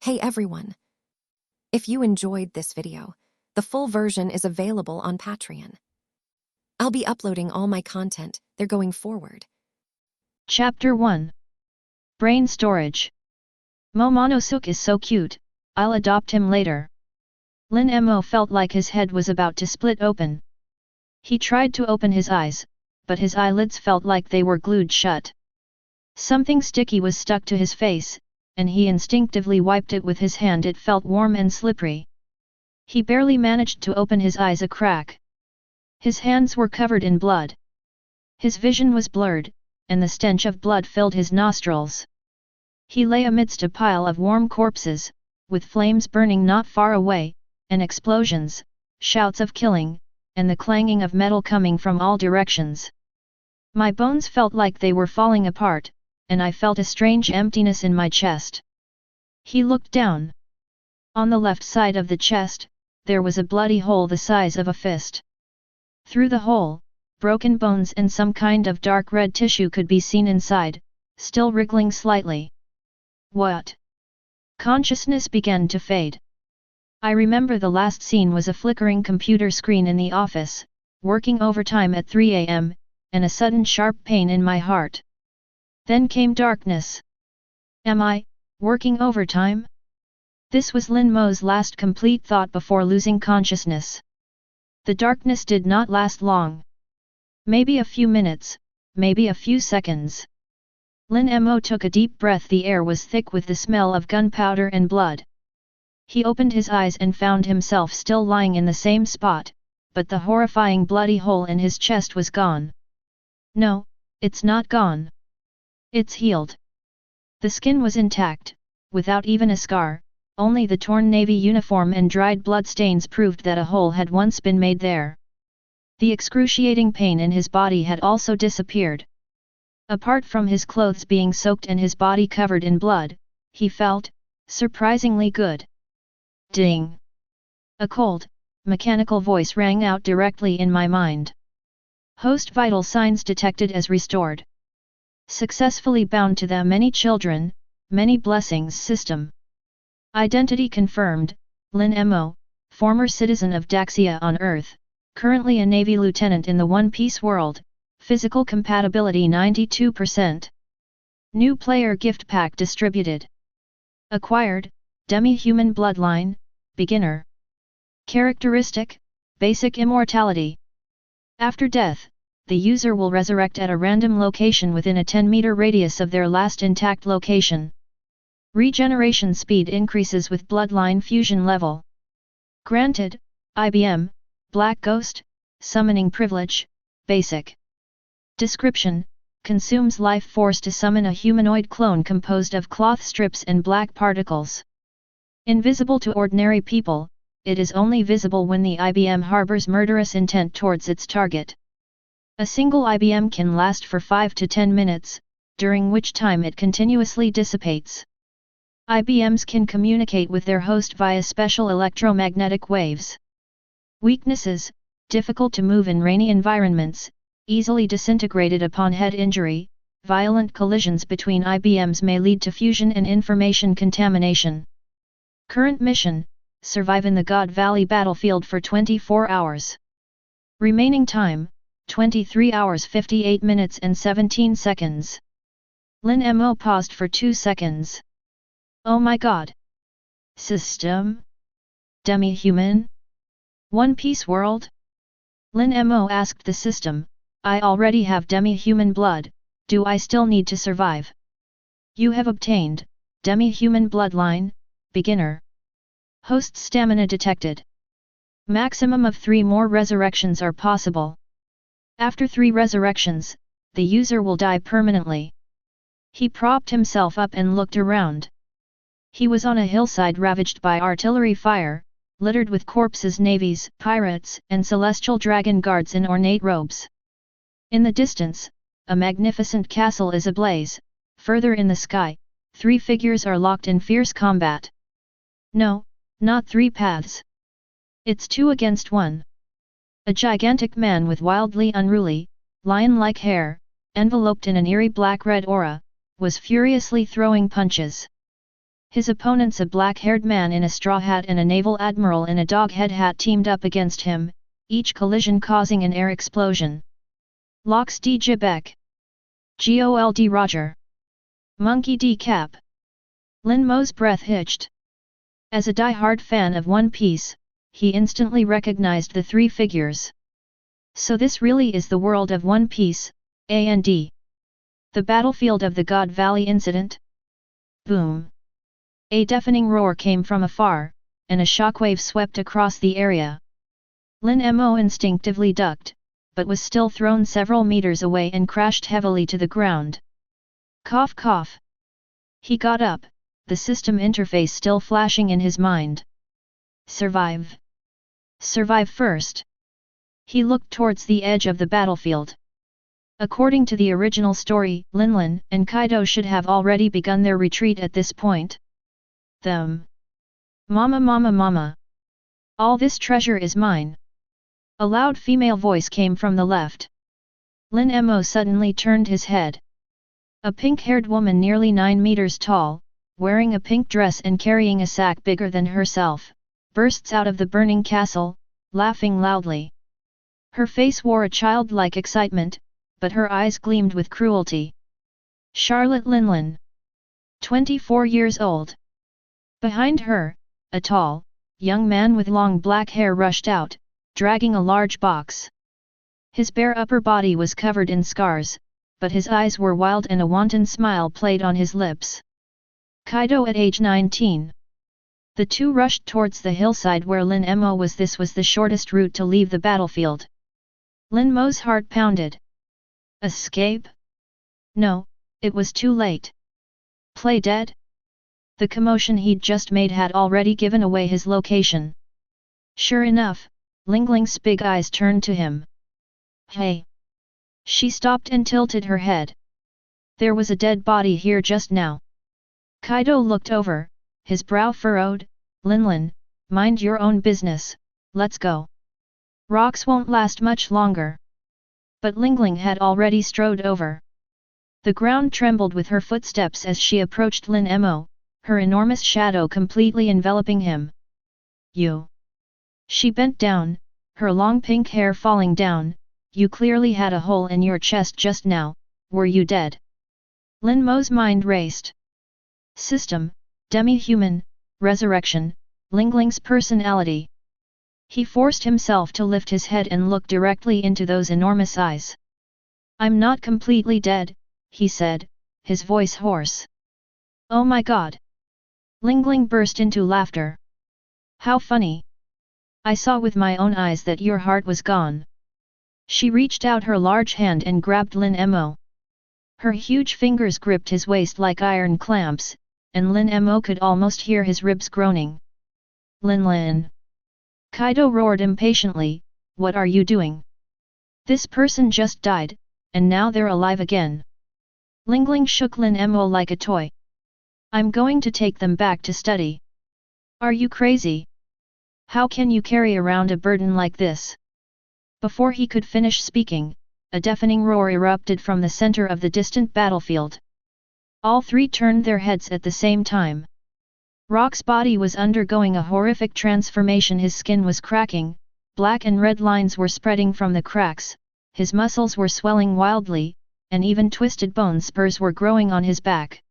Hey everyone! If you enjoyed this video, the full version is available on Patreon. I'll be uploading all my content there going forward. Chapter 1 Brain Storage. Momonosuke is so cute, I'll adopt him later. Lin Mo felt like his head was about to split open. He tried to open his eyes, but his eyelids felt like they were glued shut. Something sticky was stuck to his face, and he instinctively wiped it with his hand. It felt warm and slippery. He barely managed to open his eyes a crack. His hands were covered in blood. His vision was blurred, and the stench of blood filled his nostrils. He lay amidst a pile of warm corpses, with flames burning not far away, and explosions, shouts of killing, and the clanging of metal coming from all directions. My bones felt like they were falling apart, and I felt a strange emptiness in my chest. He looked down. On the left side of the chest, there was a bloody hole the size of a fist. Through the hole, broken bones and some kind of dark red tissue could be seen inside, still wriggling slightly. What? Consciousness began to fade. I remember the last scene was a flickering computer screen in the office, working overtime at 3 a.m., and a sudden sharp pain in my heart. Then came darkness. Am I working overtime? This was Lin Mo's last complete thought before losing consciousness. The darkness did not last long. Maybe a few minutes, maybe a few seconds. Lin Mo took a deep breath. The air was thick with the smell of gunpowder and blood. He opened his eyes and found himself still lying in the same spot, but the horrifying bloody hole in his chest was gone. No, it's not gone. It's healed. The skin was intact, without even a scar, only the torn navy uniform and dried blood stains proved that a hole had once been made there. The excruciating pain in his body had also disappeared. Apart from his clothes being soaked and his body covered in blood, he felt surprisingly good. Ding! A cold, mechanical voice rang out directly in my mind. Host vital signs detected as restored. Successfully bound to the many children, many blessings system. Identity confirmed, Lin Mo, former citizen of Daxia on Earth, currently a Navy lieutenant in the One Piece world, physical compatibility 92%. New player gift pack distributed. Acquired, demi-human bloodline, beginner. Characteristic, basic immortality. After death, the user will resurrect at a random location within a 10-meter radius of their last intact location. Regeneration speed increases with bloodline fusion level. Granted, IBM, Black Ghost, Summoning Privilege, Basic. Description: consumes life force to summon a humanoid clone composed of cloth strips and black particles. Invisible to ordinary people, it is only visible when the IBM harbors murderous intent towards its target. A single IBM can last for 5 to 10 minutes, during which time it continuously dissipates. IBMs can communicate with their host via special electromagnetic waves. Weaknesses: difficult to move in rainy environments, easily disintegrated upon head injury, violent collisions between IBMs may lead to fusion and information contamination. Current mission: survive in the God Valley battlefield for 24 hours. Remaining time: 23 hours 58 minutes and 17 seconds. Lin Mo paused for 2 seconds. Oh my god! System? Demi-human? One Piece world? Lin Mo asked the system, I already have demi-human blood, do I still need to survive? You have obtained demi-human bloodline, beginner. Host stamina detected. Maximum of 3 more resurrections are possible. After 3 resurrections, the user will die permanently. He propped himself up and looked around. He was on a hillside ravaged by artillery fire, littered with corpses, navies, pirates, and celestial dragon guards in ornate robes. In the distance, a magnificent castle is ablaze. Further in the sky, 3 figures are locked in fierce combat. No, not 3 paths. It's 2 against 1. A gigantic man with wildly unruly, lion-like hair, enveloped in an eerie black-red aura, was furiously throwing punches. His opponents, a black-haired man in a straw hat and a naval admiral in a dog-head hat, teamed up against him, each collision causing an air explosion. Lox D. Jibek. Gold Roger. Monkey D. Cap. Lin Mo's breath hitched. As a die-hard fan of One Piece, he instantly recognized the three figures. So this really is the world of One Piece, and the battlefield of the God Valley incident? Boom! A deafening roar came from afar, and a shockwave swept across the area. Lin Mo instinctively ducked, but was still thrown several meters away and crashed heavily to the ground. Cough cough. He got up, the system interface still flashing in his mind. Survive. Survive first. He looked towards the edge of the battlefield. According to the original story, Linlin and Kaido should have already begun their retreat at this point. Them. Mama mama mama. All this treasure is mine. A loud female voice came from the left. Lin Mo suddenly turned his head. A pink-haired woman nearly 9 meters tall, wearing a pink dress and carrying a sack bigger than herself, bursts out of the burning castle, laughing loudly. Her face wore a childlike excitement, but her eyes gleamed with cruelty. Charlotte Linlin. 24 years old. Behind her, a tall, young man with long black hair rushed out, dragging a large box. His bare upper body was covered in scars, but his eyes were wild and a wanton smile played on his lips. Kaido at age 19. The two rushed towards the hillside where Lin Mo was. This was the shortest route to leave the battlefield. Lin Mo's heart pounded. Escape? No, it was too late. Play dead? The commotion he'd just made had already given away his location. Sure enough, Lingling's big eyes turned to him. Hey! She stopped and tilted her head. There was a dead body here just now. Kaido looked over, his brow furrowed. Linlin, mind your own business, let's go. Rocks won't last much longer. But Lingling had already strode over. The ground trembled with her footsteps as she approached Lin Mo, her enormous shadow completely enveloping him. You. She bent down, her long pink hair falling down. You clearly had a hole in your chest just now, were you dead? Lin Mo's mind raced. System, demi-human, resurrection, Lingling's personality. He forced himself to lift his head and look directly into those enormous eyes. I'm not completely dead, he said, his voice hoarse. Oh my god! Lingling burst into laughter. How funny! I saw with my own eyes that your heart was gone. She reached out her large hand and grabbed Lin Mo. Her huge fingers gripped his waist like iron clamps, and Lin Mo could almost hear his ribs groaning. Linlin! Kaido roared impatiently, what are you doing? This person just died, and now they're alive again. Lingling shook Lin Mo like a toy. I'm going to take them back to study. Are you crazy? How can you carry around a burden like this? Before he could finish speaking, a deafening roar erupted from the center of the distant battlefield. All three turned their heads at the same time. Rock's body was undergoing a horrific transformation. His skin was cracking, black and red lines were spreading from the cracks, his muscles were swelling wildly, and even twisted bone spurs were growing on his back.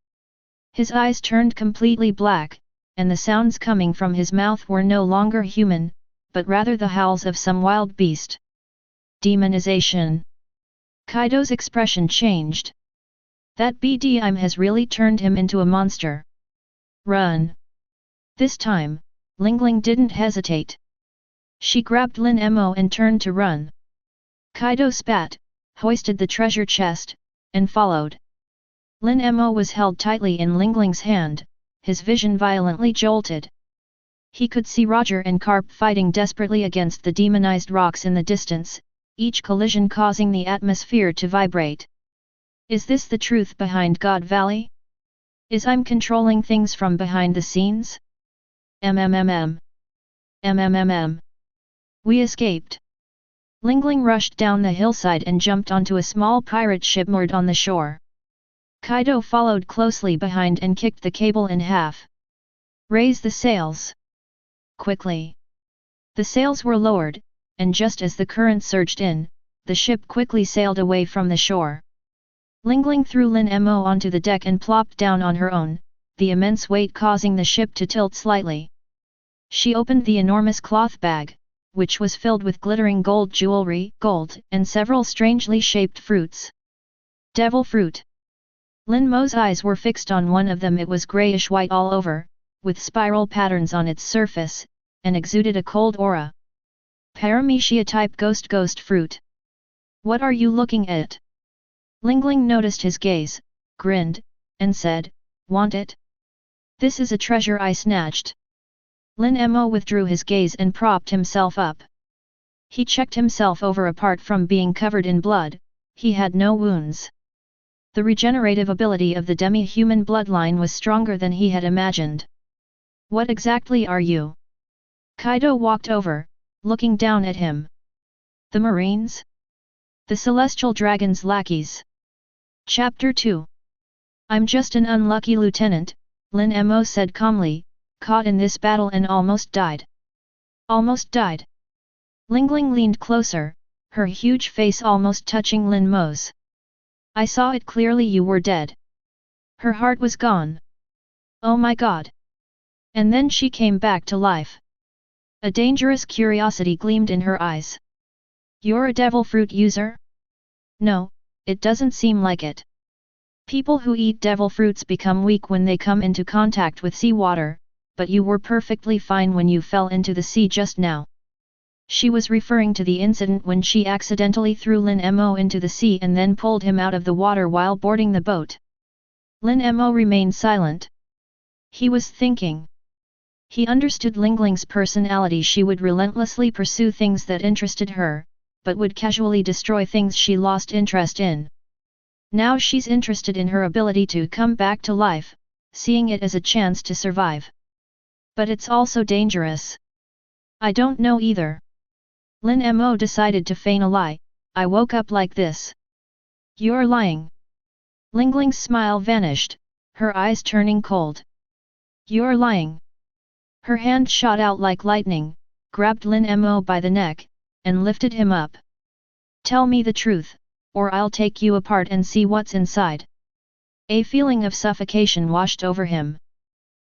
His eyes turned completely black, and the sounds coming from his mouth were no longer human, but rather the howls of some wild beast. Demonization. Kaido's expression changed. That BDM has really turned him into a monster. Run! This time, Lingling didn't hesitate. She grabbed Lin Mo and turned to run. Kaido spat, hoisted the treasure chest, and followed. Lin Mo was held tightly in Lingling's hand, his vision violently jolted. He could see Roger and Carp fighting desperately against the demonized rocks in the distance, each collision causing the atmosphere to vibrate. Is this the truth behind God Valley? Is I'm controlling things from behind the scenes? MMMM. MMMM. We escaped. Lingling rushed down the hillside and jumped onto a small pirate ship moored on the shore. Kaido followed closely behind and kicked the cable in half, Raise the sails. Quickly. The sails were lowered, and just as the current surged in, the ship quickly sailed away from the shore. Linlin threw Lin Mo onto the deck and plopped down on her own, the immense weight causing the ship to tilt slightly. She opened the enormous cloth bag, which was filled with glittering gold jewelry, gold, and several strangely shaped fruits. Devil fruit. Lin Mo's eyes were fixed on one of them. It was grayish-white all over, with spiral patterns on its surface, and exuded a cold aura. Paramecia-type ghost fruit. What are you looking at? Linlin noticed his gaze, grinned, and said, "Want it? This is a treasure I snatched." Lin Mo withdrew his gaze and propped himself up. He checked himself over. Apart from being covered in blood, he had no wounds. The regenerative ability of the demi-human bloodline was stronger than he had imagined. "What exactly are you?" Kaido walked over, looking down at him. "The Marines? The Celestial Dragon's lackeys." Chapter 2. "I'm just an unlucky lieutenant," Lin Mo said calmly, "caught in this battle and almost died." "Almost died?" Linlin leaned closer, her huge face almost touching Lin Mo's. "I saw it clearly. You were dead." Her heart was gone. "Oh my god!" And then she came back to life. A dangerous curiosity gleamed in her eyes. "You're a devil fruit user?" "No, it doesn't seem like it. People who eat devil fruits become weak when they come into contact with seawater, but you were perfectly fine when you fell into the sea just now." She was referring to the incident when she accidentally threw Lin Mo into the sea and then pulled him out of the water while boarding the boat. Lin Mo remained silent. He was thinking. He understood Linglin's personality. She would relentlessly pursue things that interested her, but would casually destroy things she lost interest in. Now she's interested in her ability to come back to life, seeing it as a chance to survive. But it's also dangerous. "I don't know either." Lin Mo decided to feign a lie. "I woke up like this." "You're lying." Linglin's smile vanished, her eyes turning cold. "You're lying." Her hand shot out like lightning, grabbed Lin Mo by the neck, and lifted him up. "Tell me the truth, or I'll take you apart and see what's inside." A feeling of suffocation washed over him.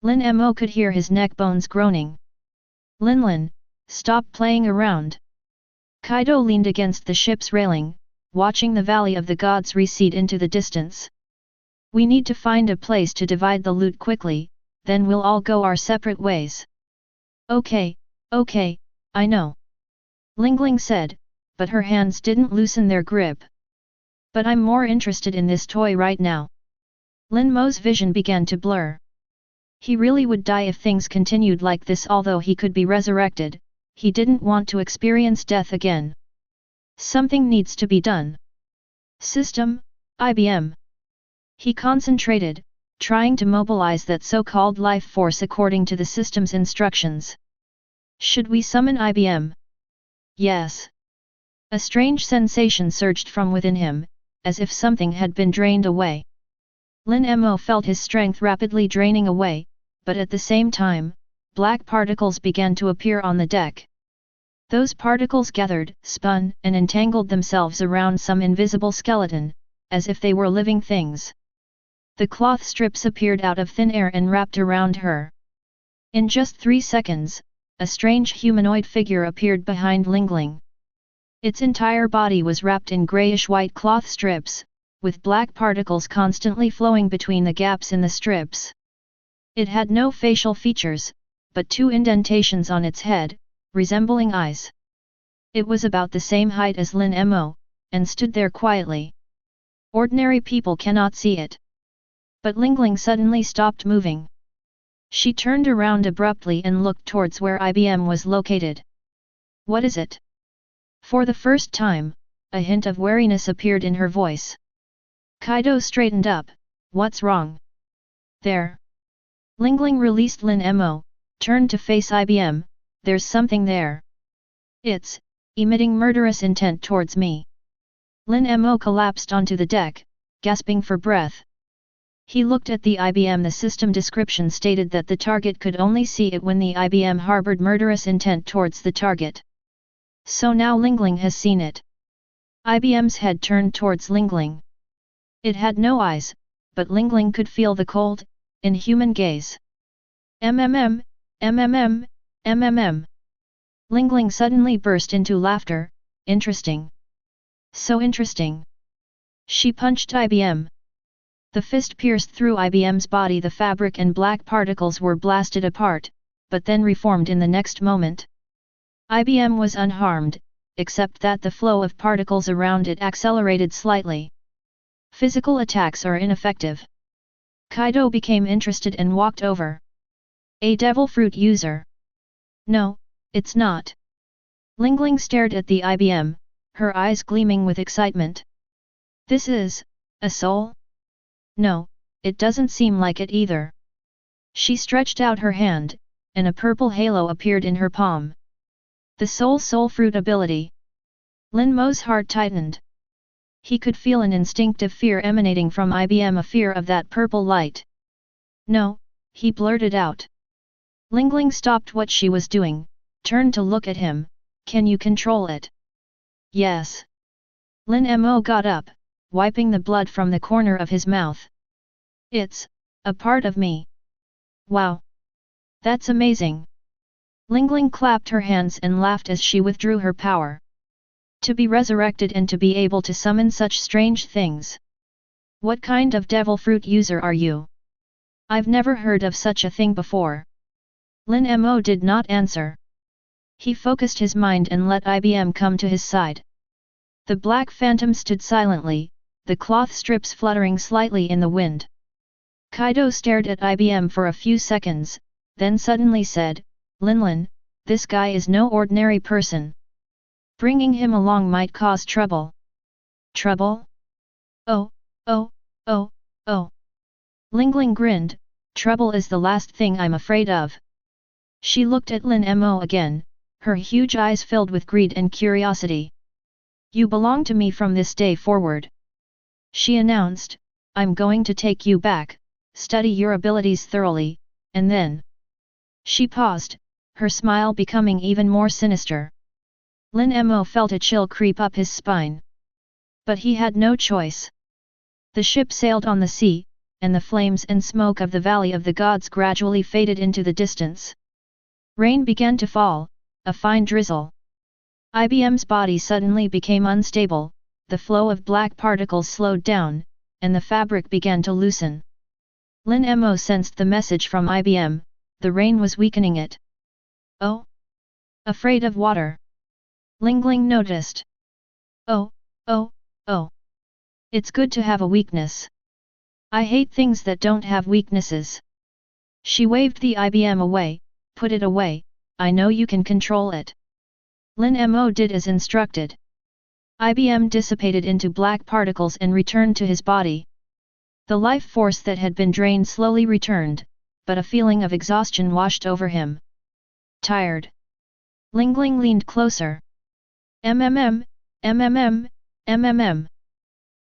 Lin Mo could hear his neck bones groaning. "Linlin, stop playing around." Kaido leaned against the ship's railing, watching the Valley of the Gods recede into the distance. "We need to find a place to divide the loot quickly, then we'll all go our separate ways." Okay, I know." Linlin said, but her hands didn't loosen their grip. "But I'm more interested in this toy right now." Lin Mo's vision began to blur. He really would die if things continued like this. Although he could be resurrected, he didn't want to experience death again. Something needs to be done. System, IBM. He concentrated, trying to mobilize that so-called life force according to the system's instructions. "Should we summon IBM?" "Yes." A strange sensation surged from within him, as if something had been drained away. Lin Mo felt his strength rapidly draining away, but at the same time, black particles began to appear on the deck. Those particles gathered, spun, and entangled themselves around some invisible skeleton, as if they were living things. The cloth strips appeared out of thin air and wrapped around her. In just 3 seconds, a strange humanoid figure appeared behind Linlin. Its entire body was wrapped in grayish-white cloth strips, with black particles constantly flowing between the gaps in the strips. It had no facial features, but 2 indentations on its head, resembling eyes. It was about the same height as Lin Mo, and stood there quietly. Ordinary people cannot see it. But Linlin suddenly stopped moving. She turned around abruptly and looked towards where IBM was located. "What is it?" For the first time, a hint of wariness appeared in her voice. Kaido straightened up. "What's wrong?" "There." Linlin released Lin Mo, turned to face IBM. "There's something there. It's emitting murderous intent towards me." Lin Mo collapsed onto the deck, gasping for breath. He looked at the IBM. The system description stated that the target could only see it when the IBM harbored murderous intent towards the target. So now Linlin has seen it. IBM's head turned towards Linlin. It had no eyes, but Linlin could feel the cold, inhuman gaze. MMM, MMM, MMM. Linlin suddenly burst into laughter. Interesting. So interesting. She punched IBM. The fist pierced through IBM's body. The fabric and black particles were blasted apart, but then reformed in the next moment. IBM was unharmed, except that the flow of particles around it accelerated slightly. Physical attacks are ineffective. Kaido became interested and walked over. A devil fruit user. No, it's not. Linlin stared at the IBM, her eyes gleaming with excitement. This is a soul? No, it doesn't seem like it either. She stretched out her hand, and a purple halo appeared in her palm. The soul fruit ability. Lin Mo's heart tightened. He could feel an instinctive fear emanating from IBM, a fear of that purple light. No, he blurted out. Linlin stopped what she was doing, turned to look at him. Can you control it? Yes. Lin Mo got up, wiping the blood from the corner of his mouth. It's a part of me. Wow. That's amazing. Linlin clapped her hands and laughed as she withdrew her power. To be resurrected and to be able to summon such strange things. What kind of devil fruit user are you? I've never heard of such a thing before. Lin Mo did not answer. He focused his mind and let IBM come to his side. The black phantom stood silently, the cloth strips fluttering slightly in the wind. Kaido stared at IBM for a few seconds, then suddenly said, Linlin, this guy is no ordinary person. Bringing him along might cause trouble. Trouble? Oh. Linlin grinned, trouble is the last thing I'm afraid of. She looked at Lin Mo again, her huge eyes filled with greed and curiosity. You belong to me from this day forward. She announced, I'm going to take you back, study your abilities thoroughly, and then. She paused, her smile becoming even more sinister. Lin Mo felt a chill creep up his spine. But he had no choice. The ship sailed on the sea, and the flames and smoke of the Valley of the Gods gradually faded into the distance. Rain began to fall, a fine drizzle. IBM's body suddenly became unstable, the flow of black particles slowed down, and the fabric began to loosen. Lin Mo sensed the message from IBM, the rain was weakening it. Oh? Afraid of water? Linlin noticed. Oh. It's good to have a weakness. I hate things that don't have weaknesses. She waved the IBM away, put it away, I know you can control it. Lin Mo did as instructed. IBM dissipated into black particles and returned to his body. The life force that had been drained slowly returned, but a feeling of exhaustion washed over him. Tired. Linlin leaned closer. MMM.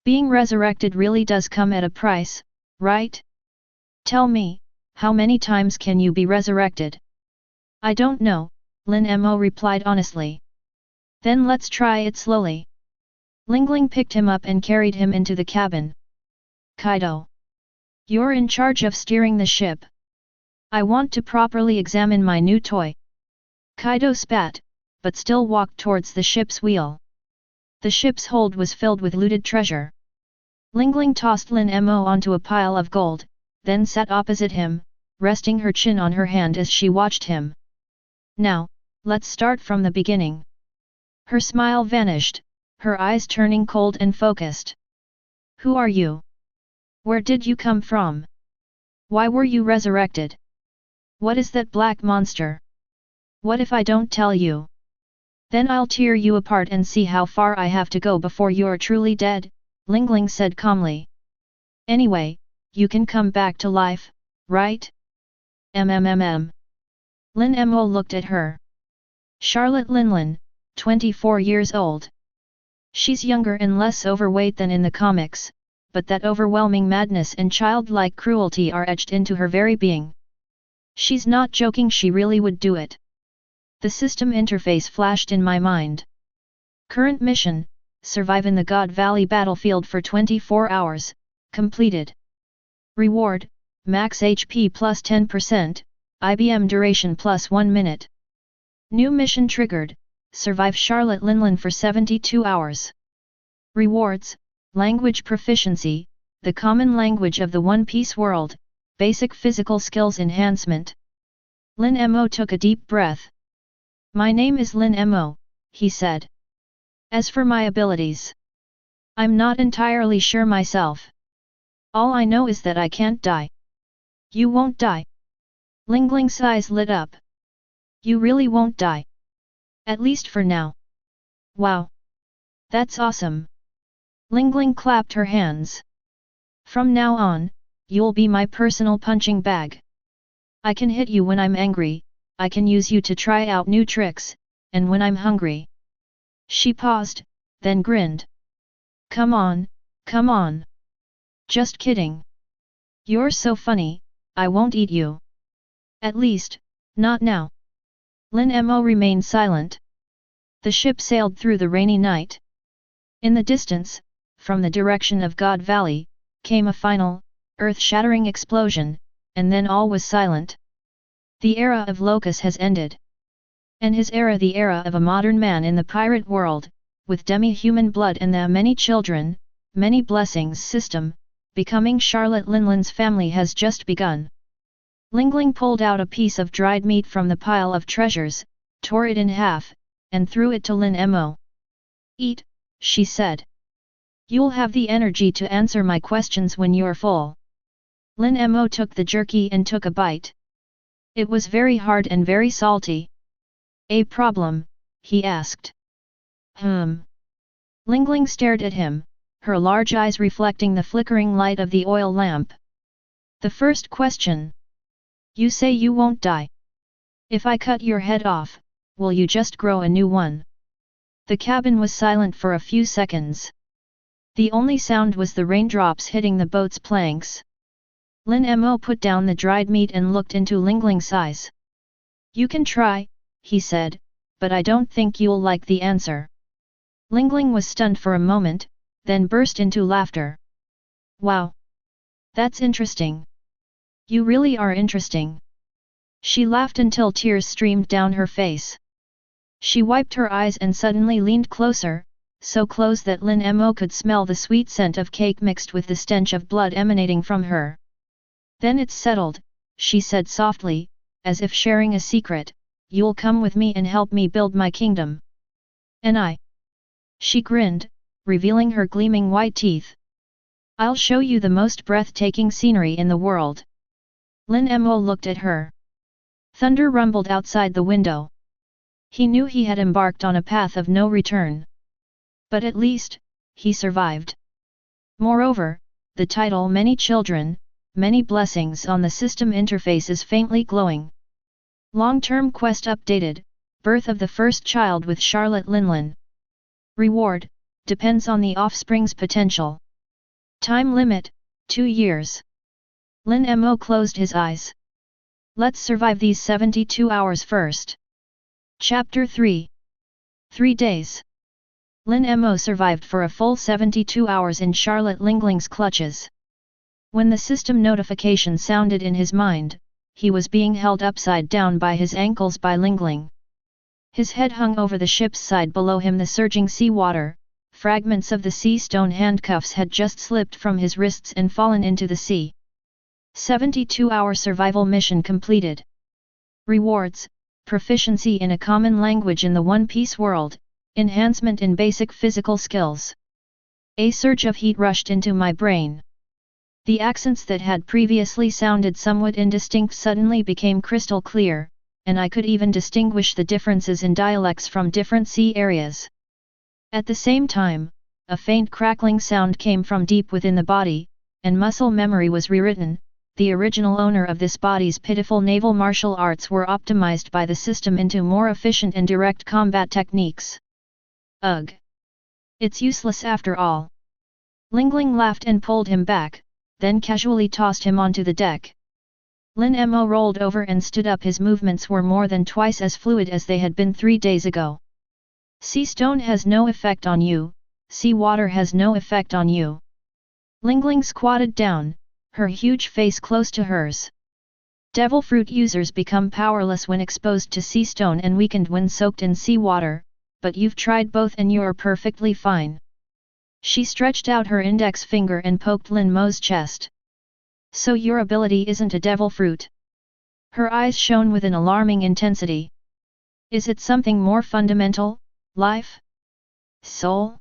Being resurrected really does come at a price, right? Tell me, how many times can you be resurrected? I don't know, Lin Mo replied honestly. Then let's try it slowly. Linlin picked him up and carried him into the cabin. Kaido. You're in charge of steering the ship. I want to properly examine my new toy. Kaido spat, but still walked towards the ship's wheel. The ship's hold was filled with looted treasure. Linlin tossed Lin Mo onto a pile of gold, then sat opposite him, resting her chin on her hand as she watched him. Now, let's start from the beginning. Her smile vanished, her eyes turning cold and focused. Who are you? Where did you come from? Why were you resurrected? What is that black monster? What if I don't tell you? Then I'll tear you apart and see how far I have to go before you're truly dead, Linlin said calmly. Anyway, you can come back to life, right? Lin Mo looked at her. Charlotte Linlin, 24 years old. She's younger and less overweight than in the comics, but that overwhelming madness and childlike cruelty are etched into her very being. She's not joking, she really would do it. The system interface flashed in my mind. Current mission, survive in the God Valley battlefield for 24 hours, completed. Reward, max HP plus 10%, IBM duration plus 1 minute. New mission triggered, survive Charlotte Linlin for 72 hours. Rewards, language proficiency, the common language of the One Piece world, basic physical skills enhancement. Lin Mo took a deep breath. My name is Lin Mo, he said. As for my abilities, I'm not entirely sure myself. All I know is that I can't die. You won't die. Lingling's eyes lit up. You really won't die. At least for now. Wow. That's awesome. Lingling clapped her hands. From now on, you'll be my personal punching bag. I can hit you when I'm angry, I can use you to try out new tricks, and when I'm hungry. She paused, then grinned. Come on, come on. Just kidding. You're so funny, I won't eat you. At least, not now. Lin Mo remained silent. The ship sailed through the rainy night. In the distance, from the direction of God Valley, came a final, earth-shattering explosion, and then all was silent. The era of Locus has ended. And his era, the era of a modern man in the pirate world, with demi-human blood and the many children, many blessings system, becoming Charlotte Linlin's family has just begun. Lingling pulled out a piece of dried meat from the pile of treasures, tore it in half, and threw it to Lin Mo. Eat, she said. You'll have the energy to answer my questions when you're full. Lin Mo took the jerky and took a bite. It was very hard and very salty. A problem? He asked. Lingling stared at him, her large eyes reflecting the flickering light of the oil lamp. The first question. You say you won't die. If I cut your head off, will you just grow a new one? The cabin was silent for a few seconds. The only sound was the raindrops hitting the boat's planks. Lin Mo put down the dried meat and looked into Lingling's eyes. You can try, he said, but I don't think you'll like the answer. Lingling was stunned for a moment, then burst into laughter. Wow! That's interesting. You really are interesting. She laughed until tears streamed down her face. She wiped her eyes and suddenly leaned closer, so close that Lin Mo could smell the sweet scent of cake mixed with the stench of blood emanating from her. Then it's settled, she said softly, as if sharing a secret, you'll come with me and help me build my kingdom. And I? She grinned, revealing her gleaming white teeth. I'll show you the most breathtaking scenery in the world. Lin Mo looked at her. Thunder rumbled outside the window. He knew he had embarked on a path of no return. But at least, he survived. Moreover, the title Many Children, Many Blessings on the system interface is faintly glowing. Long-term quest updated, birth of the first child with Charlotte Linlin. Reward, depends on the offspring's potential. Time limit, 2 years. Lin Mo closed his eyes. Let's survive these 72 hours first. Chapter 3. 3 days. Lin Mo survived for a full 72 hours in Charlotte Lingling's clutches. When the system notification sounded in his mind, he was being held upside down by his ankles by Lingling. His head hung over the ship's side, below him the surging sea water, fragments of the sea stone handcuffs had just slipped from his wrists and fallen into the sea. 72-hour survival mission completed. Rewards, proficiency in a common language in the One Piece world, enhancement in basic physical skills. A surge of heat rushed into my brain. The accents that had previously sounded somewhat indistinct suddenly became crystal clear, and I could even distinguish the differences in dialects from different sea areas. At the same time, a faint crackling sound came from deep within the body, and muscle memory was rewritten. The original owner of this body's pitiful naval martial arts were optimized by the system into more efficient and direct combat techniques. Ugh! It's useless after all. Linlin laughed and pulled him back, then casually tossed him onto the deck. Lin Mo rolled over and stood up. His movements were more than twice as fluid as they had been 3 days ago. Sea stone has no effect on you, sea water has no effect on you. Linlin squatted down, her huge face close to hers. Devil fruit users become powerless when exposed to sea stone and weakened when soaked in sea water, but you've tried both and you're perfectly fine. She stretched out her index finger and poked Lin Mo's chest. So your ability isn't a devil fruit? Her eyes shone with an alarming intensity. Is it something more fundamental, life? Soul?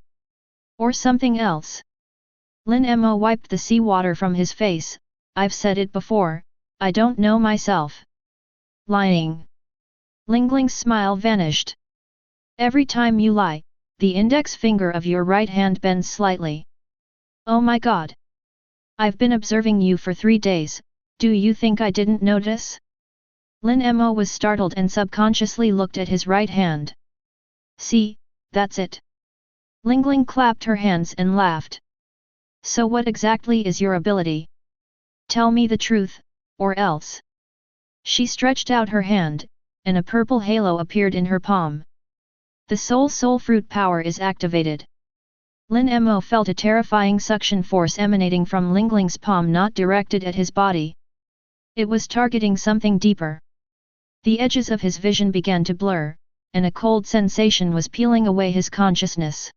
Or something else? Lin Mo wiped the seawater from his face. I've said it before, I don't know myself. Lying. Linglin's smile vanished. Every time you lie, the index finger of your right hand bends slightly. Oh my god! I've been observing you for 3 days, do you think I didn't notice? Lin Mo was startled and subconsciously looked at his right hand. See, that's it. Linlin clapped her hands and laughed. So what exactly is your ability? Tell me the truth, or else. She stretched out her hand, and a purple halo appeared in her palm. The soul fruit power is activated. Lin Mo felt a terrifying suction force emanating from Linglin's palm, not directed at his body. It was targeting something deeper. The edges of his vision began to blur, and a cold sensation was peeling away his consciousness.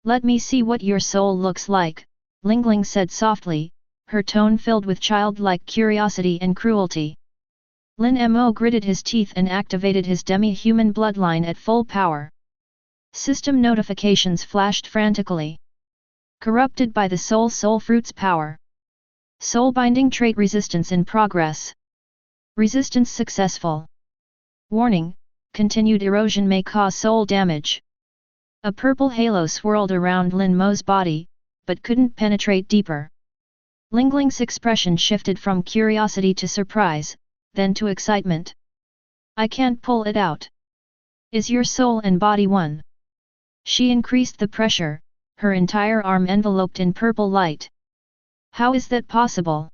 Let me see what your soul looks like, Linlin said softly, her tone filled with childlike curiosity and cruelty. Lin Mo gritted his teeth and activated his demi-human bloodline at full power. System notifications flashed frantically. Corrupted by the soul fruit's power. Soul binding trait resistance in progress. Resistance successful. Warning, continued erosion may cause soul damage. A purple halo swirled around Lin Mo's body, but couldn't penetrate deeper. Linglin's expression shifted from curiosity to surprise, then to excitement. I can't pull it out. Is your soul and body one? She increased the pressure, her entire arm enveloped in purple light. How is that possible?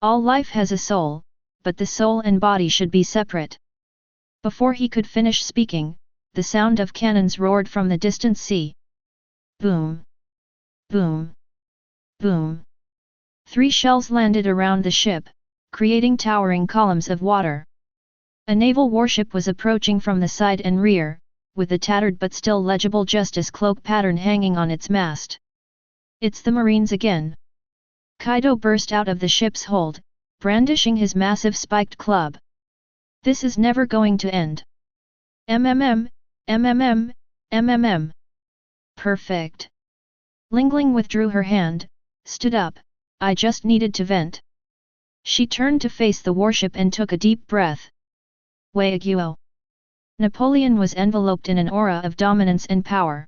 All life has a soul, but the soul and body should be separate. Before he could finish speaking, the sound of cannons roared from the distant sea. Boom! Boom! Boom! 3 shells landed around the ship, creating towering columns of water. A naval warship was approaching from the side and rear, with a tattered but still legible Justice cloak pattern hanging on its mast. It's the Marines again. Kaido burst out of the ship's hold, brandishing his massive spiked club. This is never going to end. MMM, MMM, MMM. Perfect. Linlin withdrew her hand, stood up, I just needed to vent. She turned to face the warship and took a deep breath. Wagyu. Napoleon was enveloped in an aura of dominance and power.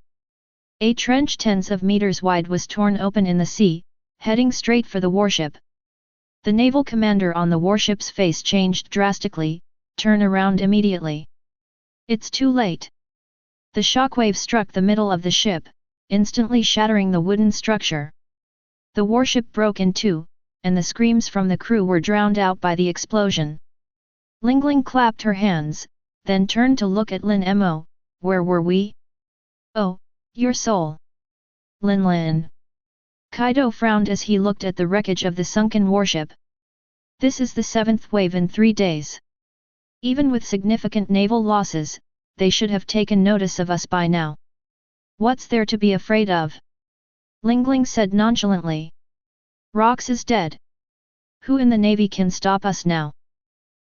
A trench tens of meters wide was torn open in the sea, heading straight for the warship. The naval commander on the warship's face changed drastically, turn around immediately. It's too late. The shockwave struck the middle of the ship, instantly shattering the wooden structure. The warship broke in two, and the screams from the crew were drowned out by the explosion. Linlin clapped her hands, then turned to look at Lin Mo. Where were we? Oh, your soul. Linlin. Kaido frowned as he looked at the wreckage of the sunken warship. This is the 7th wave in 3 days. Even with significant naval losses, they should have taken notice of us by now. What's there to be afraid of? Linlin said nonchalantly. Rox is dead. Who in the Navy can stop us now?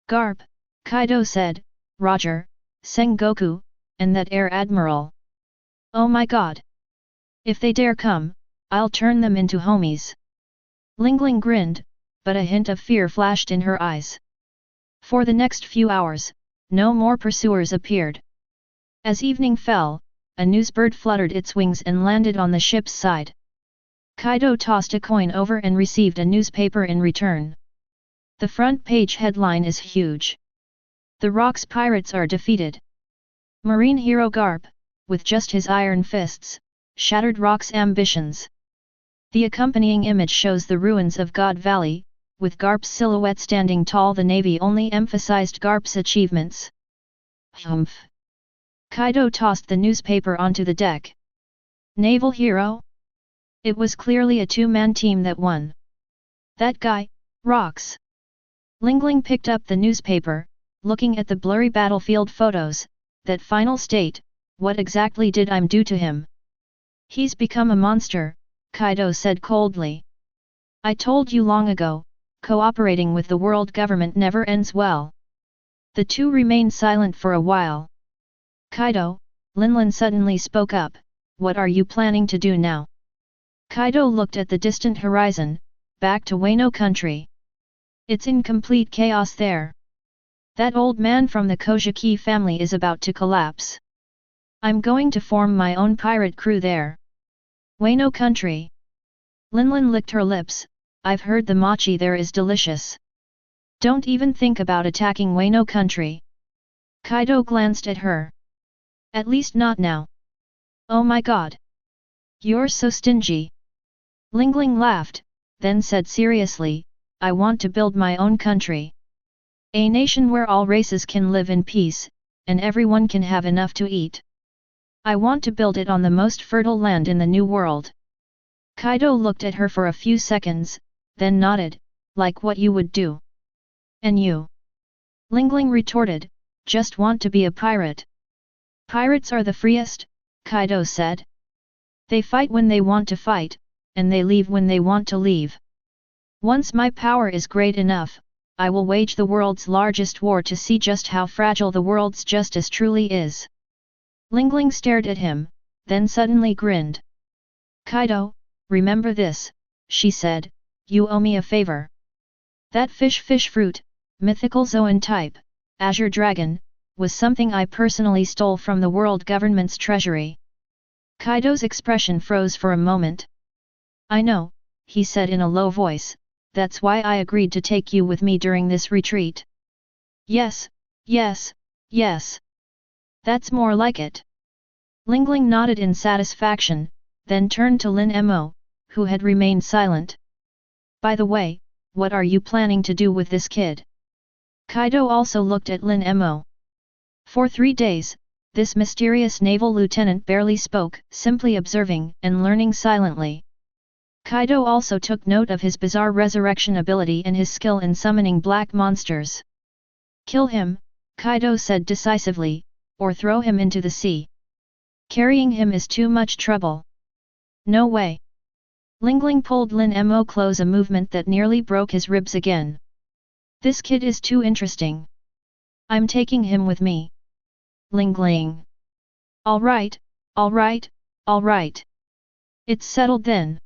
Garp, Kaido said, Roger, Sengoku, and that Air Admiral. Oh my god! If they dare come, I'll turn them into homies. Linlin grinned, but a hint of fear flashed in her eyes. For the next few hours, no more pursuers appeared. As evening fell, a newsbird fluttered its wings and landed on the ship's side. Kaido tossed a coin over and received a newspaper in return. The front page headline is huge. The Rox pirates are defeated. Marine hero Garp, with just his iron fists, shattered Rox ambitions. The accompanying image shows the ruins of God Valley, with Garp's silhouette standing tall. The Navy only emphasized Garp's achievements. Humph! Kaido tossed the newspaper onto the deck. Naval hero? It was clearly a two-man team that won. That guy rocks. Linlin picked up the newspaper, looking at the blurry battlefield photos. That final state, what exactly did I do to him? He's become a monster, Kaido said coldly. I told you long ago, cooperating with the world government never ends well. The two remained silent for a while. Kaido, Linlin suddenly spoke up, what are you planning to do now? Kaido looked at the distant horizon, back to Wano country. It's in complete chaos there. That old man from the Kojiki family is about to collapse. I'm going to form my own pirate crew there. Wano country. Linlin licked her lips, I've heard the mochi there is delicious. Don't even think about attacking Wano country. Kaido glanced at her. At least not now. Oh my god. You're so stingy. Linlin laughed, then said seriously, I want to build my own country. A nation where all races can live in peace, and everyone can have enough to eat. I want to build it on the most fertile land in the New World. Kaido looked at her for a few seconds, then nodded, like what you would do. And you? Linlin retorted, just want to be a pirate. Pirates are the freest, Kaido said. They fight when they want to fight, and they leave when they want to leave. Once my power is great enough, I will wage the world's largest war to see just how fragile the world's justice truly is. Linlin stared at him, then suddenly grinned. Kaido, remember this, she said, you owe me a favor. That fish fruit, mythical Zoan type, Azure Dragon, was something I personally stole from the world government's treasury. Kaido's expression froze for a moment. I know, he said in a low voice, that's why I agreed to take you with me during this retreat. Yes, yes, yes. That's more like it. Linlin nodded in satisfaction, then turned to Lin Mo, who had remained silent. By the way, what are you planning to do with this kid? Kaido also looked at Lin Mo. For 3 days, this mysterious naval lieutenant barely spoke, simply observing and learning silently. Kaido also took note of his bizarre resurrection ability and his skill in summoning black monsters. Kill him, Kaido said decisively, or throw him into the sea. Carrying him is too much trouble. No way. Linlin pulled Lin Mo close, a movement that nearly broke his ribs again. This kid is too interesting. I'm taking him with me. Linlin. All right, all right, all right. It's settled then.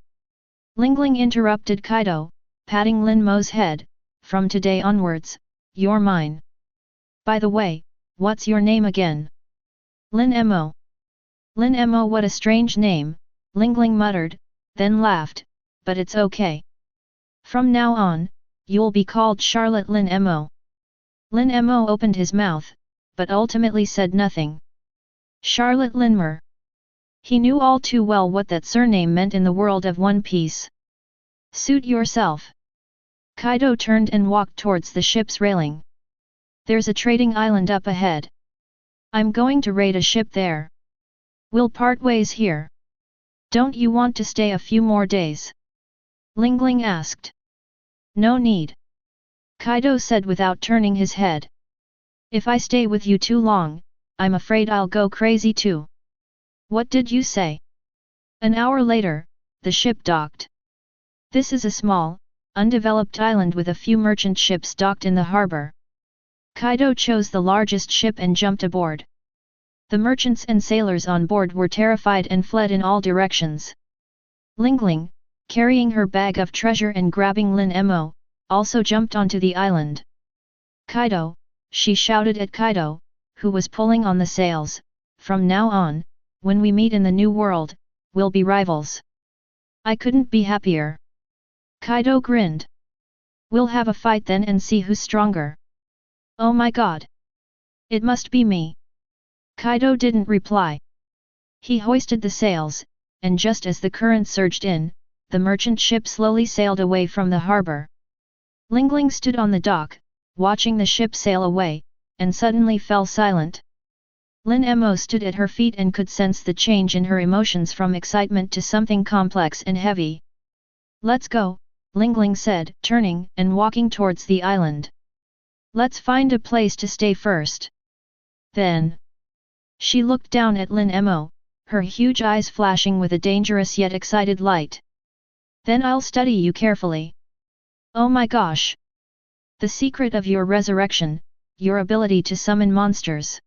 Linlin interrupted Kaido, patting Lin Mo's head, from today onwards, you're mine. By the way, what's your name again? Lin Mo. Lin Mo, what a strange name, Linlin muttered, then laughed, but it's okay. From now on, you'll be called Charlotte Lin Mo. Lin Mo opened his mouth, but ultimately said nothing. Charlotte Linlin. He knew all too well what that surname meant in the world of One Piece. Suit yourself. Kaido turned and walked towards the ship's railing. There's a trading island up ahead. I'm going to raid a ship there. We'll part ways here. Don't you want to stay a few more days? Linlin asked. No need. Kaido said without turning his head. If I stay with you too long, I'm afraid I'll go crazy too. What did you say? An hour later, the ship docked. This is a small, undeveloped island with a few merchant ships docked in the harbor. Kaido chose the largest ship and jumped aboard. The merchants and sailors on board were terrified and fled in all directions. Linlin, carrying her bag of treasure and grabbing Lin Mo, also jumped onto the island. Kaido, she shouted at Kaido, who was pulling on the sails, from now on, when we meet in the new world, we'll be rivals. I couldn't be happier. Kaido grinned. We'll have a fight then and see who's stronger. Oh my god. It must be me. Kaido didn't reply. He hoisted the sails, and just as the current surged in, the merchant ship slowly sailed away from the harbor. Linlin stood on the dock, watching the ship sail away, and suddenly fell silent. Lin Mo stood at her feet and could sense the change in her emotions from excitement to something complex and heavy. "Let's go," Linlin said, turning and walking towards the island. "Let's find a place to stay first." Then, she looked down at Lin Mo, her huge eyes flashing with a dangerous yet excited light. "Then I'll study you carefully. Oh my gosh! The secret of your resurrection, your ability to summon monsters.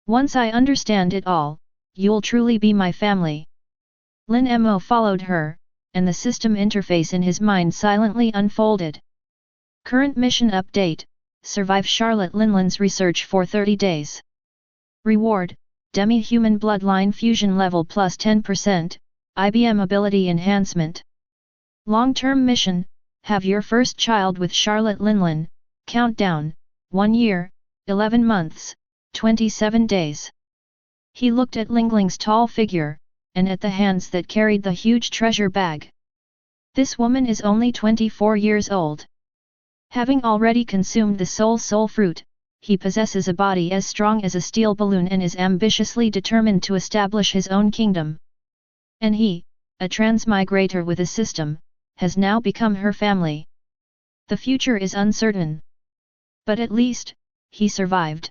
Once I understand it all, you'll truly be my family." Lin Mo followed her, and the system interface in his mind silently unfolded. Current mission update: survive Charlotte Linlin's research for 30 days. Reward: demi-human bloodline fusion level plus 10%, IBM ability enhancement. Long-term mission: have your first child with Charlotte Linlin, countdown, 1 year, 11 months, 27 days. He looked at Linlin's tall figure, and at the hands that carried the huge treasure bag. This woman is only 24 years old. Having already consumed the soul fruit, he possesses a body as strong as a steel balloon and is ambitiously determined to establish his own kingdom. And he, a transmigrator with a system, has now become her family. The future is uncertain. But at least, he survived.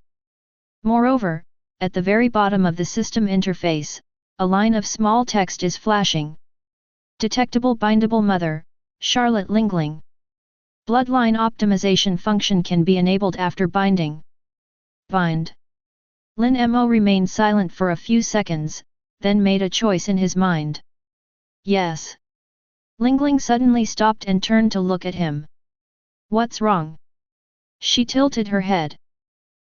Moreover, at the very bottom of the system interface, a line of small text is flashing. Detectable bindable mother, Charlotte Linlin. Bloodline optimization function can be enabled after binding. Bind. Lin Mo remained silent for a few seconds, then made a choice in his mind. Yes. Linlin suddenly stopped and turned to look at him. "What's wrong?" She tilted her head.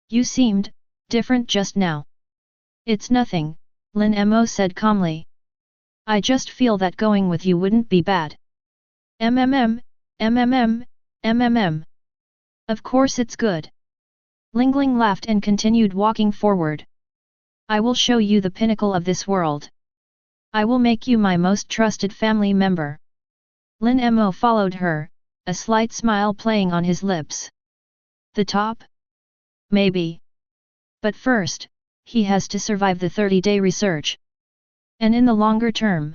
"You seemed different just now." "It's nothing," Lin Mo said calmly. "I just feel that going with you wouldn't be bad." "MMM. Of course it's good." Linlin laughed and continued walking forward. "I will show you the pinnacle of this world. I will make you my most trusted family member." Lin Mo followed her, a slight smile playing on his lips. "The top? Maybe. But first, he has to survive the 30-day research. And in the longer term."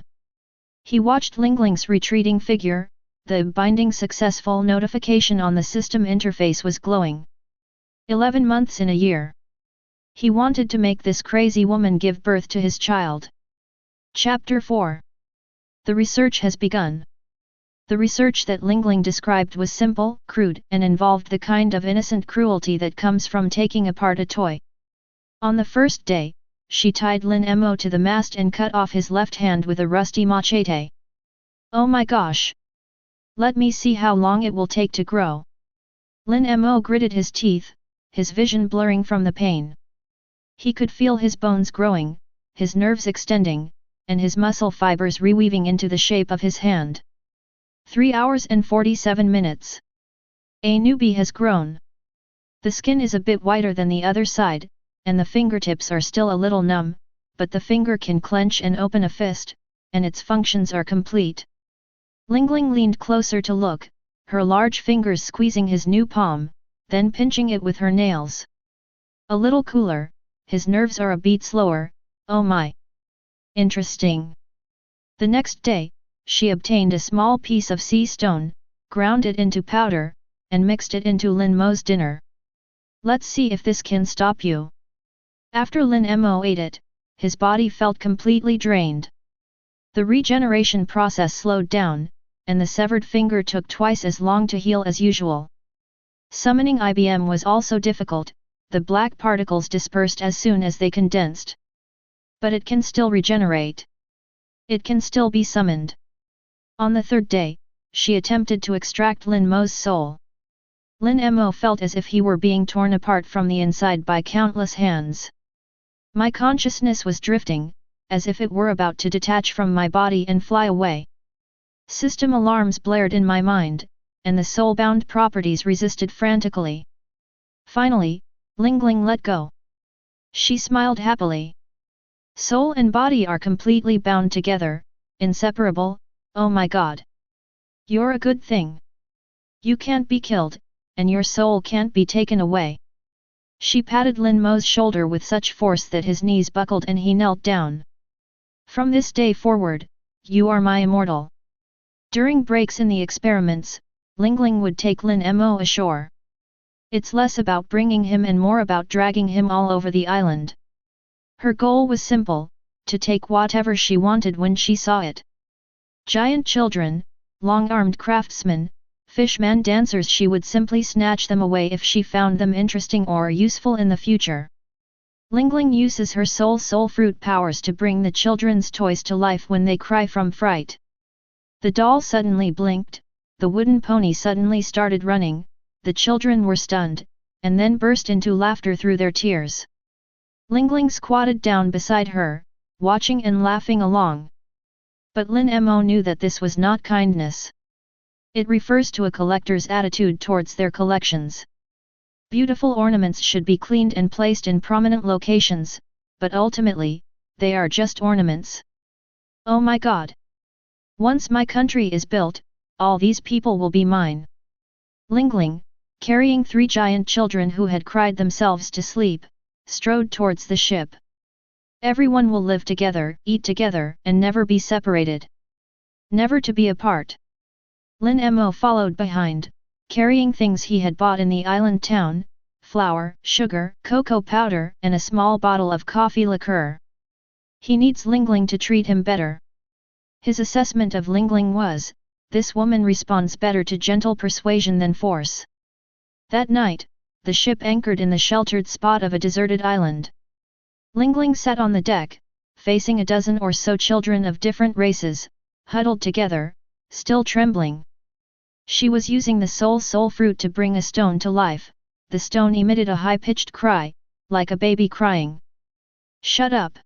He watched Linlin's retreating figure. The binding successful notification on the system interface was glowing. 11 months in a year. He wanted to make this crazy woman give birth to his child. Chapter 4. The research has begun. The research that Linlin described was simple, crude, and involved the kind of innocent cruelty that comes from taking apart a toy. On the first day, she tied Lin Mo to the mast and cut off his left hand with a rusty machete. "Oh my gosh! Let me see how long it will take to grow." Lin Mo gritted his teeth, his vision blurring from the pain. He could feel his bones growing, his nerves extending, and his muscle fibers reweaving into the shape of his hand. 3 hours and 47 minutes. A newbie has grown. The skin is a bit whiter than the other side, and the fingertips are still a little numb, but the finger can clench and open a fist, and its functions are complete. Linlin leaned closer to look, her large fingers squeezing his new palm, then pinching it with her nails. A little cooler, his nerves are a beat slower. "Oh my! Interesting." The next day, she obtained a small piece of sea stone, ground it into powder, and mixed it into Lin Mo's dinner. "Let's see if this can stop you." After Lin Mo ate it, his body felt completely drained. The regeneration process slowed down, and the severed finger took twice as long to heal as usual. Summoning IBM was also difficult, the black particles dispersed as soon as they condensed. But it can still regenerate. It can still be summoned. On the third day, she attempted to extract Lin Mo's soul. Lin Mo felt as if he were being torn apart from the inside by countless hands. "My consciousness was drifting, as if it were about to detach from my body and fly away. System alarms blared in my mind, and the soul-bound properties resisted frantically. Finally, Linlin let go." She smiled happily. "Soul and body are completely bound together, inseparable, Oh my god! You're a good thing. You can't be killed, and your soul can't be taken away. She patted Lin Mo's shoulder with such force that his knees buckled and he knelt down. From this day forward, you are my immortal. During breaks in the experiments, Linlin would take Lin Mo ashore. It's less about bringing him and more about dragging him all over the island. Her goal was simple, to take whatever she wanted when she saw it. Giant children, long-armed craftsmen, fishman dancers, she would simply snatch them away if she found them interesting or useful in the future. Linlin uses her soul fruit powers to bring the children's toys to life when they cry from fright. The doll suddenly blinked, the wooden pony suddenly started running, the children were stunned, and then burst into laughter through their tears. Linlin squatted down beside her, watching and laughing along. But Lin Mo knew that this was not kindness. It refers to a collector's attitude towards their collections. Beautiful ornaments should be cleaned and placed in prominent locations, but ultimately, they are just ornaments. Oh my god! Once my country is built, all these people will be mine. Linlin, carrying 3 giant children who had cried themselves to sleep, strode towards the ship. Everyone will live together, eat together, and never be separated. Never to be apart. Lin Mo followed behind, carrying things he had bought in the island town: flour, sugar, cocoa powder, and a small bottle of coffee liqueur. He needs Linlin to treat him better. His assessment of Linlin was, this woman responds better to gentle persuasion than force. That night, the ship anchored in the sheltered spot of a deserted island. Linlin sat on the deck, facing a dozen or so children of different races, huddled together, still trembling. She was using the soul fruit to bring a stone to life. The stone emitted a high-pitched cry, like a baby crying. Shut up!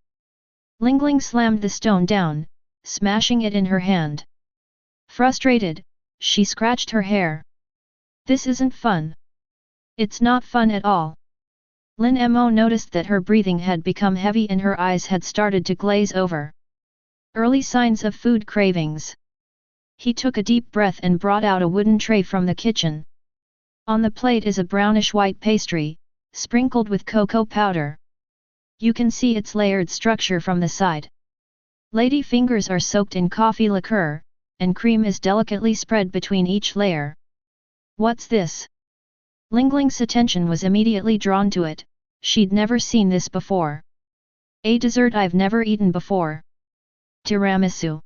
Linlin slammed the stone down, smashing it in her hand. Frustrated, she scratched her hair. This isn't fun. It's not fun at all. Lin Mo noticed that her breathing had become heavy and her eyes had started to glaze over. Early signs of food cravings. He took a deep breath and brought out a wooden tray from the kitchen. On the plate is a brownish-white pastry, sprinkled with cocoa powder. You can see its layered structure from the side. Lady fingers are soaked in coffee liqueur, and cream is delicately spread between each layer. What's this? Linlin's attention was immediately drawn to it. She'd never seen this before. A dessert I've never eaten before. Tiramisu.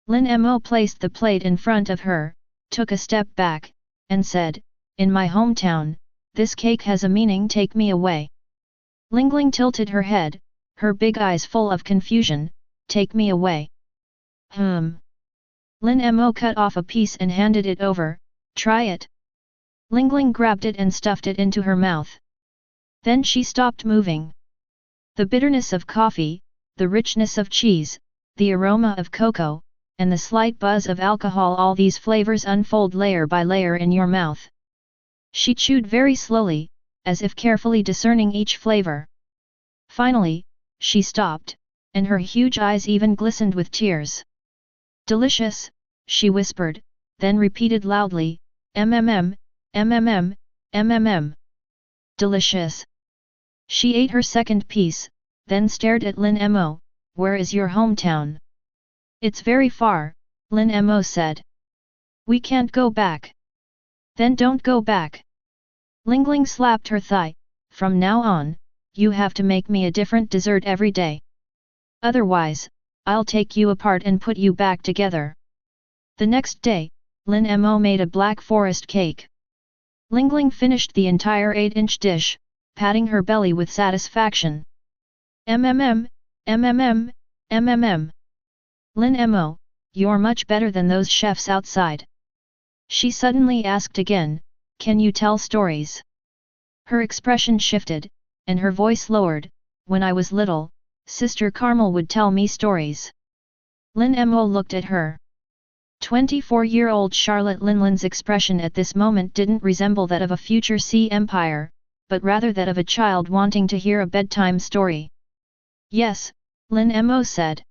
Lin Mo placed the plate in front of her, took a step back, and said, in my hometown, this cake has a meaning. Take me away. Linlin tilted her head, her big eyes full of confusion. Take me away. Lin Mo cut off a piece and handed it over. Try it. Linlin grabbed it and stuffed it into her mouth. Then she stopped moving. The bitterness of coffee, the richness of cheese, the aroma of cocoa, and the slight buzz of alcohol, all these flavors unfold layer by layer in your mouth. She chewed very slowly, as if carefully discerning each flavor. Finally, she stopped, and her huge eyes even glistened with tears. Delicious, she whispered, then repeated loudly, mmm, mmm, mmm. Delicious. She ate her second piece, then stared at Lin Mo. Where is your hometown? It's very far, Lin Mo said. We can't go back. Then don't go back. Linlin slapped her thigh. From now on, you have to make me a different dessert every day. Otherwise, I'll take you apart and put you back together. The next day, Lin Mo made a black forest cake. Linlin finished the entire 8-inch dish, patting her belly with satisfaction. Mmm, mmm, mmm. Lin Mo, you're much better than those chefs outside. She suddenly asked again, can you tell stories? Her expression shifted, and her voice lowered. When I was little, Sister Carmel would tell me stories. Lin Mo looked at her. 24-year-old Charlotte Linlin's expression at this moment didn't resemble that of a future sea empire, but rather that of a child wanting to hear a bedtime story. Yes, Lin Mo said.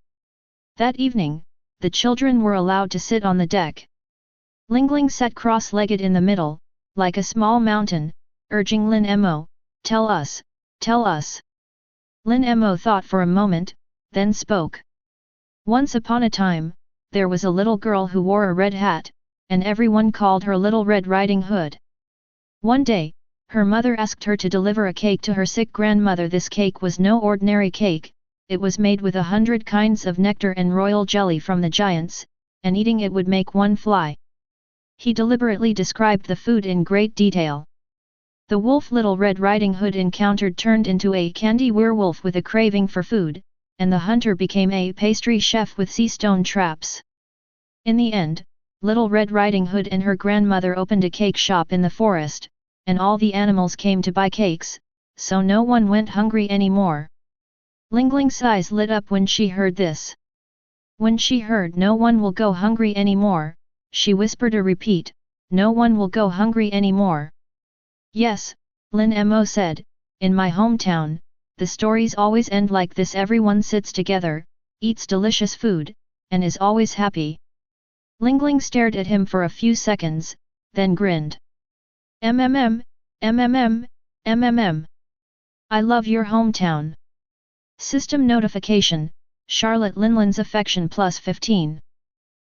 That evening, the children were allowed to sit on the deck. Linlin sat cross-legged in the middle, like a small mountain, urging Lin Mo, tell us, tell us. Lin Mo thought for a moment, then spoke. Once upon a time, there was a little girl who wore a red hat, and everyone called her Little Red Riding Hood. One day, her mother asked her to deliver a cake to her sick grandmother. This cake was no ordinary cake, it was made with 100 kinds of nectar and royal jelly from the giants, and eating it would make one fly. He deliberately described the food in great detail. The wolf Little Red Riding Hood encountered turned into a candy werewolf with a craving for food, and the hunter became a pastry chef with sea stone traps. In the end, Little Red Riding Hood and her grandmother opened a cake shop in the forest, and all the animals came to buy cakes, so no one went hungry anymore. Linglin's eyes lit up when she heard this. When she heard no one will go hungry anymore, she whispered a repeat, no one will go hungry anymore. Yes, Lin Mo said, in my hometown, the stories always end like this. Everyone sits together, eats delicious food, and is always happy. Linlin stared at him for a few seconds, then grinned. MMM, MMM, MMM. I love your hometown. System notification, Charlotte Linlin's affection plus 15.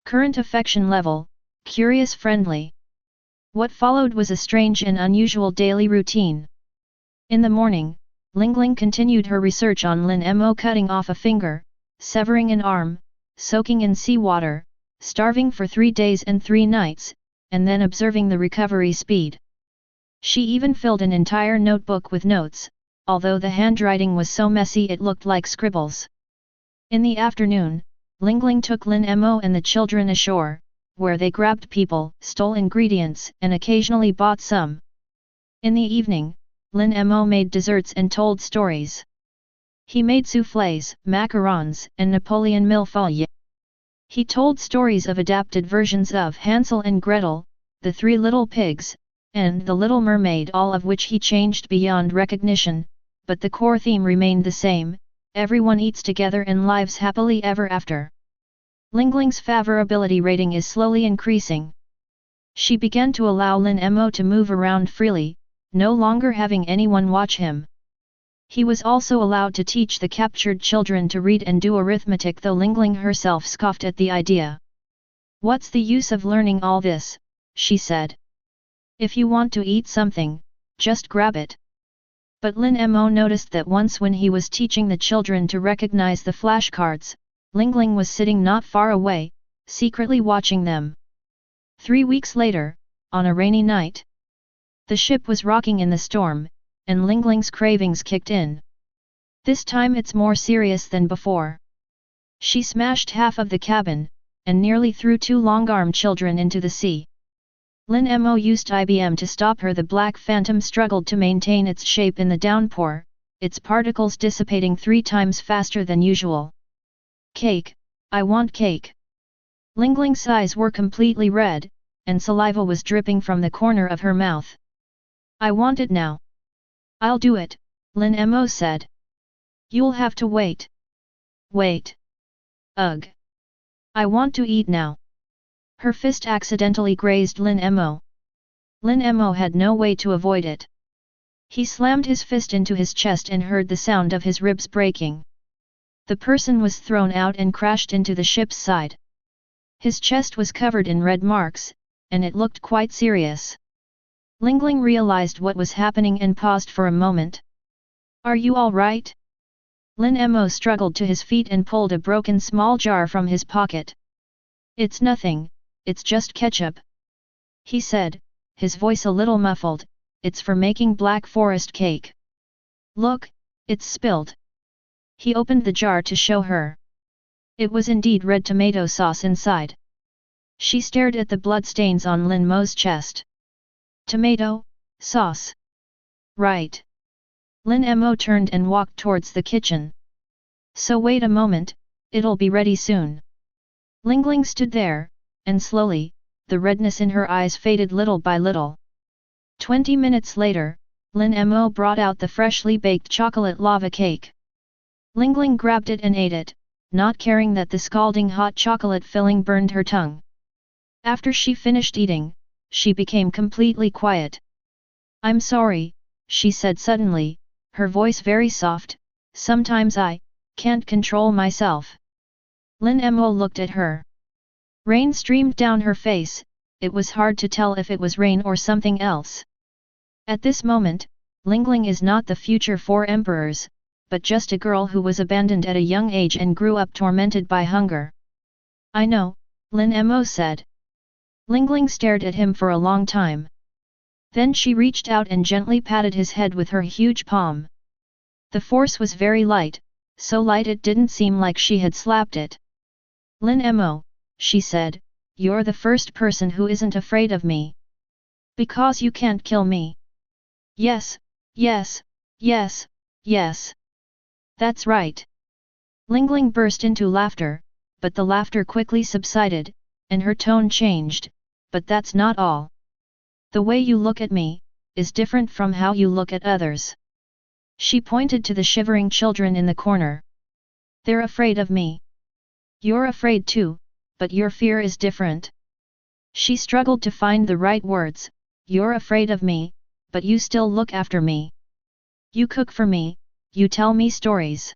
Current affection level, curious friendly. What followed was a strange and unusual daily routine. In the morning, Linlin continued her research on Lin Mo, cutting off a finger, severing an arm, soaking in seawater, starving for 3 days and 3 nights, and then observing the recovery speed. She even filled an entire notebook with notes, although the handwriting was so messy it looked like scribbles. In the afternoon, Linlin took Lin Mo and the children ashore, where they grabbed people, stole ingredients, and occasionally bought some. In the evening, Lin Mo made desserts and told stories. He made soufflés, macarons, and Napoleon millefeuille. He told stories of adapted versions of Hansel and Gretel, the 3 Little Pigs, and The Little Mermaid, all of which he changed beyond recognition, but the core theme remained the same: everyone eats together and lives happily ever after. Linglin's favorability rating is slowly increasing. She began to allow Lin Mo to move around freely, no longer having anyone watch him. He was also allowed to teach the captured children to read and do arithmetic, though Linlin herself scoffed at the idea. What's the use of learning all this, she said. If you want to eat something, just grab it. But Lin Mo noticed that once when he was teaching the children to recognize the flashcards, Linlin was sitting not far away, secretly watching them. 3 weeks later, on a rainy night, the ship was rocking in the storm, and Linglin's cravings kicked in. This time it's more serious than before. She smashed half of the cabin, and nearly threw 2 long-armed children into the sea. Lin Mo used IBM to stop her. The Black Phantom struggled to maintain its shape in the downpour, its particles dissipating 3 times faster than usual. Cake, I want cake. Linglin's eyes were completely red, and saliva was dripping from the corner of her mouth. I want it now. I'll do it, Lin Mo said. You'll have to wait. Wait. Ugh. I want to eat now. Her fist accidentally grazed Lin Mo. Lin Mo had no way to avoid it. He slammed his fist into his chest and heard the sound of his ribs breaking. The person was thrown out and crashed into the ship's side. His chest was covered in red marks, and it looked quite serious. Linlin realized what was happening and paused for a moment. Are you all right? Lin Mo struggled to his feet and pulled a broken small jar from his pocket. It's nothing, it's just ketchup, he said, his voice a little muffled. It's for making black forest cake. Look, it's spilled. He opened the jar to show her. It was indeed red tomato sauce inside. She stared at the bloodstains on Lin Mo's chest. Tomato sauce. Right. Lin Mo turned and walked towards the kitchen. So wait a moment, it'll be ready soon. Linlin stood there, and slowly, the redness in her eyes faded little by little. 20 minutes later, Lin Mo brought out the freshly baked chocolate lava cake. Linlin grabbed it and ate it, not caring that the scalding hot chocolate filling burned her tongue. After she finished eating, she became completely quiet. "I'm sorry," she said suddenly, her voice very soft, "sometimes I can't control myself." Lin Mo looked at her. Rain streamed down her face, it was hard to tell if it was rain or something else. At this moment, Linlin is not the future 4 emperors, but just a girl who was abandoned at a young age and grew up tormented by hunger. "I know," Lin Mo said. Linlin stared at him for a long time. Then she reached out and gently patted his head with her huge palm. The force was very light, so light it didn't seem like she had slapped it. "Lin Mo," she said, "you're the first person who isn't afraid of me. Because you can't kill me." "Yes, yes, yes, yes. That's right." Linlin burst into laughter, but the laughter quickly subsided, and her tone changed, "But that's not all. The way you look at me is different from how you look at others." She pointed to the shivering children in the corner. "They're afraid of me. You're afraid too, but your fear is different." She struggled to find the right words. "You're afraid of me, but you still look after me. You cook for me, you tell me stories.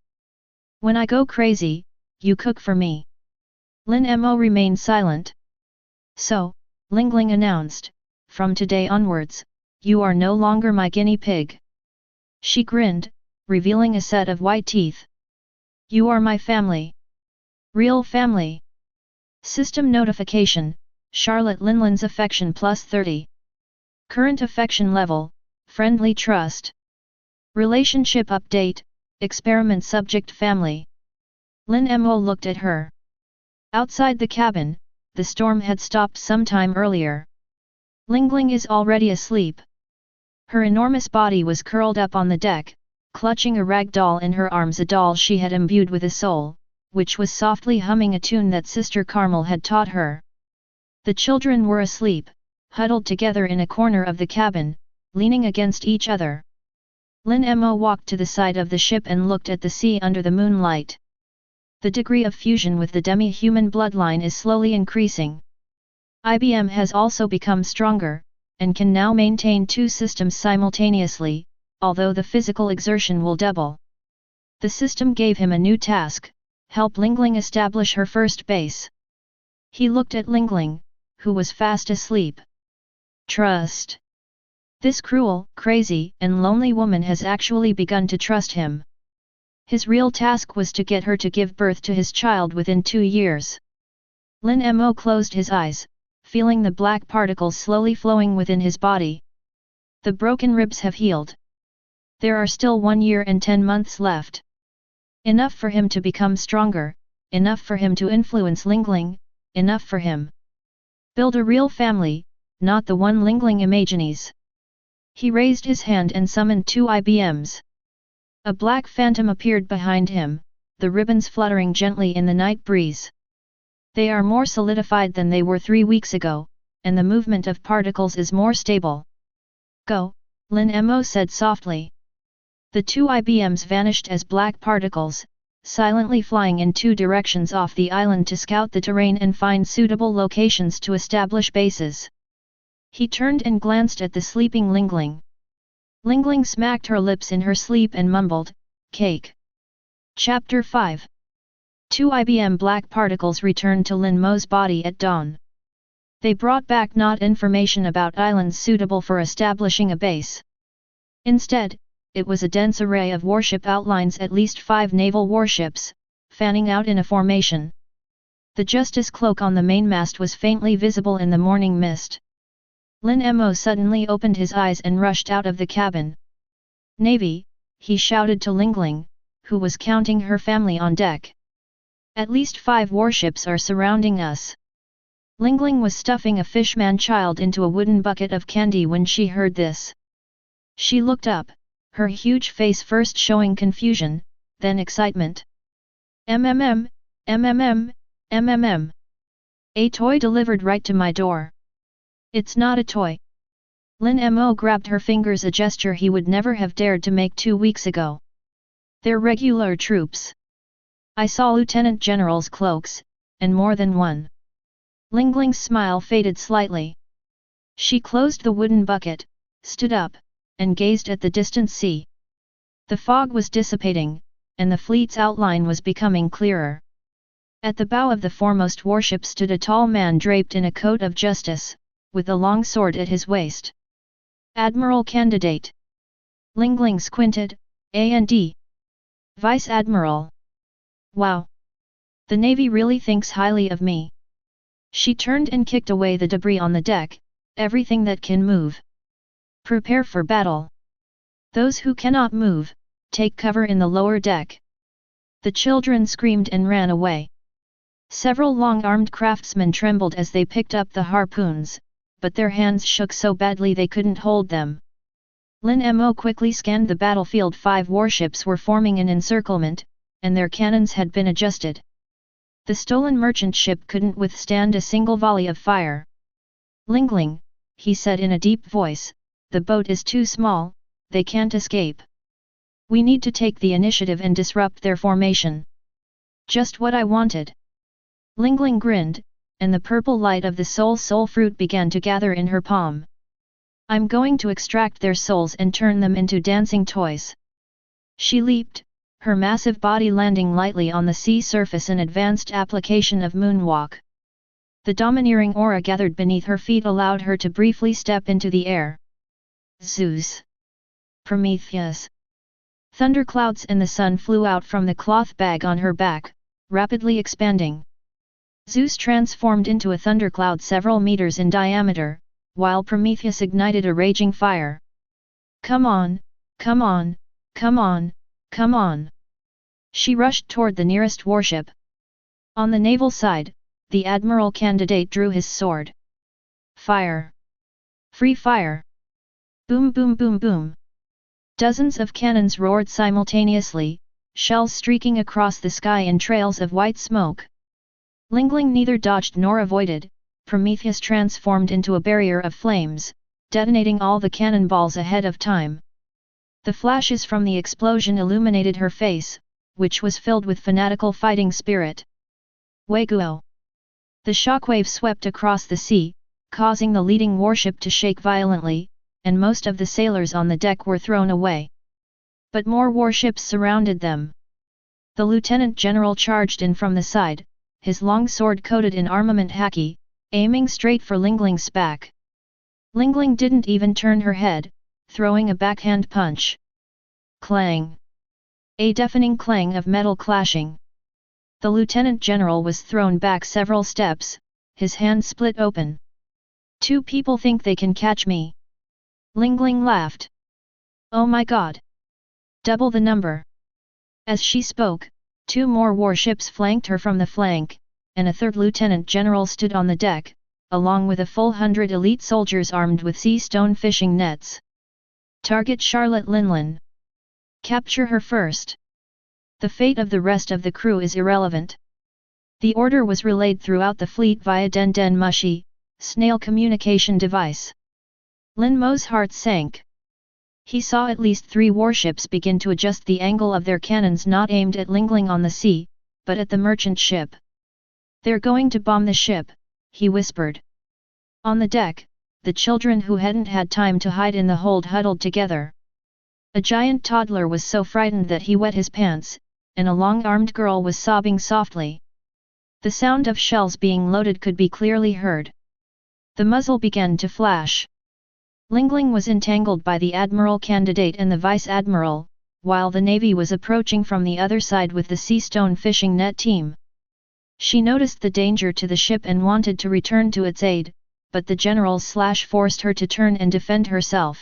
When I go crazy, you cook for me." Lin Mo remained silent. "So," Linlin announced, "from today onwards, you are no longer my guinea pig." She grinned, revealing a set of white teeth. "You are my family. Real family." System notification, Charlotte Linlin's affection +30. Current affection level, friendly trust. Relationship update, experiment subject family. Lin Mo looked at her. Outside the cabin, the storm had stopped some time earlier. Linlin is already asleep. Her enormous body was curled up on the deck, clutching a rag doll in her arms, a doll she had imbued with a soul, which was softly humming a tune that Sister Carmel had taught her. The children were asleep, huddled together in a corner of the cabin, leaning against each other. Lin Mo walked to the side of the ship and looked at the sea under the moonlight. The degree of fusion with the demi-human bloodline is slowly increasing. IBM has also become stronger, and can now maintain 2 systems simultaneously, although the physical exertion will double. The system gave him a new task: help Linlin establish her first base. He looked at Linlin, who was fast asleep. Trust. This cruel, crazy, and lonely woman has actually begun to trust him. His real task was to get her to give birth to his child within 2 years. Lin Mo closed his eyes, feeling the black particles slowly flowing within his body. The broken ribs have healed. There are still 1 year and 10 months left. Enough for him to become stronger, enough for him to influence Linlin, enough for him. Build a real family, not the one Linlin imagines. He raised his hand and summoned 2 IBMs. A black phantom appeared behind him, the ribbons fluttering gently in the night breeze. They are more solidified than they were 3 weeks ago, and the movement of particles is more stable. "Go," Lin Mo said softly. The 2 IBMs vanished as black particles, silently flying in 2 directions off the island to scout the terrain and find suitable locations to establish bases. He turned and glanced at the sleeping Linlin. Linlin smacked her lips in her sleep and mumbled, "Cake." Chapter 5. 2 IBM black particles returned to Lin Mo's body at dawn. They brought back not information about islands suitable for establishing a base. Instead, it was a dense array of warship outlines, at least 5 naval warships, fanning out in a formation. The Justice cloak on the mainmast was faintly visible in the morning mist. Lin Mo suddenly opened his eyes and rushed out of the cabin. "Navy," he shouted to Linlin, who was counting her family on deck. "At least 5 warships are surrounding us." Linlin was stuffing a fishman child into a wooden bucket of candy when she heard this. She looked up, her huge face first showing confusion, then excitement. "MMM, MMM, MMM. A toy delivered right to my door." "It's not a toy." Lin Mo grabbed her fingers, a gesture he would never have dared to make 2 weeks ago. "They're regular troops. I saw Lieutenant General's cloaks, and more than one. Lingling's smile faded slightly. She closed the wooden bucket, stood up, and gazed at the distant sea. The fog was dissipating, and the fleet's outline was becoming clearer. At the bow of the foremost warship stood a tall man draped in a coat of justice, with a long sword at his waist. Admiral Candidate. Lingling squinted, and Vice Admiral. Wow! The Navy really thinks highly of me. She turned and kicked away the debris on the deck, everything that can move. Prepare for battle. Those who cannot move, take cover in the lower deck. The children screamed and ran away. Several long-armed craftsmen trembled as they picked up the harpoons, but their hands shook so badly they couldn't hold them. Lin Mo quickly scanned the battlefield. 5 warships were forming an encirclement, and their cannons had been adjusted. The stolen merchant ship couldn't withstand a single volley of fire. Lingling, he said in a deep voice, the boat is too small, they can't escape. We need to take the initiative and disrupt their formation. Just what I wanted. Lingling grinned, and the purple light of the soul fruit began to gather in her palm. I'm going to extract their souls and turn them into dancing toys. She leaped, her massive body landing lightly on the sea surface, an advanced application of moonwalk. The domineering aura gathered beneath her feet allowed her to briefly step into the air. Zeus! Prometheus! Thunderclouds and the sun flew out from the cloth bag on her back, rapidly expanding. Zeus transformed into a thundercloud several meters in diameter, while Prometheus ignited a raging fire. Come on, come on, come on, come on! She rushed toward the nearest warship. On the naval side, the Admiral Candidate drew his sword. Fire! Free fire! Boom boom boom boom! Dozens of cannons roared simultaneously, shells streaking across the sky in trails of white smoke. Lingling neither dodged nor avoided. Prometheus transformed into a barrier of flames, detonating all the cannonballs ahead of time. The flashes from the explosion illuminated her face, which was filled with fanatical fighting spirit. Waiguo! The shockwave swept across the sea, causing the leading warship to shake violently, and most of the sailors on the deck were thrown away. But more warships surrounded them. The Lieutenant General charged in from the side, his long sword coated in armament haki, aiming straight for Lingling's back. Lingling didn't even turn her head, throwing a backhand punch. Clang! A deafening clang of metal clashing. The Lieutenant General was thrown back several steps, his hand split open. 2 people think they can catch me. Lingling laughed. Oh my god! Double the number! As she spoke, 2 more warships flanked her from the flank, and a 3rd Lieutenant General stood on the deck, along with a full 100 elite soldiers armed with sea stone fishing nets. Target Charlotte Linlin. Capture her first. The fate of the rest of the crew is irrelevant. The order was relayed throughout the fleet via Den Mushi, snail communication device. Lin Mo's heart sank. He saw at least 3 warships begin to adjust the angle of their cannons, not aimed at Lingling on the sea, but at the merchant ship. They're going to bomb the ship, he whispered. On the deck, the children who hadn't had time to hide in the hold huddled together. A giant toddler was so frightened that he wet his pants, and a long-armed girl was sobbing softly. The sound of shells being loaded could be clearly heard. The muzzle began to flash. Lingling was entangled by the Admiral Candidate and the Vice Admiral, while the Navy was approaching from the other side with the sea stone fishing net team. She noticed the danger to the ship and wanted to return to its aid, but the general forced her to turn and defend herself.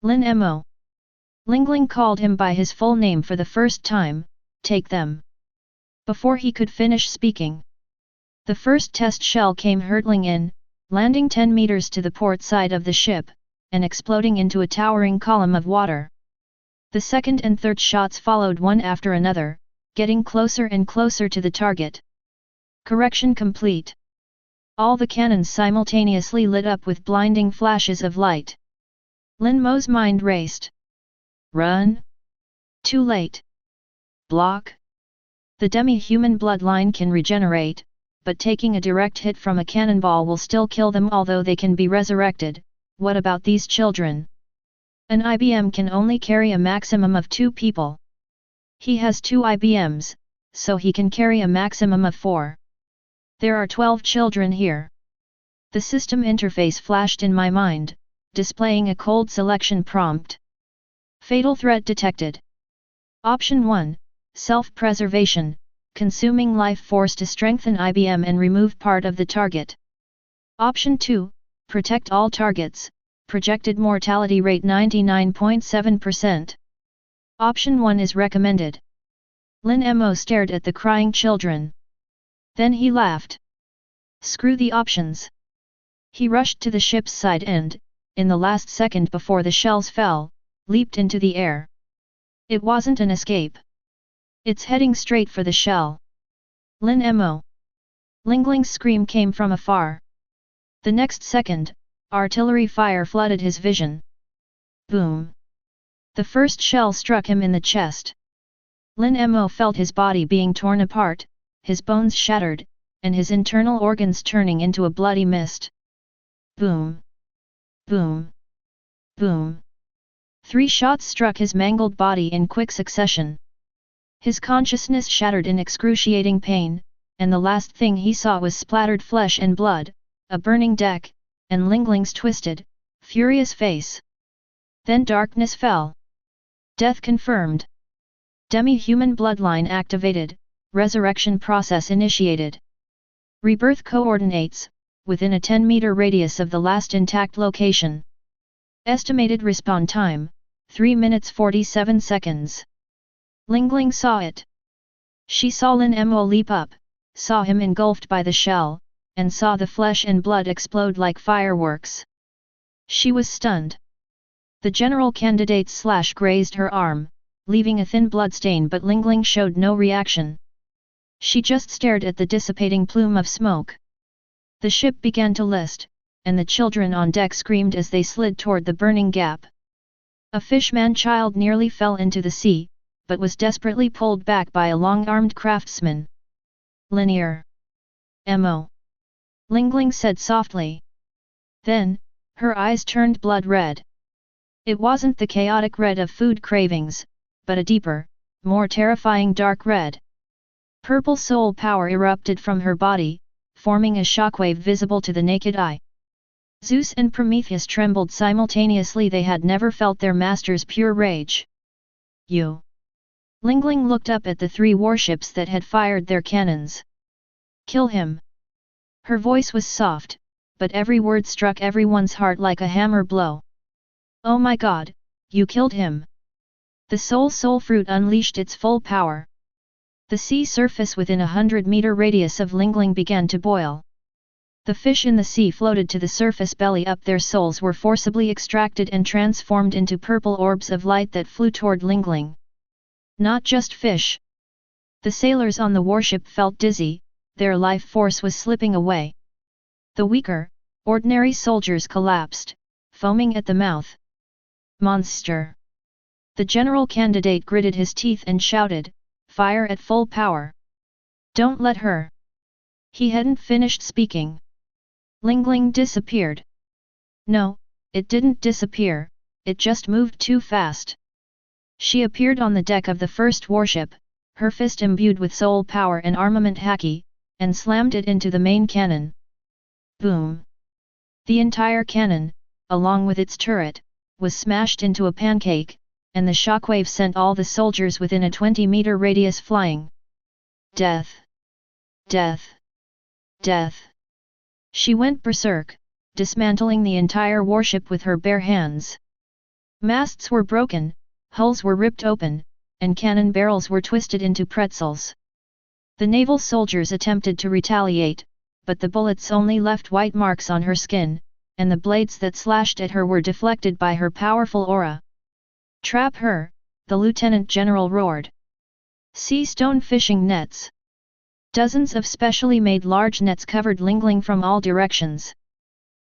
Lin Mo. Lingling called him by his full name for the first time, take them. Before he could finish speaking, the first test shell came hurtling in, landing 10 meters to the port side of the ship, and exploding into a towering column of water. The second and third shots followed one after another, getting closer and closer to the target. Correction complete. All the cannons simultaneously lit up with blinding flashes of light. Lin Mo's mind raced. Run? Too late. Block? The demi-human bloodline can regenerate, but taking a direct hit from a cannonball will still kill them although they can be resurrected. What about these children? An IBM can only carry a maximum of 2 people. He has 2 IBMs, so he can carry a maximum of 4. There are 12 children here. The system interface flashed in my mind, displaying a cold selection prompt. Fatal threat detected. Option 1, self-preservation, consuming life force to strengthen IBM and remove part of the target. Option 2, protect all targets, projected mortality rate 99.7%. Option 1 is recommended. Lin Mo stared at the crying children. Then he laughed. Screw the options. He rushed to the ship's side and, in the last second before the shells fell, leaped into the air. It wasn't an escape. It's heading straight for the shell. Lin Mo. Lingling's scream came from afar. The next second, artillery fire flooded his vision. Boom. The first shell struck him in the chest. Lin Mo felt his body being torn apart, his bones shattered, and his internal organs turning into a bloody mist. Boom. Boom. Boom. 3 shots struck his mangled body in quick succession. His consciousness shattered in excruciating pain, and the last thing he saw was splattered flesh and blood, a burning deck, and Lingling's twisted, furious face. Then darkness fell. Death confirmed. Demi-human bloodline activated, resurrection process initiated. Rebirth coordinates, within a 10-meter radius of the last intact location. Estimated respawn time, 3 minutes 47 seconds. Lingling saw it. She saw Lin Mo leap up, saw him engulfed by the shell, and saw the flesh and blood explode like fireworks. She was stunned. The general candidate grazed her arm, leaving a thin bloodstain, but Lingling showed no reaction. She just stared at the dissipating plume of smoke. The ship began to list, and the children on deck screamed as they slid toward the burning gap. A fishman child nearly fell into the sea, but was desperately pulled back by a long-armed craftsman. Linear. Mo. Lingling said softly. Then, her eyes turned blood red. It wasn't the chaotic red of food cravings, but a deeper, more terrifying dark red. Purple soul power erupted from her body, forming a shockwave visible to the naked eye. Zeus and Prometheus trembled simultaneously. They had never felt their master's pure rage. You. Lingling looked up at the 3 warships that had fired their cannons. Kill him. Her voice was soft, but every word struck everyone's heart like a hammer blow. Oh my god, you killed him. The soul fruit unleashed its full power. The sea surface within a 100-meter radius of Lingling began to boil. The fish in the sea floated to the surface belly up. Their souls were forcibly extracted and transformed into purple orbs of light that flew toward Lingling. Not just fish. The sailors on the warship felt dizzy, their life force was slipping away. The weaker, ordinary soldiers collapsed, foaming at the mouth. Monster! The general candidate gritted his teeth and shouted, "Fire at full power! Don't let her!" He hadn't finished speaking. Lingling disappeared. No, it didn't disappear, it just moved too fast. She appeared on the deck of the first warship, her fist imbued with soul power and armament haki, and slammed it into the main cannon. Boom! The entire cannon, along with its turret, was smashed into a pancake, and the shockwave sent all the soldiers within a 20-meter radius flying. Death! Death! Death! She went berserk, dismantling the entire warship with her bare hands. Masts were broken, hulls were ripped open, and cannon barrels were twisted into pretzels. The naval soldiers attempted to retaliate, but the bullets only left white marks on her skin, and the blades that slashed at her were deflected by her powerful aura. Trap her, the lieutenant general roared. Sea stone fishing nets. Dozens of specially made large nets covered Lingling from all directions.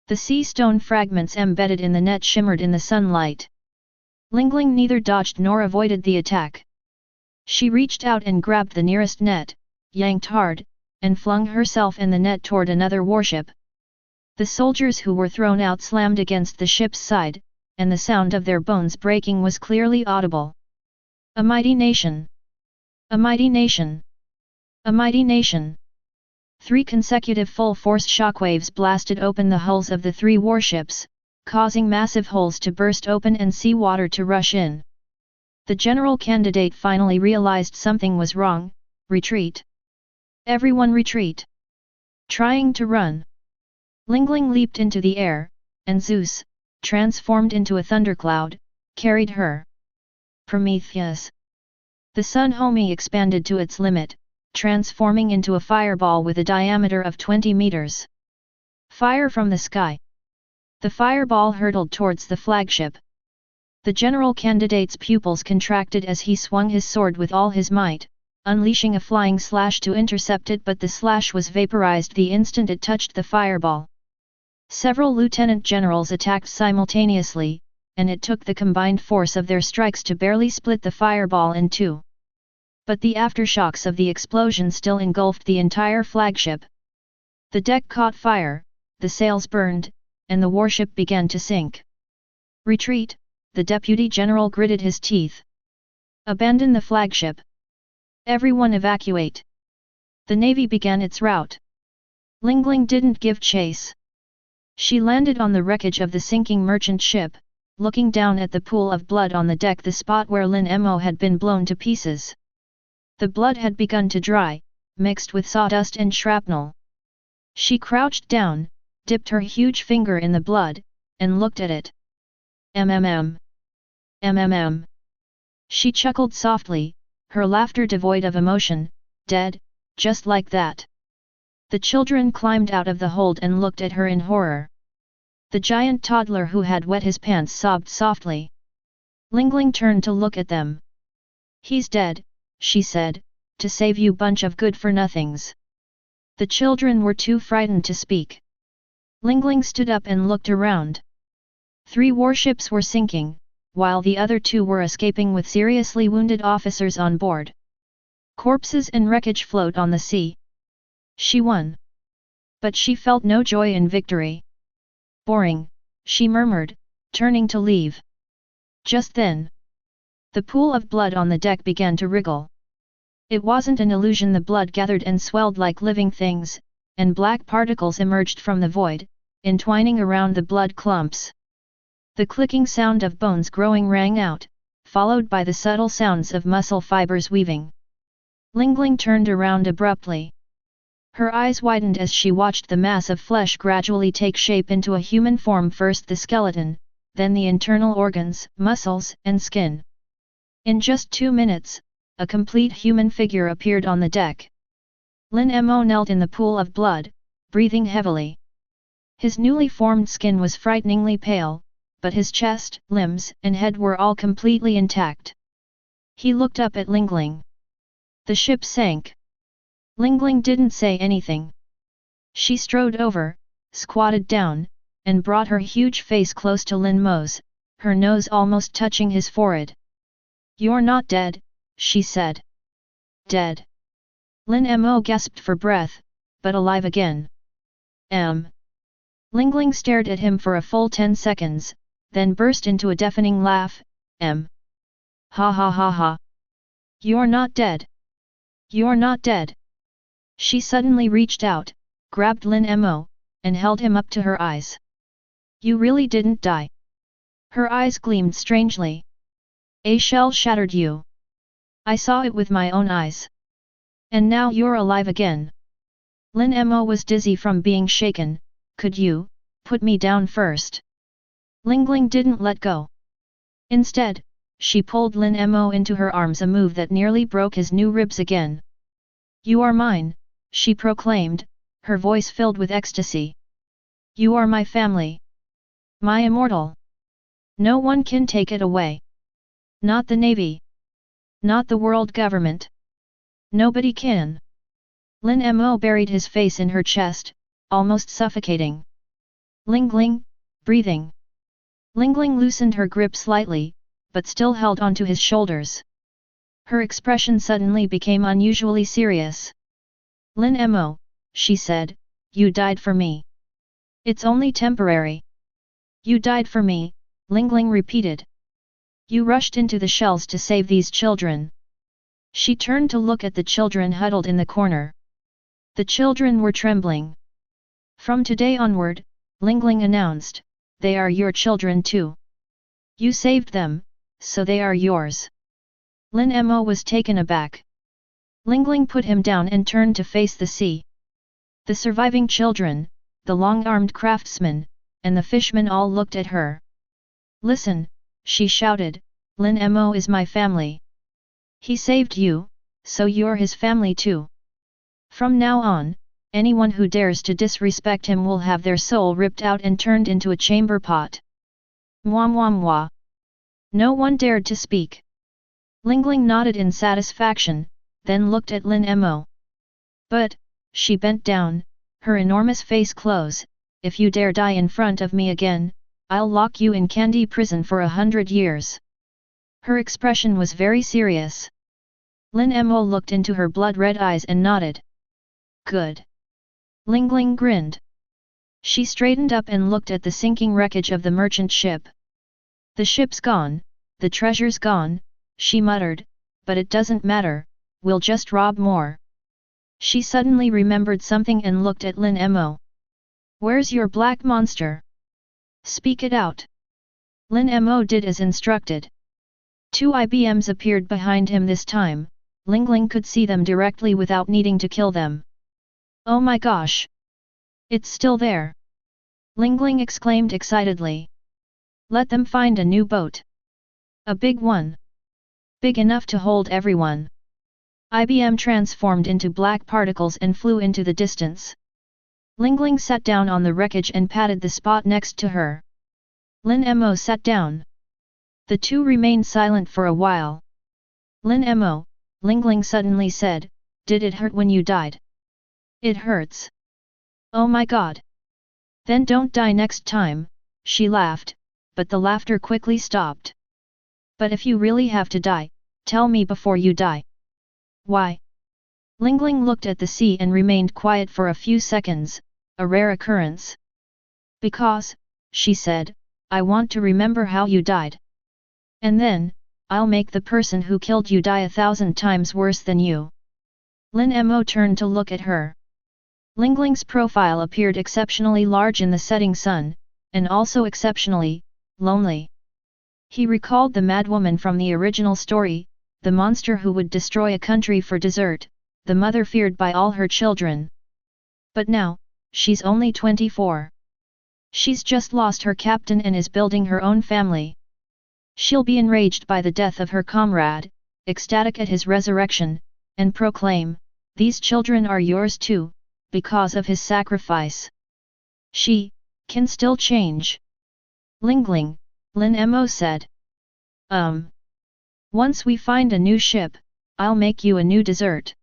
The sea stone fragments embedded in the net shimmered in the sunlight. Lingling neither dodged nor avoided the attack. She reached out and grabbed the nearest net, yanked hard, and flung herself and the net toward another warship. The soldiers who were thrown out slammed against the ship's side, and the sound of their bones breaking was clearly audible. A mighty nation! A mighty nation! A mighty nation! 3 consecutive full-force shockwaves blasted open the hulls of the 3 warships, causing massive holes to burst open and seawater to rush in. The general candidate finally realized something was wrong. Retreat! Everyone retreat! Trying to run. Linlin leaped into the air, and Zeus, transformed into a thundercloud, carried her. Prometheus! The sun homie expanded to its limit, transforming into a fireball with a diameter of 20 meters. Fire from the sky! The fireball hurtled towards the flagship. The general candidate's pupils contracted as he swung his sword with all his might, unleashing a flying slash to intercept it, but the slash was vaporized the instant it touched the fireball. Several lieutenant generals attacked simultaneously, and it took the combined force of their strikes to barely split the fireball in 2. But the aftershocks of the explosion still engulfed the entire flagship. The deck caught fire, the sails burned, and the warship began to sink. Retreat! The deputy general gritted his teeth. Abandon the flagship! Everyone evacuate! The navy began its rout. Linlin didn't give chase. She landed on the wreckage of the sinking merchant ship, looking down at the pool of blood on the deck, the spot where Lin Mo had been blown to pieces. The blood had begun to dry, mixed with sawdust and shrapnel. She crouched down, dipped her huge finger in the blood, and looked at it. MMM. MMM. She chuckled softly, her laughter devoid of emotion. Dead, just like that. The children climbed out of the hold and looked at her in horror. The giant toddler who had wet his pants sobbed softly. Linlin turned to look at them. He's dead, she said, to save you bunch of good-for-nothings. The children were too frightened to speak. Linlin stood up and looked around. 3 warships were sinking, while the other 2 were escaping with seriously wounded officers on board. Corpses and wreckage float on the sea. She won. But she felt no joy in victory. Boring, she murmured, turning to leave. Just then, the pool of blood on the deck began to wriggle. It wasn't an illusion, the blood gathered and swelled like living things, and black particles emerged from the void, entwining around the blood clumps. The clicking sound of bones growing rang out, followed by the subtle sounds of muscle fibers weaving. Linlin turned around abruptly. Her eyes widened as she watched the mass of flesh gradually take shape into a human form, first the skeleton, then the internal organs, muscles, and skin. In just 2 minutes, a complete human figure appeared on the deck. Lin Mo knelt in the pool of blood, breathing heavily. His newly formed skin was frighteningly pale, but his chest, limbs, and head were all completely intact. He looked up at Linlin. The ship sank. Linlin didn't say anything. She strode over, squatted down, and brought her huge face close to Lin Mo's, her nose almost touching his forehead. You're not dead, she said. Dead? Lin Mo gasped for breath, but alive again. Linlin stared at him for a full 10 seconds, then burst into a deafening laugh. Ha ha ha ha. You're not dead. You're not dead. She suddenly reached out, grabbed Lin Mo, and held him up to her eyes. You really didn't die. Her eyes gleamed strangely. A shell shattered you. I saw it with my own eyes. And now you're alive again. Lin Mo was dizzy from being shaken. Could you put me down first? Linlin didn't let go. Instead, she pulled Lin Mo into her arms, a move that nearly broke his new ribs again. You are mine, she proclaimed, her voice filled with ecstasy. You are my family. My immortal. No one can take it away. Not the Navy. Not the world government. Nobody can. Lin Mo buried his face in her chest, almost suffocating. Linlin, breathing. Linlin loosened her grip slightly, but still held onto his shoulders. Her expression suddenly became unusually serious. Lin Mo, she said, you died for me. It's only temporary. You died for me, Linlin repeated. You rushed into the shells to save these children. She turned to look at the children huddled in the corner. The children were trembling. From today onward, Linlin announced, they are your children too. You saved them, so they are yours. Lin Mo was taken aback. Linlin put him down and turned to face the sea. The surviving children, the long-armed craftsman, and the fishmen all looked at her. Listen, she shouted, Lin Mo is my family. He saved you, so you're his family too. From now on, anyone who dares to disrespect him will have their soul ripped out and turned into a chamber pot. Mwah mwah mwah. No one dared to speak. Linlin nodded in satisfaction, then looked at Lin Mo. But, she bent down, her enormous face close, if you dare die in front of me again, I'll lock you in candy prison for 100 years. Her expression was very serious. Lin Mo looked into her blood-red eyes and nodded. Good. Linlin grinned. She straightened up and looked at the sinking wreckage of the merchant ship. The ship's gone, the treasure's gone, she muttered, but it doesn't matter, we'll just rob more. She suddenly remembered something and looked at Lin Mo. Where's your black monster? Speak it out. Lin Mo did as instructed. 2 IBMs appeared behind him this time. Linlin could see them directly without needing to kill them. Oh my gosh! It's still there! Linlin exclaimed excitedly. Let them find a new boat. A big one. Big enough to hold everyone. IBM transformed into black particles and flew into the distance. Linlin sat down on the wreckage and patted the spot next to her. Lin Mo sat down. The two remained silent for a while. Lin Mo, Linlin suddenly said, did it hurt when you died? It hurts. Oh my god. Then don't die next time, she laughed, but the laughter quickly stopped. But if you really have to die, tell me before you die. Why? Linlin looked at the sea and remained quiet for a few seconds, a rare occurrence. Because, she said, I want to remember how you died. And then, I'll make the person who killed you die 1,000 times worse than you. Lin Mo turned to look at her. Linlin's profile appeared exceptionally large in the setting sun, and also exceptionally lonely. He recalled the madwoman from the original story, the monster who would destroy a country for dessert, the mother feared by all her children. But now, she's only 24. She's just lost her captain and is building her own family. She'll be enraged by the death of her comrade, ecstatic at his resurrection, and proclaim, these children are yours too, because of his sacrifice. She can still change. Linlin, Lin Mo said. Once we find a new ship, I'll make you a new dessert.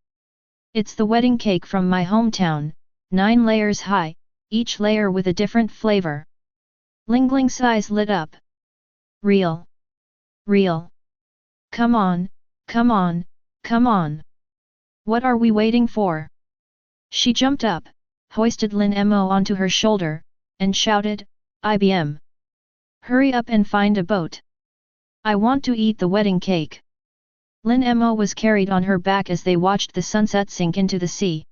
It's the wedding cake from my hometown, 9 layers high, each layer with a different flavor. Linlin's eyes lit up. Real. Real. Come on, come on, come on. What are we waiting for? She jumped up, hoisted Lin Mo onto her shoulder, and shouted, IBM. Hurry up and find a boat. I want to eat the wedding cake. Lin Mo was carried on her back as they watched the sunset sink into the sea.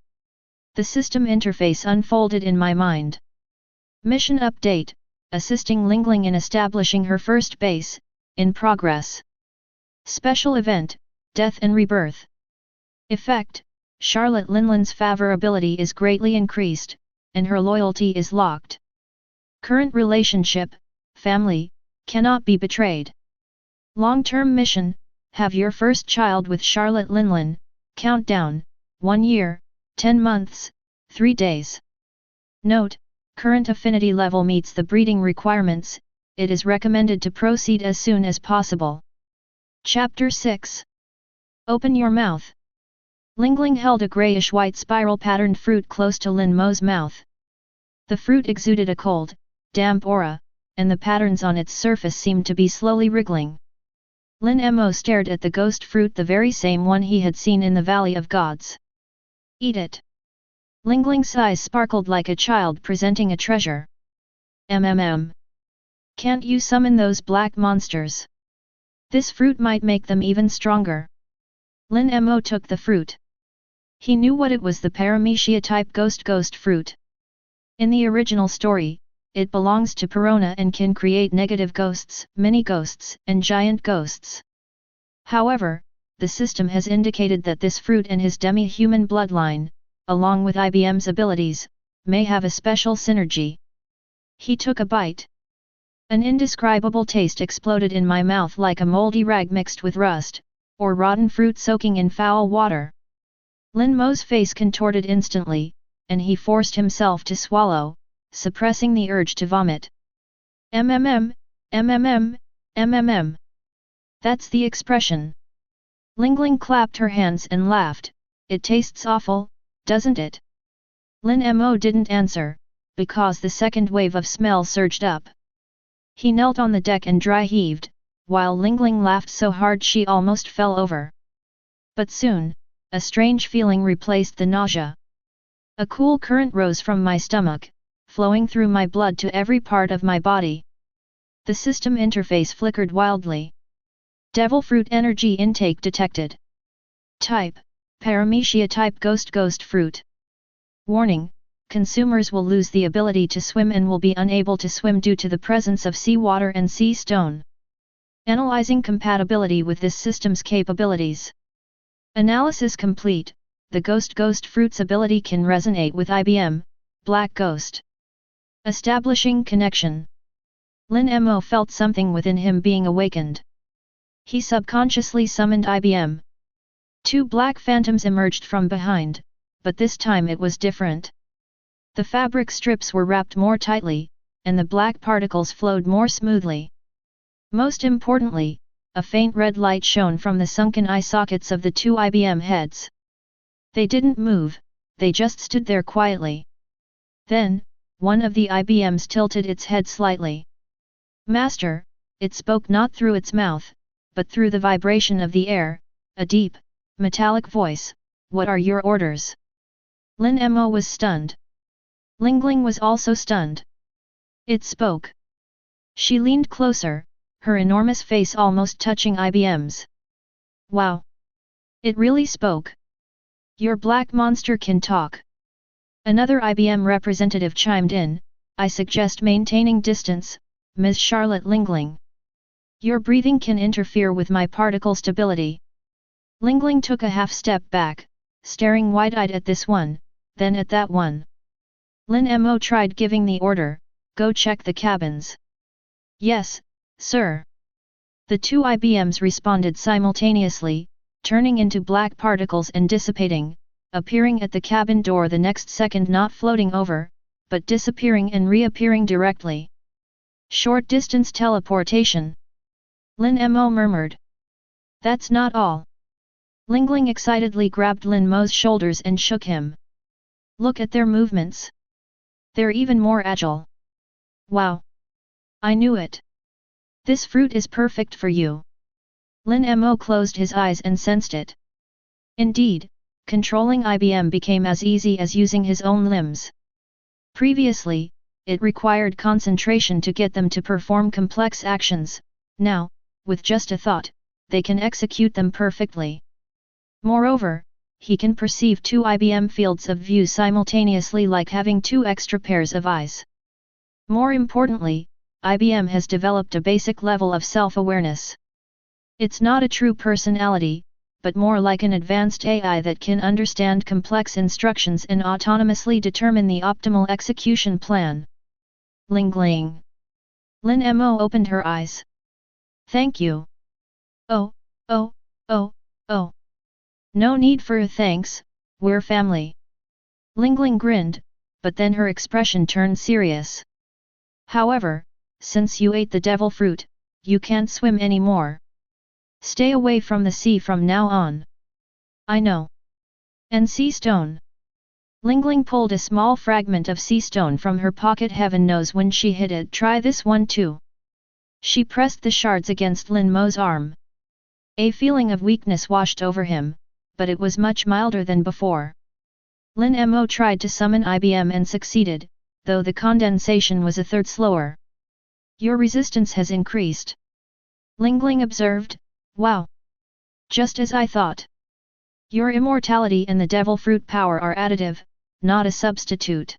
The system interface unfolded in my mind. Mission update, assisting Linlin in establishing her first base, in progress. Special event, death and rebirth. Effect, Charlotte Linlin's favorability is greatly increased, and her loyalty is locked. Current relationship, family, cannot be betrayed. Long-term mission, have your first child with Charlotte Linlin, countdown, 1 year, 10 months, 3 days. Note, current affinity level meets the breeding requirements, it is recommended to proceed as soon as possible. Chapter 6. Open your mouth. Linlin held a grayish-white spiral-patterned fruit close to Lin Mo's mouth. The fruit exuded a cold, damp aura, and the patterns on its surface seemed to be slowly wriggling. Lin Mo stared at the ghost fruit, the very same one he had seen in the Valley of Gods. Eat it. Lingling's eyes sparkled like a child presenting a treasure. Can't you summon those black monsters? This fruit might make them even stronger. Lin Mo took the fruit. He knew what it was, the paramecia-type ghost fruit. In the original story, it belongs to Perona and can create negative ghosts, mini-ghosts, and giant ghosts. However, the system has indicated that this fruit and his demi-human bloodline, along with IBM's abilities, may have a special synergy. He took a bite. An indescribable taste exploded in my mouth like a moldy rag mixed with rust, or rotten fruit soaking in foul water. Lin Mo's face contorted instantly, and he forced himself to swallow, suppressing the urge to vomit. That's the expression. Lingling clapped her hands and laughed. It tastes awful, doesn't it? Lin Mo didn't answer, because the second wave of smell surged up. He knelt on the deck and dry heaved, while Lingling laughed so hard she almost fell over. But soon, a strange feeling replaced the nausea. A cool current rose from my stomach, flowing through my blood to every part of my body. The system interface flickered wildly. Devil fruit energy intake detected. Type: paramecia-type ghost fruit. Warning: consumers will lose the ability to swim and will be unable to swim due to the presence of seawater and sea stone. Analyzing compatibility with this system's capabilities. Analysis complete. The ghost fruit's ability can resonate with IBM, Black Ghost. Establishing connection. Lin Mo felt something within him being awakened. He subconsciously summoned IBM. Two black phantoms emerged from behind, but this time it was different. The fabric strips were wrapped more tightly, and the black particles flowed more smoothly. Most importantly, a faint red light shone from the sunken eye sockets of the two IBM heads. They didn't move, they just stood there quietly. Then, one of the IBMs tilted its head slightly. Master, it spoke not through its mouth, but through the vibration of the air, a deep, metallic voice. What are your orders? Lin Mo was stunned. Lingling was also stunned. It spoke. She leaned closer, her enormous face almost touching IBM's. Wow! It really spoke. Your black monster can talk. Another IBM representative chimed in. I suggest maintaining distance, Ms. Charlotte Linlin. Your breathing can interfere with my particle stability. Linlin took a half step back, staring wide-eyed at this one, then at that one. Lin Mo tried giving the order, go check the cabins. Yes, sir. The two IBMs responded simultaneously, turning into black particles and dissipating, appearing at the cabin door the next second, not floating over, but disappearing and reappearing directly. Short distance teleportation. Lin Mo murmured. That's not all. Lingling excitedly grabbed Lin Mo's shoulders and shook him. Look at their movements. They're even more agile. Wow! I knew it. This fruit is perfect for you. Lin Mo closed his eyes and sensed it. Indeed, controlling IBM became as easy as using his own limbs. Previously, it required concentration to get them to perform complex actions. Now, with just a thought, they can execute them perfectly. Moreover, he can perceive two IBM fields of view simultaneously, like having two extra pairs of eyes. More importantly, IBM has developed a basic level of self-awareness. It's not a true personality, but more like an advanced AI that can understand complex instructions and autonomously determine the optimal execution plan. Lingling. Lin Mo opened her eyes. Thank you. Oh. No need for a thanks, we're family. Lingling grinned, but then her expression turned serious. However, since you ate the devil fruit, you can't swim anymore. Stay away from the sea from now on. I know. And sea stone. Lingling pulled a small fragment of sea stone from her pocket. Heaven knows when she hid it. Try this one too. She pressed the shards against Lin Mo's arm. A feeling of weakness washed over him, but it was much milder than before. Lin Mo tried to summon IBM and succeeded, though the condensation was a third slower. Your resistance has increased. Linlin observed. Wow! Just as I thought. Your immortality and the devil fruit power are additive, not a substitute.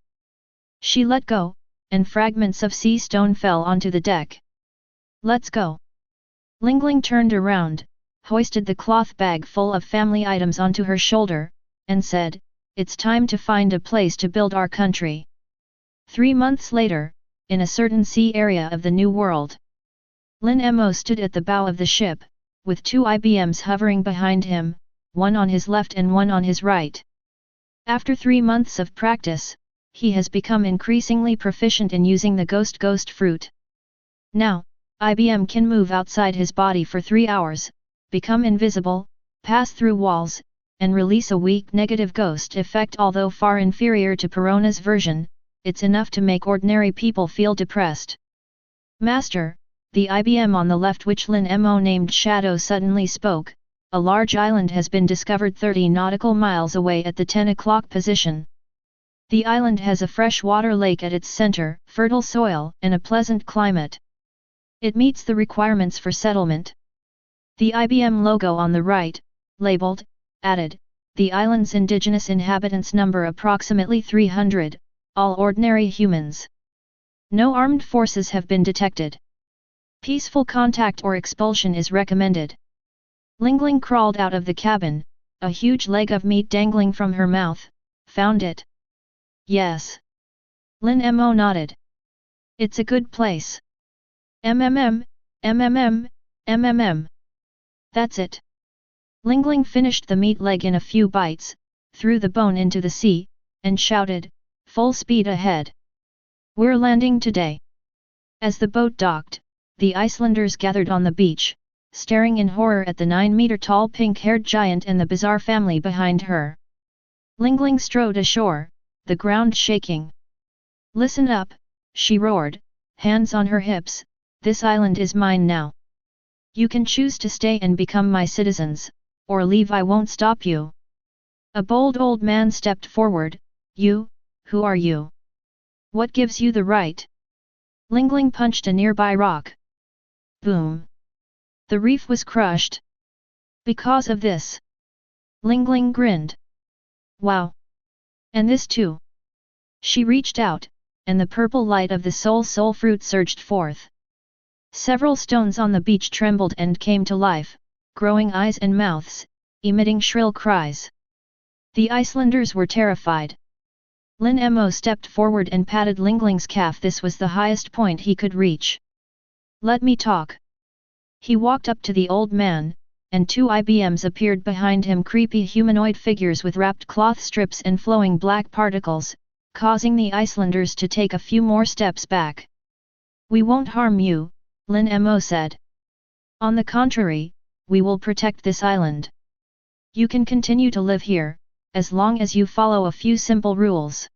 She let go, and fragments of sea stone fell onto the deck. Let's go. Linlin turned around, hoisted the cloth bag full of family items onto her shoulder, and said, "It's time to find a place to build our country." 3 months later, in a certain sea area of the New World, Lin Mo stood at the bow of the ship, with 2 IBMs hovering behind him, one on his left and one on his right. After 3 months of practice, he has become increasingly proficient in using the ghost fruit. Now, IBM can move outside his body for 3 hours, become invisible, pass through walls, and release a weak negative ghost effect. Although far inferior to Perona's version, it's enough to make ordinary people feel depressed. Master, the IBM on the left, which Lin Mo named Shadow, suddenly spoke. A large island has been discovered 30 nautical miles away at the 10 o'clock position. The island has a freshwater lake at its center, fertile soil, and a pleasant climate. It meets the requirements for settlement. The IBM logo on the right, labeled, added, the island's indigenous inhabitants number approximately 300, all ordinary humans. No armed forces have been detected. Peaceful contact or expulsion is recommended. Linlin crawled out of the cabin, a huge leg of meat dangling from her mouth. Found it? Yes. Lin Mo nodded. It's a good place. MMM. That's it. Linlin finished the meat leg in a few bites, threw the bone into the sea, and shouted, "Full speed ahead. We're landing today." As the boat docked, the Icelanders gathered on the beach, staring in horror at the 9-meter-tall pink-haired giant and the bizarre family behind her. Linlin strode ashore, the ground shaking. "Listen up," she roared, hands on her hips, "this island is mine now. You can choose to stay and become my citizens, or leave. I won't stop you." A bold old man stepped forward. "You, who are you? What gives you the right?" Linlin punched a nearby rock. Boom! The reef was crushed. "Because of this?" Linlin grinned. "Wow! And this too?" She reached out, and the purple light of the soul fruit surged forth. Several stones on the beach trembled and came to life, growing eyes and mouths, emitting shrill cries. The Icelanders were terrified. Lin Mo stepped forward and patted Linglin's calf. This was the highest point he could reach. "Let me talk." He walked up to the old man, and 2 IBMs appeared behind him, creepy humanoid figures with wrapped cloth strips and flowing black particles, causing the Icelanders to take a few more steps back. "We won't harm you," Lin Mo said. "On the contrary, we will protect this island. You can continue to live here, as long as you follow a few simple rules."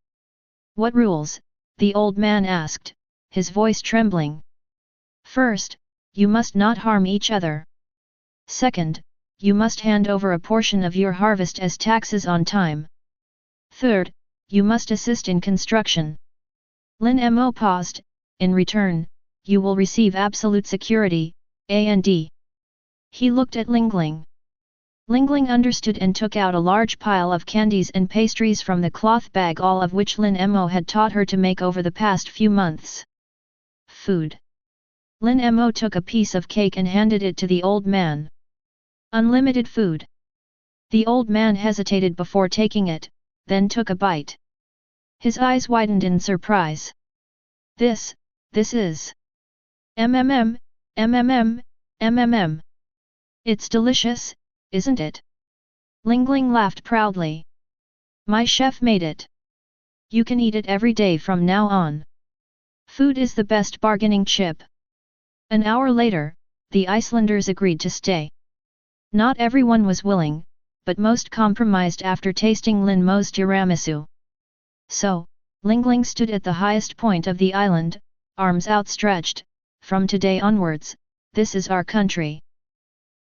"What rules?" the old man asked, his voice trembling. "First, you must not harm each other. Second, you must hand over a portion of your harvest as taxes on time. Third, you must assist in construction. Lin Mo paused. In return, you will receive absolute security, and. He looked at Linlin. Linlin understood and took out a large pile of candies and pastries from the cloth bag, all of which Lin Mo had taught her to make over the past few months. Food. Lin Mo took a piece of cake and handed it to the old man. "Unlimited food." The old man hesitated before taking it, then took a bite. His eyes widened in surprise. This is... MMM. It's delicious, isn't it?" Linlin laughed proudly. "My chef made it. You can eat it every day from now on. Food is the best bargaining chip." An hour later, the Icelanders agreed to stay. Not everyone was willing, but most compromised after tasting Lin Mo's tiramisu. So, Linlin stood at the highest point of the island, arms outstretched. "From today onwards, this is our country.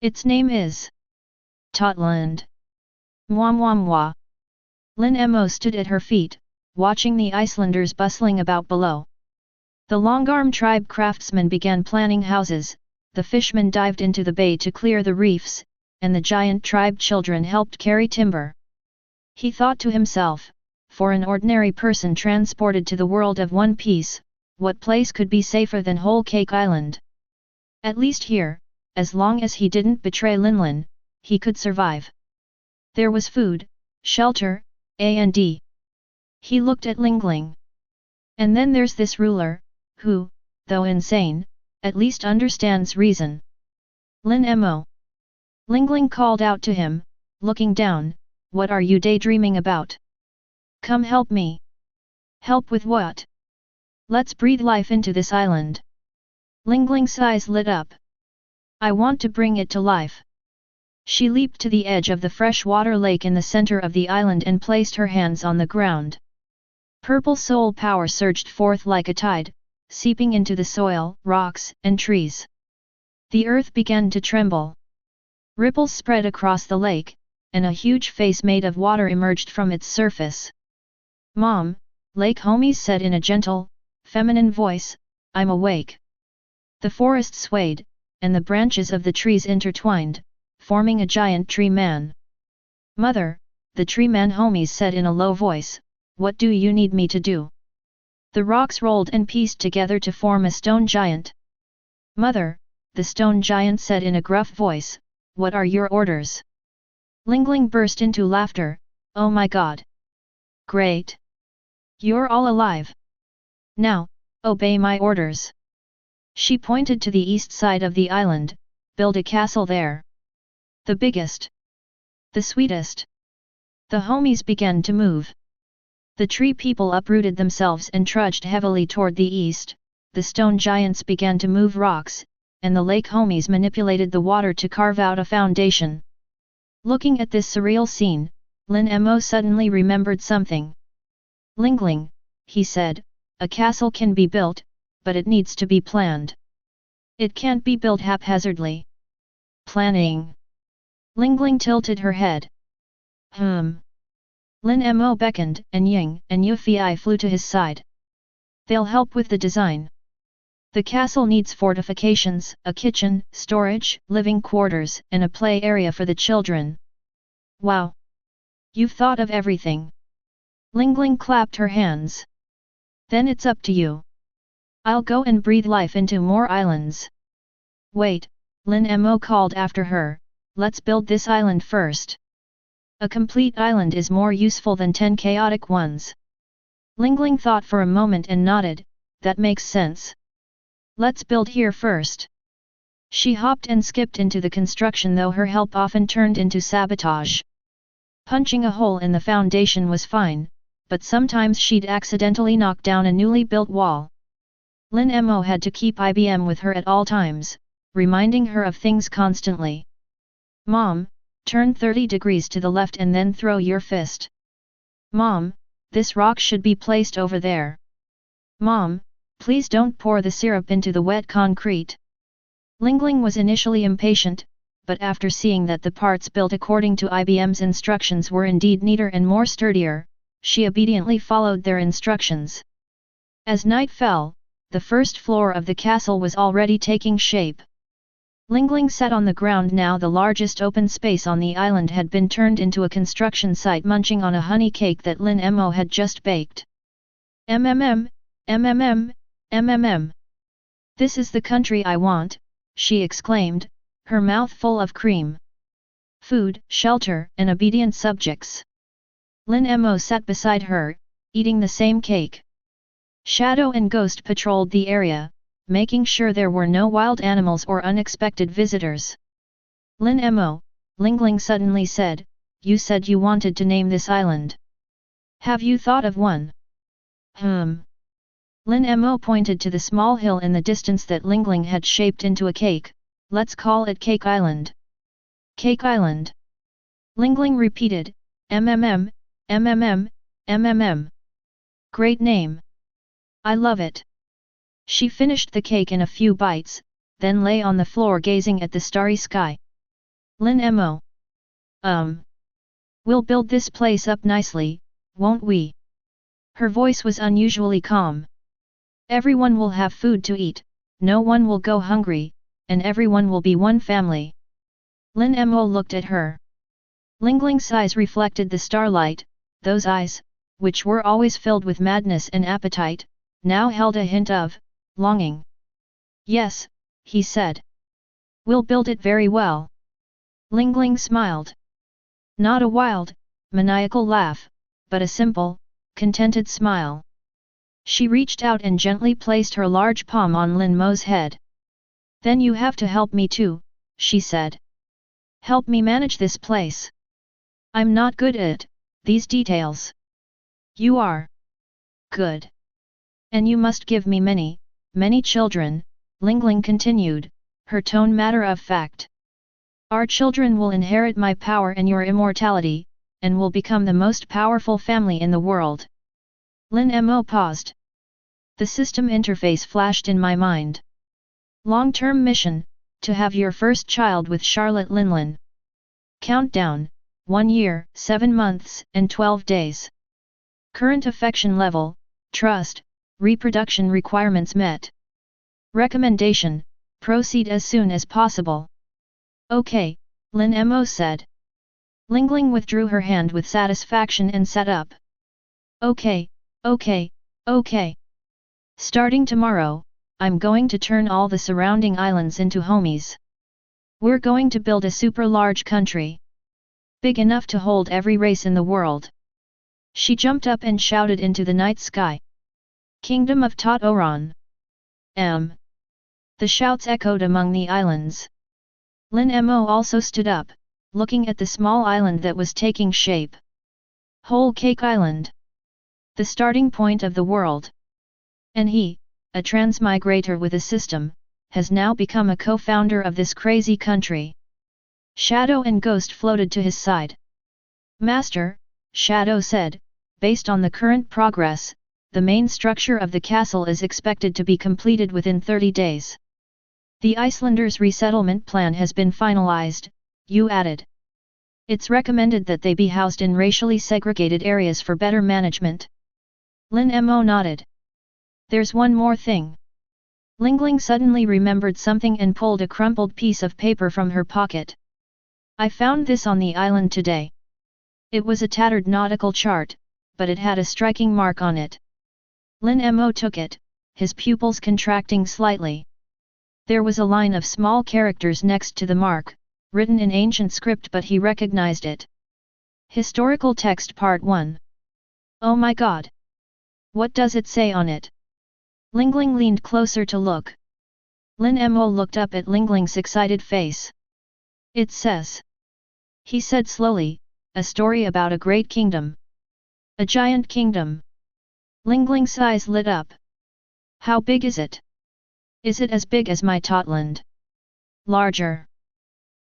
Its name is Totland. Mwah mwah mwah. Lin Mo stood at her feet, watching the Icelanders bustling about below. The Longarm tribe craftsmen began planning houses, the fishermen dived into the bay to clear the reefs, and the giant tribe children helped carry timber. He thought to himself, for an ordinary person transported to the world of One Piece, what place could be safer than Whole Cake Island? At least here, as long as he didn't betray Linlin, he could survive. There was food, shelter, and he looked at Lingling. And then there's this ruler, who, though insane, at least understands reason. Lin Mo. Lingling called out to him, looking down, what are you daydreaming about? Come help me. Help with what? Let's breathe life into this island. Lingling's eyes lit up. I want to bring it to life. She leaped to the edge of the freshwater lake in the center of the island and placed her hands on the ground. Purple soul power surged forth like a tide, seeping into the soil, rocks, and trees. The earth began to tremble. Ripples spread across the lake, and a huge face made of water emerged from its surface. Mom, Lake Homies said in a gentle, feminine voice, I'm awake. The forest swayed, and the branches of the trees intertwined, forming a giant tree man. Mother, the tree man Homies said in a low voice, what do you need me to do? The rocks rolled and pieced together to form a stone giant. Mother, the stone giant said in a gruff voice, what are your orders? Lingling burst into laughter, oh my god! Great! You're all alive! Now, obey my orders! She pointed to the east side of the island, build a castle there. The biggest. The sweetest. The homies began to move. The tree people uprooted themselves and trudged heavily toward the east, the stone giants began to move rocks, and the lake homies manipulated the water to carve out a foundation. Looking at this surreal scene, Lin Mo suddenly remembered something. Lingling, he said, a castle can be built, but it needs to be planned. It can't be built haphazardly. Planning. Lingling tilted her head. Lin Mo beckoned, and Ying and Yuffie flew to his side. They'll help with the design. The castle needs fortifications, a kitchen, storage, living quarters, and a play area for the children. Wow! You've thought of everything. Lingling clapped her hands. Then it's up to you. I'll go and breathe life into more islands. Wait, Lin Mo called after her, let's build this island first. A complete island is more useful than 10 chaotic ones. Lingling thought for a moment and nodded, that makes sense. Let's build here first. She hopped and skipped into the construction, though her help often turned into sabotage. Punching a hole in the foundation was fine, but sometimes she'd accidentally knock down a newly built wall. Lin Mo had to keep IBM with her at all times, reminding her of things constantly. Mom, turn 30 degrees to the left and then throw your fist. Mom, this rock should be placed over there. Mom, please don't pour the syrup into the wet concrete. Lingling was initially impatient, but after seeing that the parts built according to IBM's instructions were indeed neater and more sturdier, she obediently followed their instructions. As night fell, the first floor of the castle was already taking shape. Lingling sat on the ground now. The largest open space on the island had been turned into a construction site, munching on a honey cake that Lin Mo had just baked. MMM. This is the country I want, she exclaimed, her mouth full of cream. Food, shelter, and obedient subjects. Lin Mo sat beside her, eating the same cake. Shadow and Ghost patrolled the area, making sure there were no wild animals or unexpected visitors. Lin Mo, Lingling suddenly said, you said you wanted to name this island. Have you thought of one? Lin Mo pointed to the small hill in the distance that Lingling had shaped into a cake. Let's call it Cake Island. Cake Island. Lingling repeated, MMM. Great name. I love it. She finished the cake in a few bites, then lay on the floor gazing at the starry sky. Lin Mo. We'll build this place up nicely, won't we? Her voice was unusually calm. Everyone will have food to eat, no one will go hungry, and everyone will be one family. Lin Mo looked at her. Lingling's eyes reflected the starlight, those eyes, which were always filled with madness and appetite, now held a hint of longing. Yes, he said. We'll build it very well. Lingling smiled. Not a wild, maniacal laugh, but a simple, contented smile. She reached out and gently placed her large palm on Lin Mo's head. Then you have to help me too, she said. Help me manage this place. I'm not good at these details. You are. Good. And you must give me many, many children, Lingling continued, her tone matter of fact. Our children will inherit my power and your immortality, and will become the most powerful family in the world. Lin Mo paused. The system interface flashed in my mind. Long-term mission, to have your first child with Charlotte Linlin. Countdown, 1 year, 7 months, and 12 days. Current affection level, trust, reproduction requirements met. Recommendation, proceed as soon as possible. Okay, Lin Mo said. Lingling withdrew her hand with satisfaction and sat up. Okay. Starting tomorrow, I'm going to turn all the surrounding islands into homies. We're going to build a super large country. Big enough to hold every race in the world. She jumped up and shouted into the night sky. Kingdom of Tot Oran. The shouts echoed among the islands. Lin Mo also stood up, looking at the small island that was taking shape. Whole Cake Island. The starting point of the world. And he, a transmigrator with a system, has now become a co-founder of this crazy country. Shadow and Ghost floated to his side. Master, Shadow said, based on the current progress, the main structure of the castle is expected to be completed within 30 days. The Icelanders' resettlement plan has been finalized, you added. It's recommended that they be housed in racially segregated areas for better management. Lin Mo nodded. There's one more thing. Lingling suddenly remembered something and pulled a crumpled piece of paper from her pocket. I found this on the island today. It was a tattered nautical chart, but it had a striking mark on it. Lin Mo took it, his pupils contracting slightly. There was a line of small characters next to the mark, written in ancient script, but he recognized it. Historical text Part 1. Oh my god! What does it say on it? Lingling leaned closer to look. Lin Mo looked up at Lingling's excited face. It says. He said slowly, a story about a great kingdom. A giant kingdom. Lingling's eyes lit up. How big is it? Is it as big as my Totland? Larger.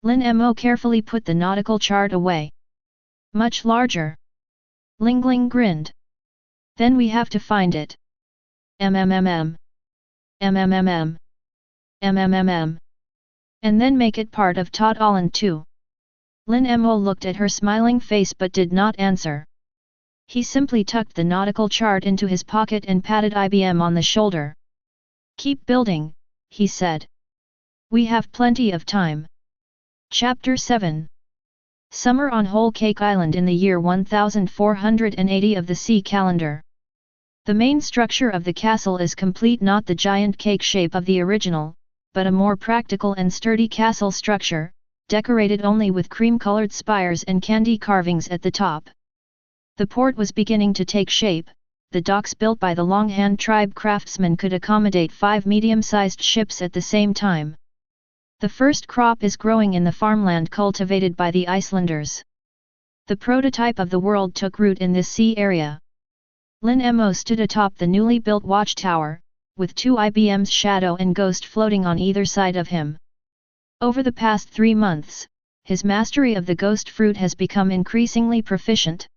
Lin Mo carefully put the nautical chart away. Much larger. Lingling grinned. Then we have to find it. MMMM. MMMM. MMMM. And then make it part of Tot Island too. Lin Mo looked at her smiling face but did not answer. He simply tucked the nautical chart into his pocket and patted IBM on the shoulder. Keep building, he said. We have plenty of time. Chapter 7. Summer on Whole Cake Island in the year 1480 of the sea calendar. The main structure of the castle is complete, not the giant cake shape of the original, but a more practical and sturdy castle structure, decorated only with cream-colored spires and candy carvings at the top. The port was beginning to take shape. The docks built by the Longhand tribe craftsmen could accommodate 5 medium-sized ships at the same time. The first crop is growing in the farmland cultivated by the Icelanders. The prototype of the world took root in this sea area. Lin Mo stood atop the newly built watchtower, with 2 IBMs Shadow and Ghost floating on either side of him. Over the past 3 months, his mastery of the ghost fruit has become increasingly proficient.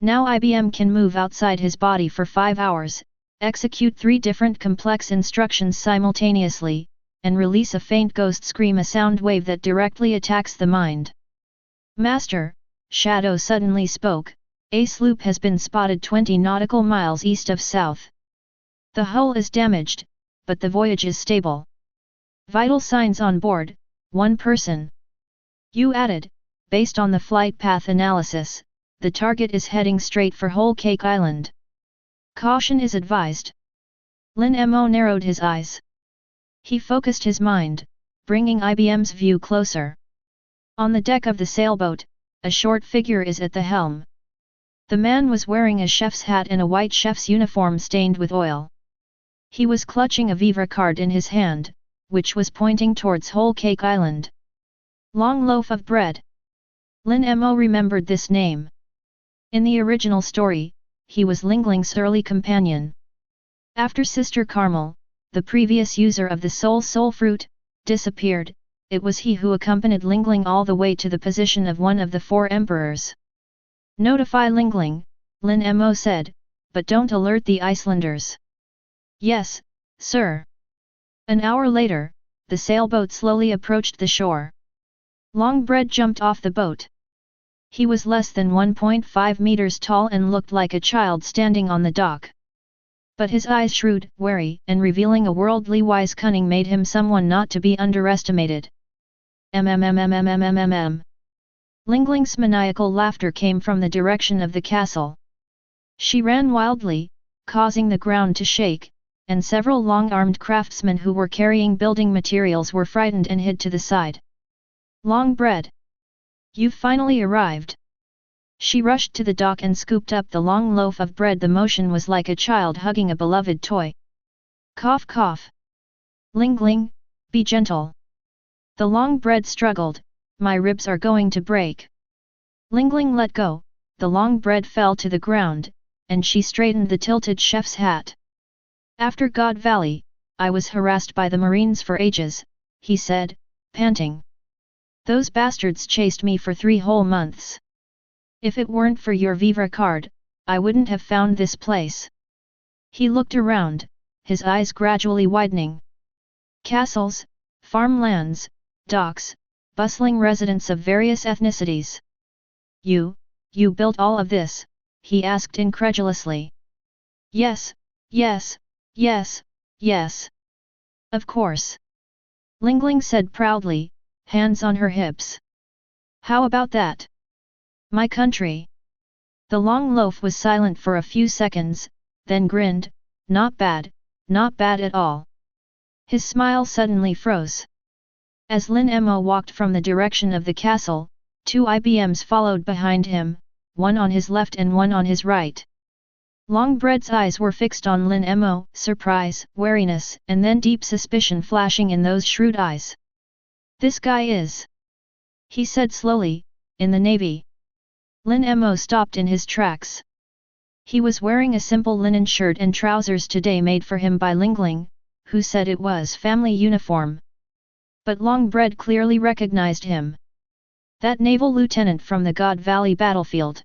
Now IBM can move outside his body for 5 hours, execute 3 different complex instructions simultaneously, and release a faint ghost scream, a sound wave that directly attacks the mind. Master, Shadow suddenly spoke, a sloop has been spotted 20 nautical miles east of south. The hull is damaged, but the voyage is stable. Vital signs on board, 1 person. You added, based on the flight path analysis, the target is heading straight for Whole Cake Island. Caution is advised. Lin Mo narrowed his eyes. He focused his mind, bringing IBM's view closer. On the deck of the sailboat, a short figure is at the helm. The man was wearing a chef's hat and a white chef's uniform stained with oil. He was clutching a Viva card in his hand, which was pointing towards Whole Cake Island. Long loaf of bread. Lin Mo remembered this name. In the original story, he was Lingling's early companion. After Sister Carmel, the previous user of the soul fruit, disappeared, it was he who accompanied Lingling all the way to the position of one of the 4 emperors. Notify Lingling, Lin Mo said, but don't alert the Icelanders. Yes, sir. An hour later, the sailboat slowly approached the shore. Longbread jumped off the boat. He was less than 1.5 meters tall and looked like a child standing on the dock. But his eyes, shrewd, wary, and revealing a worldly wise cunning, made him someone not to be underestimated. Llingling's maniacal laughter came from the direction of the castle. She ran wildly, causing the ground to shake, and several long-armed craftsmen who were carrying building materials were frightened and hid to the side. Longbread! You've finally arrived! She rushed to the dock and scooped up the long loaf of bread. The motion was like a child hugging a beloved toy. Cough cough! Lingling, be gentle! The long bread struggled, my ribs are going to break. Lingling let go, the long bread fell to the ground, and she straightened the tilted chef's hat. After God Valley, I was harassed by the Marines for ages, he said, panting. Those bastards chased me for 3 whole months. If it weren't for your Viva card, I wouldn't have found this place. He looked around, his eyes gradually widening. Castles, farmlands, docks, bustling residents of various ethnicities. You built all of this? He asked incredulously. Yes, yes, yes, yes. Of course. Lingling said proudly, hands on her hips. How about that? My country. The long loaf was silent for a few seconds, then grinned, not bad at all. His smile suddenly froze. As Lin Mo walked from the direction of the castle, 2 IBMs followed behind him, one on his left and one on his right. Longbread's eyes were fixed on Lin Mo, surprise, wariness, and then deep suspicion flashing in those shrewd eyes. This guy is, he said slowly, in the Navy. Lin Mo stopped in his tracks. He was wearing a simple linen shirt and trousers today made for him by Lingling, who said it was family uniform. But Longbread clearly recognized him. That naval lieutenant from the God Valley battlefield.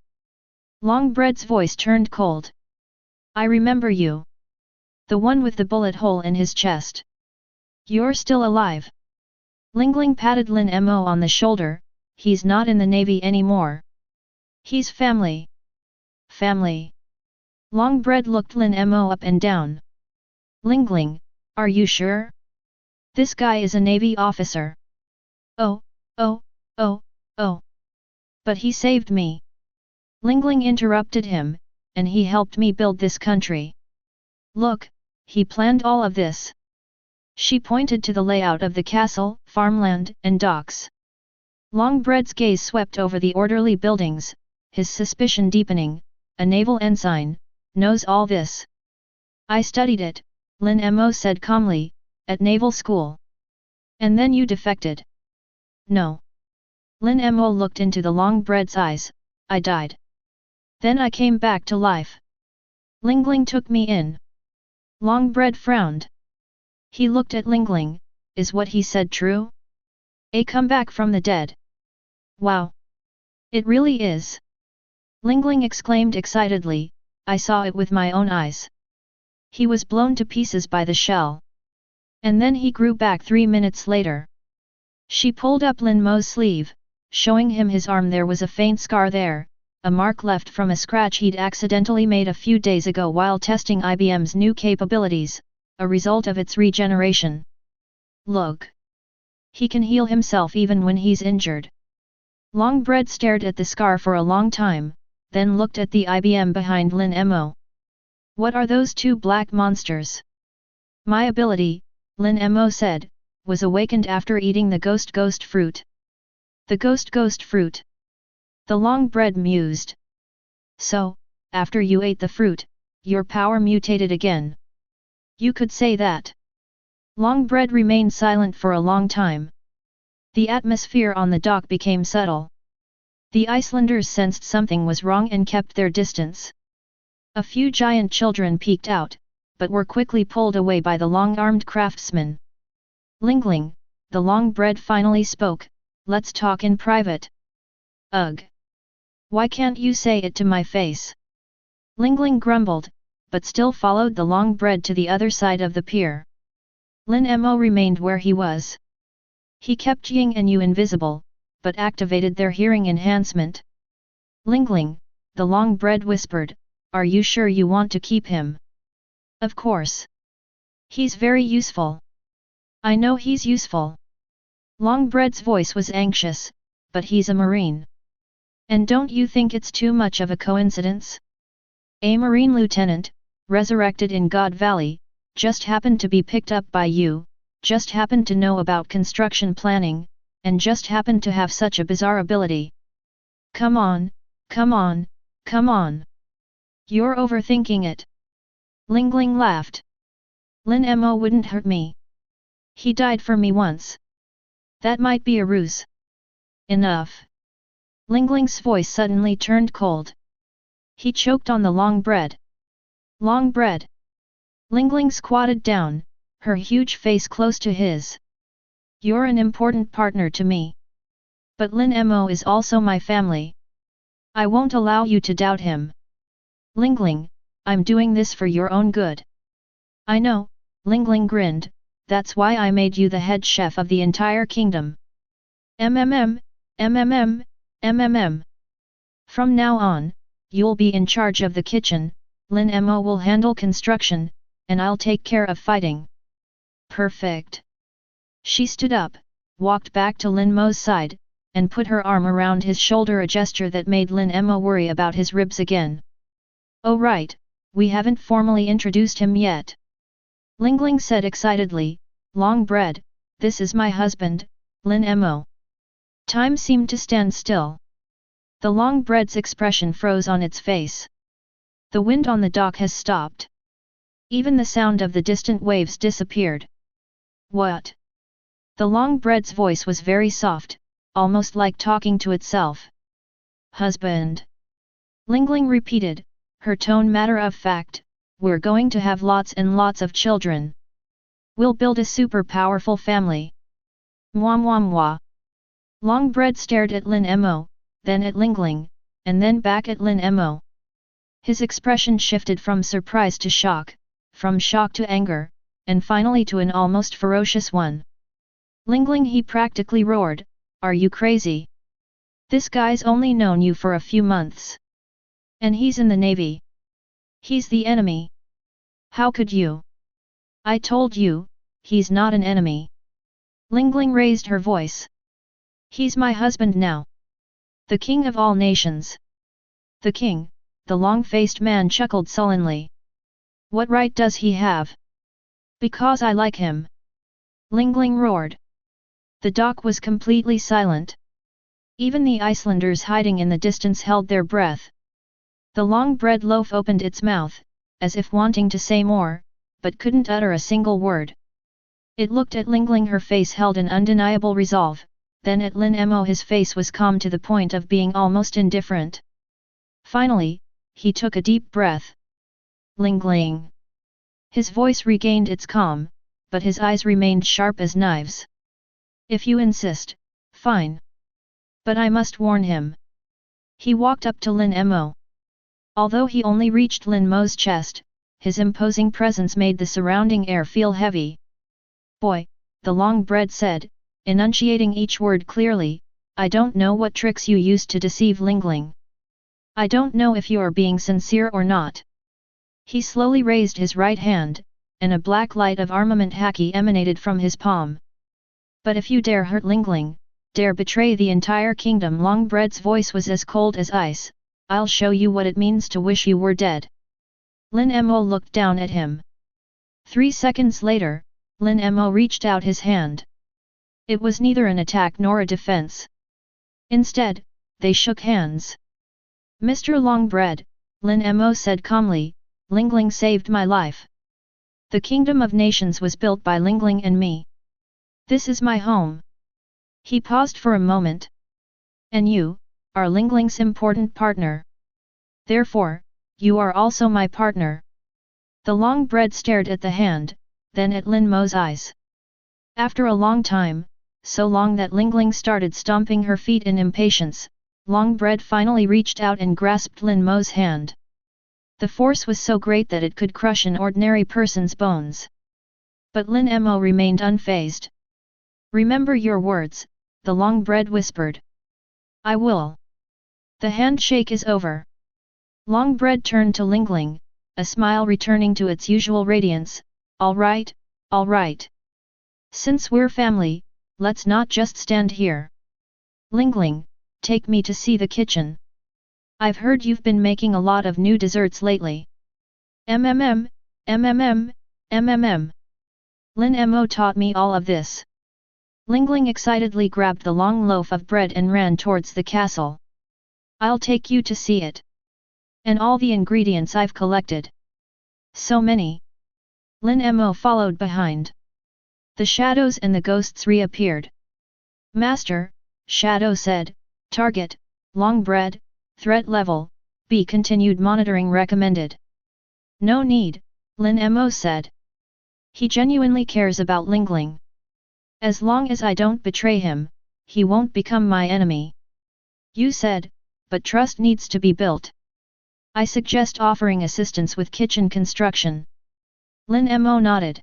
Longbread's voice turned cold. I remember you. The one with the bullet hole in his chest. You're still alive. Lingling patted Lin Mo on the shoulder, he's not in the Navy anymore. He's family. Family. Longbread looked Lin Mo up and down. Lingling, are you sure? This guy is a Navy officer. Oh. But he saved me. Lingling interrupted him, and he helped me build this country. Look, he planned all of this. She pointed to the layout of the castle, farmland, and docks. Longbread's gaze swept over the orderly buildings, his suspicion deepening. A naval ensign, knows all this. I studied it, Lin Mo said calmly, at naval school. And then you defected. No. Lin Mo looked into the Longbread's eyes, I died. Then I came back to life. Lingling took me in. Longbread frowned. He looked at Lingling, is what he said true? A comeback from the dead. Wow. It really is. Lingling exclaimed excitedly, I saw it with my own eyes. He was blown to pieces by the shell. And then he grew back 3 minutes later. She pulled up Lin Mo's sleeve, showing him his arm. There was a faint scar there, a mark left from a scratch he'd accidentally made a few days ago while testing IBM's new capabilities, a result of its regeneration. Look. He can heal himself even when he's injured. Longbread stared at the scar for a long time, then looked at the IBM behind Lin Mo. What are those two black monsters? My ability, Lin Mo said, was awakened after eating the ghost fruit. The ghost fruit? The Longbread mused. So, after you ate the fruit, your power mutated again. You could say that. Longbread remained silent for a long time. The atmosphere on the dock became subtle. The Icelanders sensed something was wrong and kept their distance. A few giant children peeked out, but were quickly pulled away by the long-armed craftsman. Linlin, the Longbread finally spoke, let's talk in private. Ugh. Why can't you say it to my face? Linlin grumbled, but still followed the Longbread to the other side of the pier. Lin Mo remained where he was. He kept Ying and Yu invisible, but activated their hearing enhancement. Linlin, the Longbread whispered, are you sure you want to keep him? Of course. He's very useful. I know he's useful. Longbread's voice was anxious, but he's a marine. And don't you think it's too much of a coincidence? A marine lieutenant, resurrected in God Valley, just happened to be picked up by you, just happened to know about construction planning, and just happened to have such a bizarre ability. Come on, come on, come on. You're overthinking it. Linlin laughed. Lin Mo wouldn't hurt me. He died for me once. That might be a ruse. Enough. Linglin's voice suddenly turned cold. He choked on the Longbread. Longbread. Linlin squatted down, her huge face close to his. You're an important partner to me. But Lin Mo is also my family. I won't allow you to doubt him. Linlin, I'm doing this for your own good. I know, Linlin grinned, that's why I made you the head chef of the entire kingdom. MMM. From now on, you'll be in charge of the kitchen, Lin Mo will handle construction, and I'll take care of fighting. Perfect. She stood up, walked back to Lin Mo's side, and put her arm around his shoulder, a gesture that made Lin Mo worry about his ribs again. Oh right, we haven't formally introduced him yet. Linlin said excitedly, Longbread, this is my husband, Lin Mo. Time seemed to stand still. The Longbread's expression froze on its face. The wind on the dock has stopped. Even the sound of the distant waves disappeared. What? The Longbread's voice was very soft, almost like talking to itself. Husband. Linlin repeated, her tone matter of fact, we're going to have lots and lots of children. We'll build a super powerful family. Mwah. Longbread stared at Lin Mo, then at Linlin, and then back at Lin Mo. His expression shifted from surprise to shock, from shock to anger, and finally to an almost ferocious one. Linlin, he practically roared, are you crazy? This guy's only known you for a few months. And he's in the Navy. He's the enemy. How could you? I told you, he's not an enemy. Linlin raised her voice. He's my husband now. The king of all nations. The king, the long-faced man chuckled sullenly. What right does he have? Because I like him. Linlin roared. The dock was completely silent. Even the Icelanders hiding in the distance held their breath. The Longbread loaf opened its mouth, as if wanting to say more, but couldn't utter a single word. It looked at Linlin, her face held an undeniable resolve, then at Lin Mo, his face was calm to the point of being almost indifferent. Finally, he took a deep breath. Linlin. His voice regained its calm, but his eyes remained sharp as knives. If you insist, fine. But I must warn him. He walked up to Lin Mo. Although he only reached Lin Mo's chest, his imposing presence made the surrounding air feel heavy. Boy, the long-bread said, enunciating each word clearly, I don't know what tricks you used to deceive Linlin. I don't know if you are being sincere or not. He slowly raised his right hand, and a black light of armament haki emanated from his palm. But if you dare hurt Linlin, dare betray the entire kingdom, Longbread's voice was as cold as ice, I'll show you what it means to wish you were dead. Lin Mo looked down at him. 3 seconds later, Lin Mo reached out his hand. It was neither an attack nor a defense. Instead, they shook hands. Mr. Longbread, Lin Mo said calmly, Linlin saved my life. The Kingdom of Nations was built by Linlin and me. This is my home. He paused for a moment. And you, are Linglin's important partner. Therefore, you are also my partner. The Longbread stared at the hand, then at Lin Mo's eyes. After a long time, so long that Linlin started stomping her feet in impatience, Longbread finally reached out and grasped Lin Mo's hand. The force was so great that it could crush an ordinary person's bones. But Lin Mo remained unfazed. Remember your words, the Longbread whispered. I will. The handshake is over. Longbread turned to Linlin, a smile returning to its usual radiance, all right, all right. Since we're family, let's not just stand here. Linlin, take me to see the kitchen. I've heard you've been making a lot of new desserts lately. Lin Mo taught me all of this. Linlin excitedly grabbed the long loaf of bread and ran towards the castle. I'll take you to see it. And all the ingredients I've collected. So many. Lin Mo followed behind. The shadows and the ghosts reappeared. Master, Shadow said, target, Longbread, threat level, B. Continued monitoring recommended. No need, Lin Mo said. He genuinely cares about Linlin. As long as I don't betray him, he won't become my enemy. You said, but trust needs to be built. I suggest offering assistance with kitchen construction. Lin Mo nodded.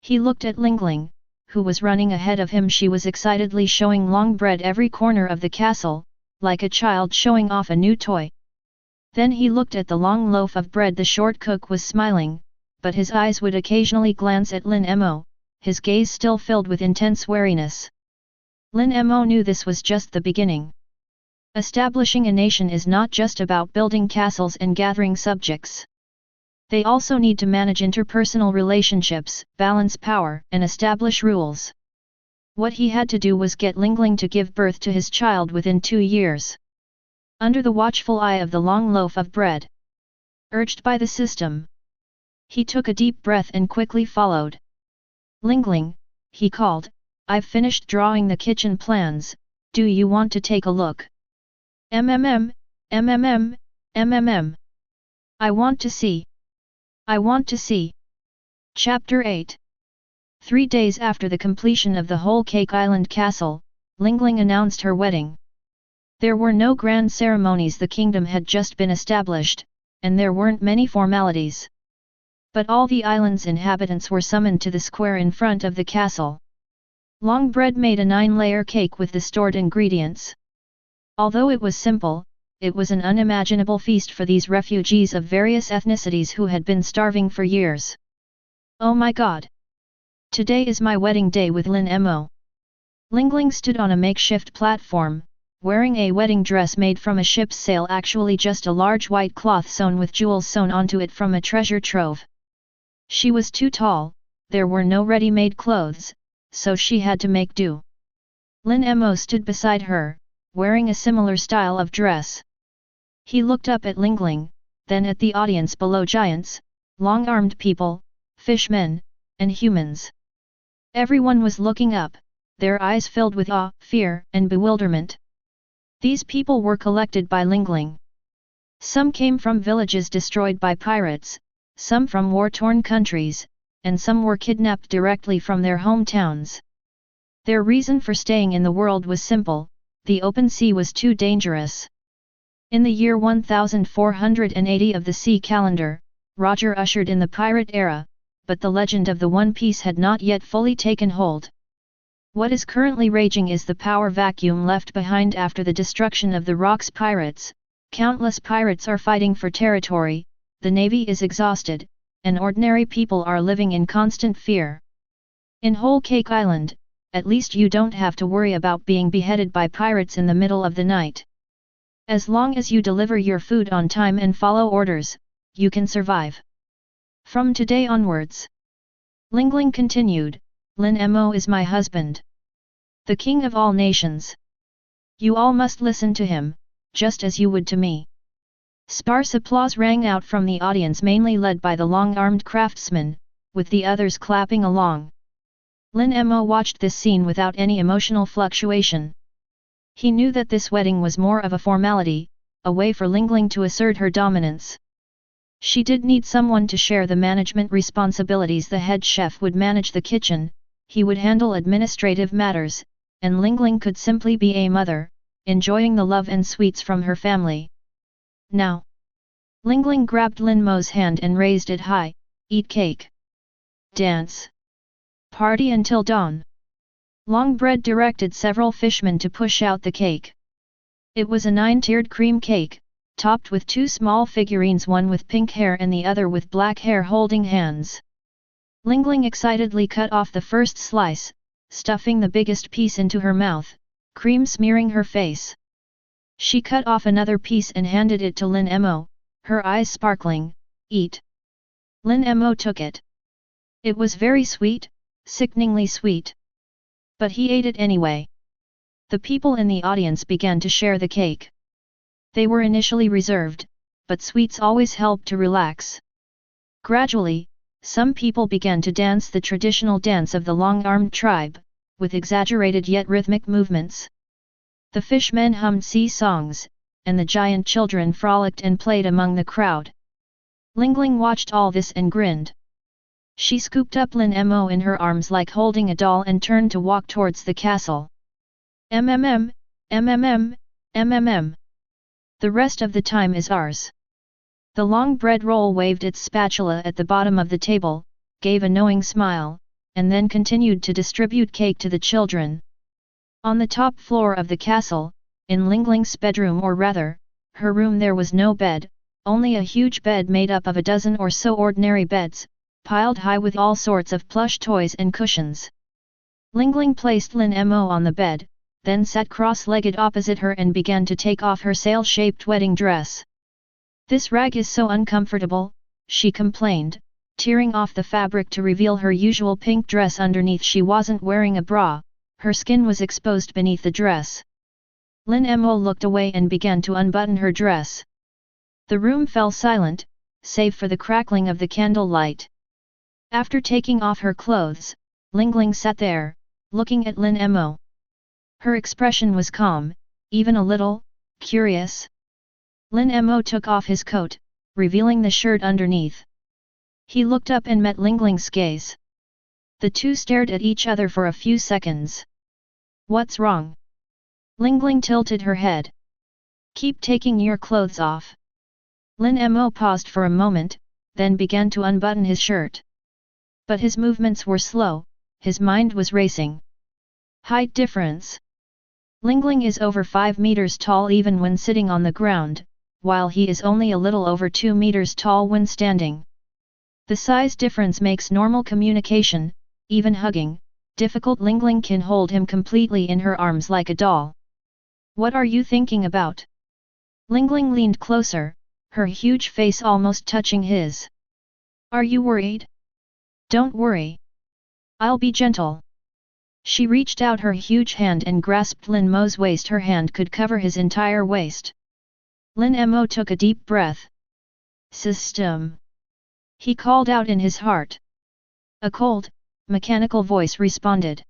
He looked at Linlin, who was running ahead of him. She was excitedly showing Longbread every corner of the castle, like a child showing off a new toy. Then he looked at the long loaf of bread. The short cook was smiling, but his eyes would occasionally glance at Lin Mo, his gaze still filled with intense wariness. Lin Mo knew this was just the beginning. Establishing a nation is not just about building castles and gathering subjects. They also need to manage interpersonal relationships, balance power, and establish rules. What he had to do was get Linlin to give birth to his child within 2 years. Under the watchful eye of the long loaf of bread. Urged by the system. He took a deep breath and quickly followed. Linlin, he called, I've finished drawing the kitchen plans, do you want to take a look? I want to see. I want to see. Chapter 8. 3 days after the completion of the whole Cake Island castle, Linlin announced her wedding. There were no grand ceremonies. The kingdom had just been established, and there weren't many formalities. But all the island's inhabitants were summoned to the square in front of the castle. Longbread made a 9-layer cake with the stored ingredients. Although it was simple, it was an unimaginable feast for these refugees of various ethnicities who had been starving for years. Oh my god! Today is my wedding day with Lin Mo. Linlin stood on a makeshift platform, wearing a wedding dress made from a ship's sail, actually just a large white cloth sewn with jewels sewn onto it from a treasure trove. She was too tall, there were no ready-made clothes, so she had to make do. Lin Mo stood beside her, wearing a similar style of dress. He looked up at Linlin, then at the audience below. Giants, long-armed people, fishmen, and humans. Everyone was looking up, their eyes filled with awe, fear, and bewilderment. These people were collected by Linlin. Some came from villages destroyed by pirates, some from war-torn countries, and some were kidnapped directly from their hometowns. Their reason for staying in the world was simple: the open sea was too dangerous. In the year 1480 of the sea calendar, Roger ushered in the pirate era, but the legend of the One Piece had not yet fully taken hold. What is currently raging is the power vacuum left behind after the destruction of the Rocks pirates. Countless pirates are fighting for territory, the navy is exhausted, and ordinary people are living in constant fear. In Whole Cake Island, at least you don't have to worry about being beheaded by pirates in the middle of the night. As long as you deliver your food on time and follow orders, you can survive. From today onwards, Linlin continued, Lin Mo is my husband. The king of all nations. You all must listen to him, just as you would to me. Sparse applause rang out from the audience, mainly led by the long-armed craftsman, with the others clapping along. Lin Mo watched this scene without any emotional fluctuation. He knew that this wedding was more of a formality, a way for Linlin to assert her dominance. She did need someone to share the management responsibilities. The head chef would manage the kitchen, he would handle administrative matters, and Linlin could simply be a mother, enjoying the love and sweets from her family. Now, Linlin grabbed Lin Mo's hand and raised it high, eat cake. Dance. Party until dawn. Longbread directed several fishmen to push out the cake. It was a 9-tiered cream cake, topped with 2 small figurines, one with pink hair and the other with black hair holding hands. Linlin excitedly cut off the first slice, stuffing the biggest piece into her mouth, cream smearing her face. She cut off another piece and handed it to Lin Mo, her eyes sparkling, eat. Lin Mo took it. It was very sweet, sickeningly sweet. But he ate it anyway. The people in the audience began to share the cake. They were initially reserved, but sweets always help to relax. Gradually, some people began to dance the traditional dance of the long-armed tribe, with exaggerated yet rhythmic movements. The fishmen hummed sea songs, and the giant children frolicked and played among the crowd. Linlin watched all this and grinned. She scooped up Lin Mo in her arms like holding a doll and turned to walk towards the castle. MMM, MMM, MMM. The rest of the time is ours. The long bread roll waved its spatula at the bottom of the table, gave a knowing smile, and then continued to distribute cake to the children. On the top floor of the castle, in Linglin's bedroom, or rather, her room, there was no bed, only a huge bed made up of a dozen or so ordinary beds, piled high with all sorts of plush toys and cushions. Linlin placed Lin Mo on the bed, then sat cross-legged opposite her and began to take off her sail-shaped wedding dress. This rag is so uncomfortable, she complained, tearing off the fabric to reveal her usual pink dress underneath. She wasn't wearing a bra, her skin was exposed beneath the dress. Lin Mo looked away and began to unbutton her dress. The room fell silent, save for the crackling of the candlelight. After taking off her clothes, Linlin sat there, looking at Lin Mo. Her expression was calm, even a little curious. Lin Mo took off his coat, revealing the shirt underneath. He looked up and met Linglin's gaze. The two stared at each other for a few seconds. What's wrong? Linlin tilted her head. Keep taking your clothes off. Lin Mo paused for a moment, then began to unbutton his shirt. But his movements were slow, his mind was racing. Height difference. Linlin is over 5 meters tall even when sitting on the ground, while he is only a little over 2 meters tall when standing. The size difference makes normal communication, even hugging, difficult. Linlin can hold him completely in her arms like a doll. What are you thinking about? Linlin leaned closer, her huge face almost touching his. Are you worried? Don't worry. I'll be gentle. She reached out her huge hand and grasped Lin Mo's waist. Her hand could cover his entire waist. Lin Mo took a deep breath. System. He called out in his heart. A cold, mechanical voice responded.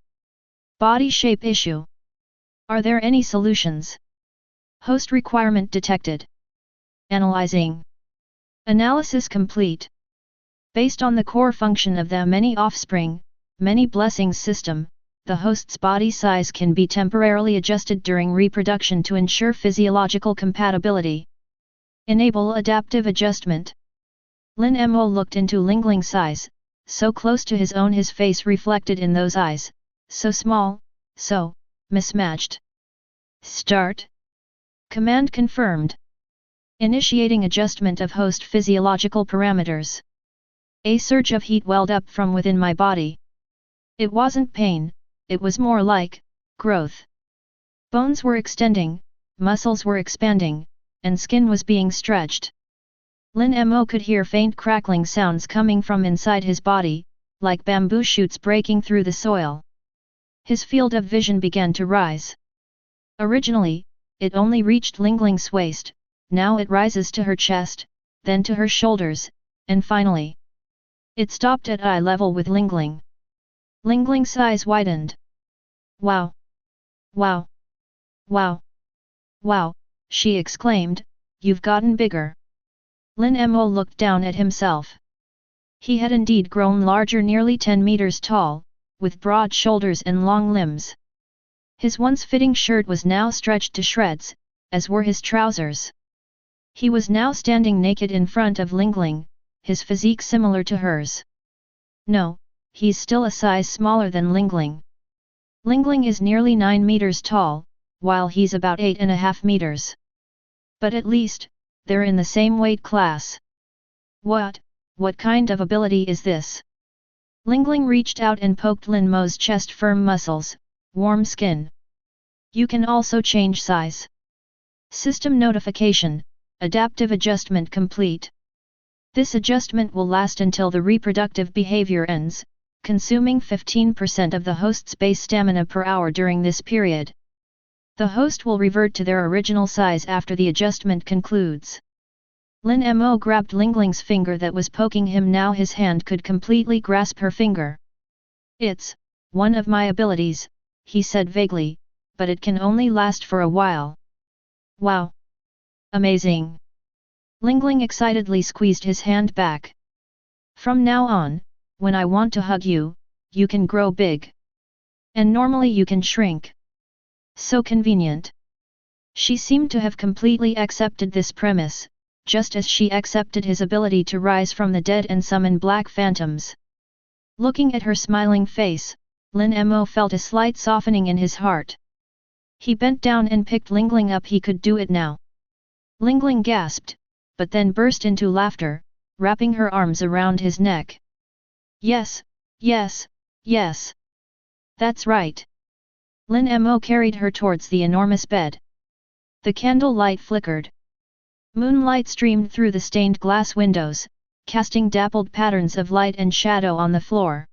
Body shape issue. Are there any solutions? Host requirement detected. Analyzing. Analysis complete. Based on the core function of the many offspring, many blessings system, the host's body size can be temporarily adjusted during reproduction to ensure physiological compatibility. Enable adaptive adjustment. Lin Mo looked into Linglin's eyes, so close to his own, his face reflected in those eyes, so small, so mismatched. Start. Command confirmed. Initiating adjustment of host physiological parameters. A surge of heat welled up from within my body. It wasn't pain, it was more like growth. Bones were extending, muscles were expanding, and skin was being stretched. Lin Mo could hear faint crackling sounds coming from inside his body, like bamboo shoots breaking through the soil. His field of vision began to rise. Originally, it only reached Lingling's waist, now it rises to her chest, then to her shoulders, and finally, it stopped at eye level with Lingling. Lingling's eyes widened. Wow! Wow! Wow! Wow! She exclaimed, you've gotten bigger. Lin Mo looked down at himself. He had indeed grown larger, nearly 10 meters tall, with broad shoulders and long limbs. His once fitting shirt was now stretched to shreds, as were his trousers. He was now standing naked in front of Lingling, his physique similar to hers. No, he's still a size smaller than Lingling. Lingling is nearly 9 meters tall, while he's about 8.5 meters. But at least, they're in the same weight class. What kind of ability is this? Lingling reached out and poked Lin Mo's chest, firm muscles, warm skin. You can also change size. System notification, adaptive adjustment complete. This adjustment will last until the reproductive behavior ends, consuming 15% of the host's base stamina per hour during this period. The host will revert to their original size after the adjustment concludes. Lin Mo grabbed Lingling's finger that was poking him. Now his hand could completely grasp her finger. It's one of my abilities, he said vaguely, but it can only last for a while. Wow! Amazing! Lingling excitedly squeezed his hand back. From now on, when I want to hug you, you can grow big. And normally you can shrink. So convenient. She seemed to have completely accepted this premise, just as she accepted his ability to rise from the dead and summon black phantoms. Looking at her smiling face, Lin Mo felt a slight softening in his heart. He bent down and picked Lingling up. He could do it now. Lingling gasped, but then burst into laughter, wrapping her arms around his neck. Yes, yes, yes. That's right. Lin Mo carried her towards the enormous bed. The candle light flickered. Moonlight streamed through the stained glass windows, casting dappled patterns of light and shadow on the floor.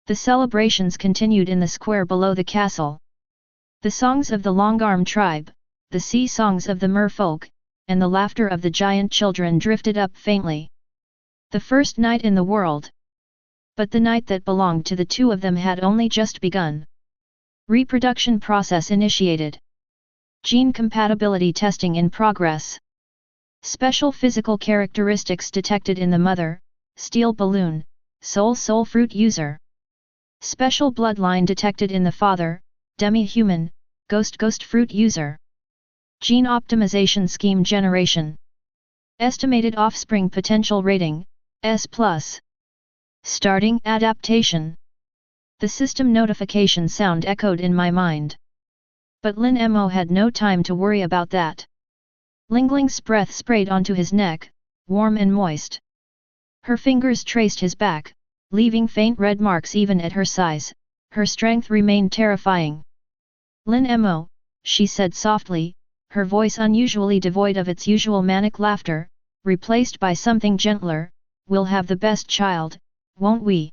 The celebrations continued in the square below the castle. The songs of the Longarm tribe, the sea songs of the merfolk, and the laughter of the giant children drifted up faintly. The first night in the world. But the night that belonged to the two of them had only just begun. Reproduction process initiated. Gene compatibility testing in progress. Special physical characteristics detected in the mother, steel balloon, soul fruit user. Special bloodline detected in the father, demi-human, ghost fruit user. Gene optimization scheme generation. Estimated offspring potential rating, S+. Starting adaptation. The system notification sound echoed in my mind. But Lin Mo had no time to worry about that. Lingling's breath sprayed onto his neck, warm and moist. Her fingers traced his back, leaving faint red marks. Even at her size, her strength remained terrifying. Lin Mo, she said softly, her voice unusually devoid of its usual manic laughter, replaced by something gentler, we'll have the best child, won't we?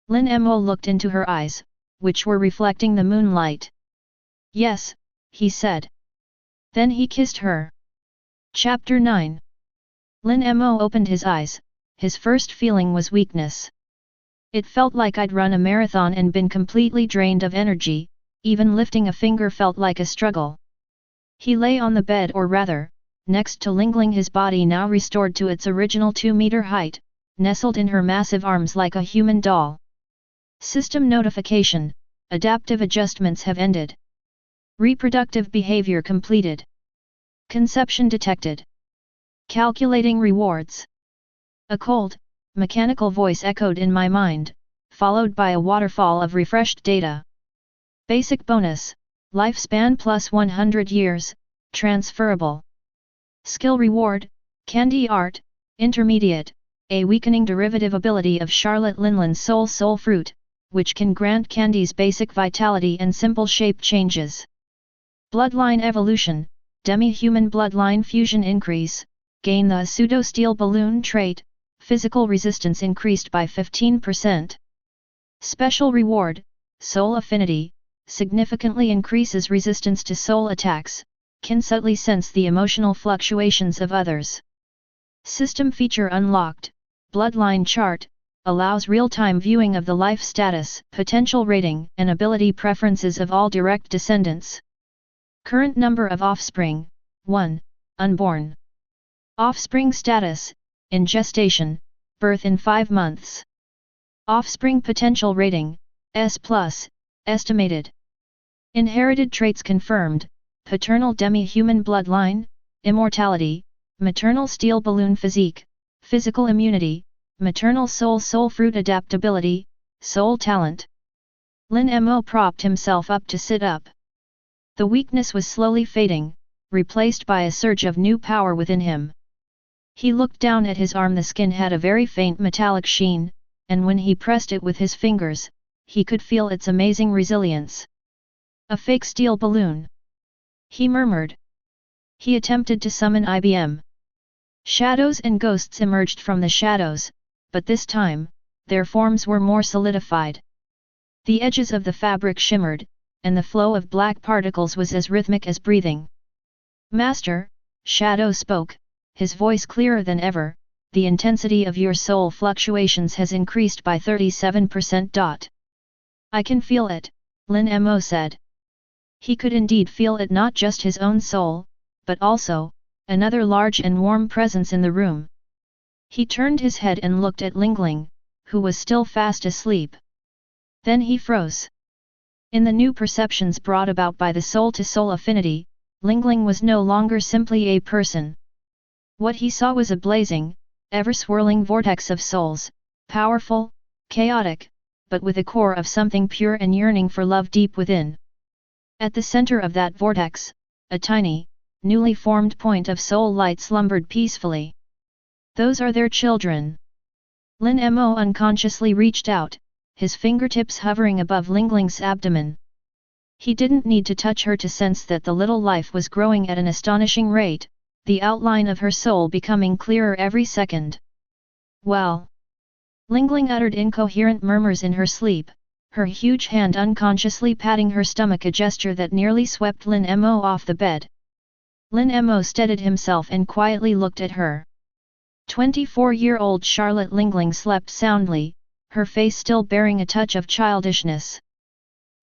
Lin Mo looked into her eyes, which were reflecting the moonlight. Yes, he said. Then he kissed her. Chapter 9. Lin Mo opened his eyes. His first feeling was weakness. It felt like I'd run a marathon and been completely drained of energy, even lifting a finger felt like a struggle. He lay on the bed, or rather, next to Lingling, his body now restored to its original 2-meter height, nestled in her massive arms like a human doll. System notification, adaptive adjustments have ended. Reproductive behavior completed. Conception detected. Calculating rewards. A cold, mechanical voice echoed in my mind, followed by a waterfall of refreshed data. Basic bonus, lifespan plus 100 years, transferable. Skill reward, Candy Art, Intermediate, a weakening derivative ability of Charlotte Linlin's soul fruit, which can grant Candy's basic vitality and simple shape changes. Bloodline evolution, demi-human bloodline fusion increase, gain the pseudo-steel balloon trait, physical resistance increased by 15%. Special reward, soul affinity, significantly increases resistance to soul attacks, can subtly sense the emotional fluctuations of others. System feature unlocked, bloodline chart, allows real-time viewing of the life status, potential rating and ability preferences of all direct descendants. Current number of offspring, 1, unborn. Offspring status, in gestation, birth in 5 months. Offspring potential rating, S+, estimated. Inherited traits confirmed, paternal demi-human bloodline, immortality, maternal steel balloon physique, physical immunity, maternal soul fruit adaptability, soul talent. Lin Mo propped himself up to sit up. The weakness was slowly fading, replaced by a surge of new power within him. He looked down at his arm. The skin had a very faint metallic sheen, and when he pressed it with his fingers, he could feel its amazing resilience. A fake steel balloon, he murmured. He attempted to summon IBM. Shadows and ghosts emerged from the shadows, but this time, their forms were more solidified. The edges of the fabric shimmered, and the flow of black particles was as rhythmic as breathing. Master, Shadow spoke, his voice clearer than ever, the intensity of your soul fluctuations has increased by 37%. I can feel it, Lin Mo said. He could indeed feel it, not just his own soul, but also, another large and warm presence in the room. He turned his head and looked at Linlin, who was still fast asleep. Then he froze. In the new perceptions brought about by the soul-to-soul affinity, Linlin was no longer simply a person. What he saw was a blazing, ever-swirling vortex of souls, powerful, chaotic, but with a core of something pure and yearning for love deep within. At the center of that vortex, a tiny, newly formed point of soul light slumbered peacefully. Those are their children. Lin Mo unconsciously reached out, his fingertips hovering above Linlin's abdomen. He didn't need to touch her to sense that the little life was growing at an astonishing rate, the outline of her soul becoming clearer every second. Well. Linlin uttered incoherent murmurs in her sleep, her huge hand unconsciously patting her stomach, a gesture that nearly swept Lin Mo off the bed. Lin Mo steadied himself and quietly looked at her. 24-year-old Charlotte Linlin slept soundly, her face still bearing a touch of childishness.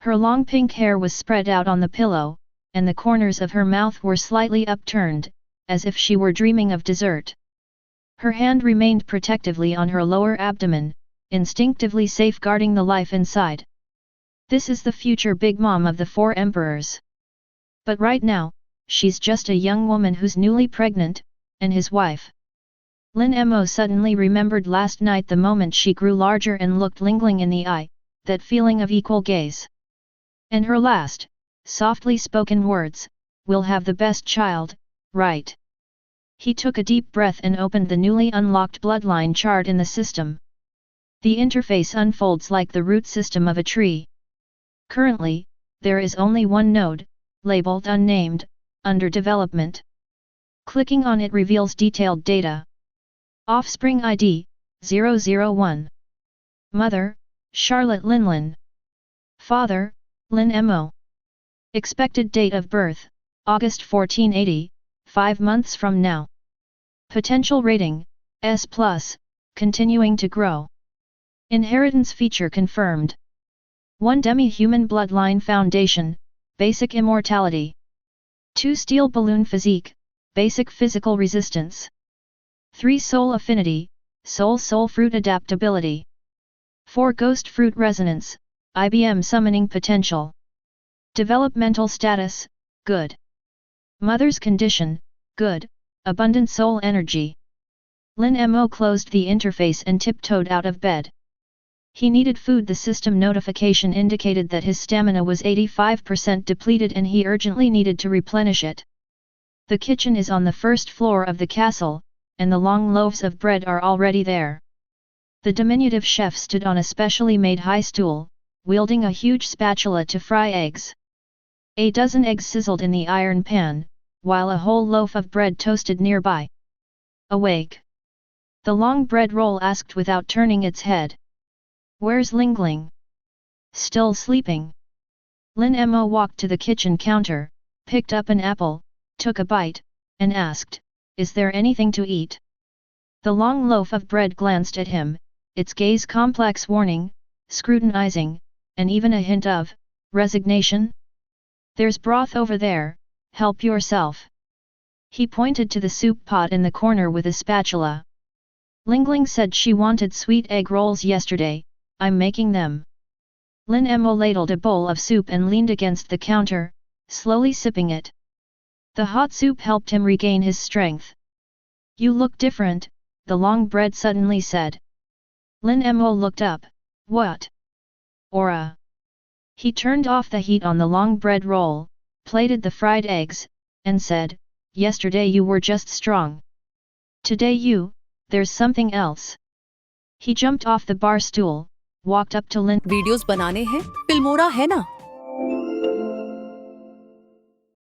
Her long pink hair was spread out on the pillow, and the corners of her mouth were slightly upturned, as if she were dreaming of dessert. Her hand remained protectively on her lower abdomen, instinctively safeguarding the life inside. This is the future Big Mom of the 4 emperors. But right now, she's just a young woman who's newly pregnant, and his wife. Lin Mo suddenly remembered last night, the moment she grew larger and looked Linlin in the eye, that feeling of equal gaze. And her last, softly spoken words, "We'll have the best child, right?" He took a deep breath and opened the newly unlocked bloodline chart in the system. The interface unfolds like the root system of a tree. Currently, there is only one node, labeled unnamed, under development. Clicking on it reveals detailed data. Offspring ID, 001. Mother, Charlotte Linlin. Father, Lin Mo. Expected date of birth, August 1480, 5 months from now. Potential rating, S+, continuing to grow. Inheritance feature confirmed. 1 demi-human bloodline foundation, basic immortality. 2 steel balloon physique, basic physical resistance. 3 soul affinity, soul fruit adaptability. 4 ghost fruit resonance, IBM summoning potential. Developmental status, good. Mother's condition, good, abundant soul energy. Lin Mo closed the interface and tiptoed out of bed. He needed food. The system notification indicated that his stamina was 85% depleted and he urgently needed to replenish it. The kitchen is on the first floor of the castle, and the long loaves of bread are already there. The diminutive chef stood on a specially made high stool, wielding a huge spatula to fry eggs. A dozen eggs sizzled in the iron pan, while a whole loaf of bread toasted nearby. Awake? The long bread roll asked without turning its head. Where's Linlin? Still sleeping. Lin Mo walked to the kitchen counter, picked up an apple, took a bite, and asked, "Is there anything to eat?" The long loaf of bread glanced at him, its gaze complex warning, scrutinizing, and even a hint of resignation. "There's broth over there, help yourself." He pointed to the soup pot in the corner with a spatula. Linlin said she wanted sweet egg rolls yesterday, I'm making them. Lin Mo ladled a bowl of soup and leaned against the counter, slowly sipping it. The hot soup helped him regain his strength. You look different, the long bread suddenly said. Lin Mo looked up. What? Aura. He turned off the heat on the long bread roll, plated the fried eggs, and said, yesterday you were just strong. Today there's something else. He jumped off the bar stool, walked up to Lin. Videos बनाने हैं, Filmora है ना?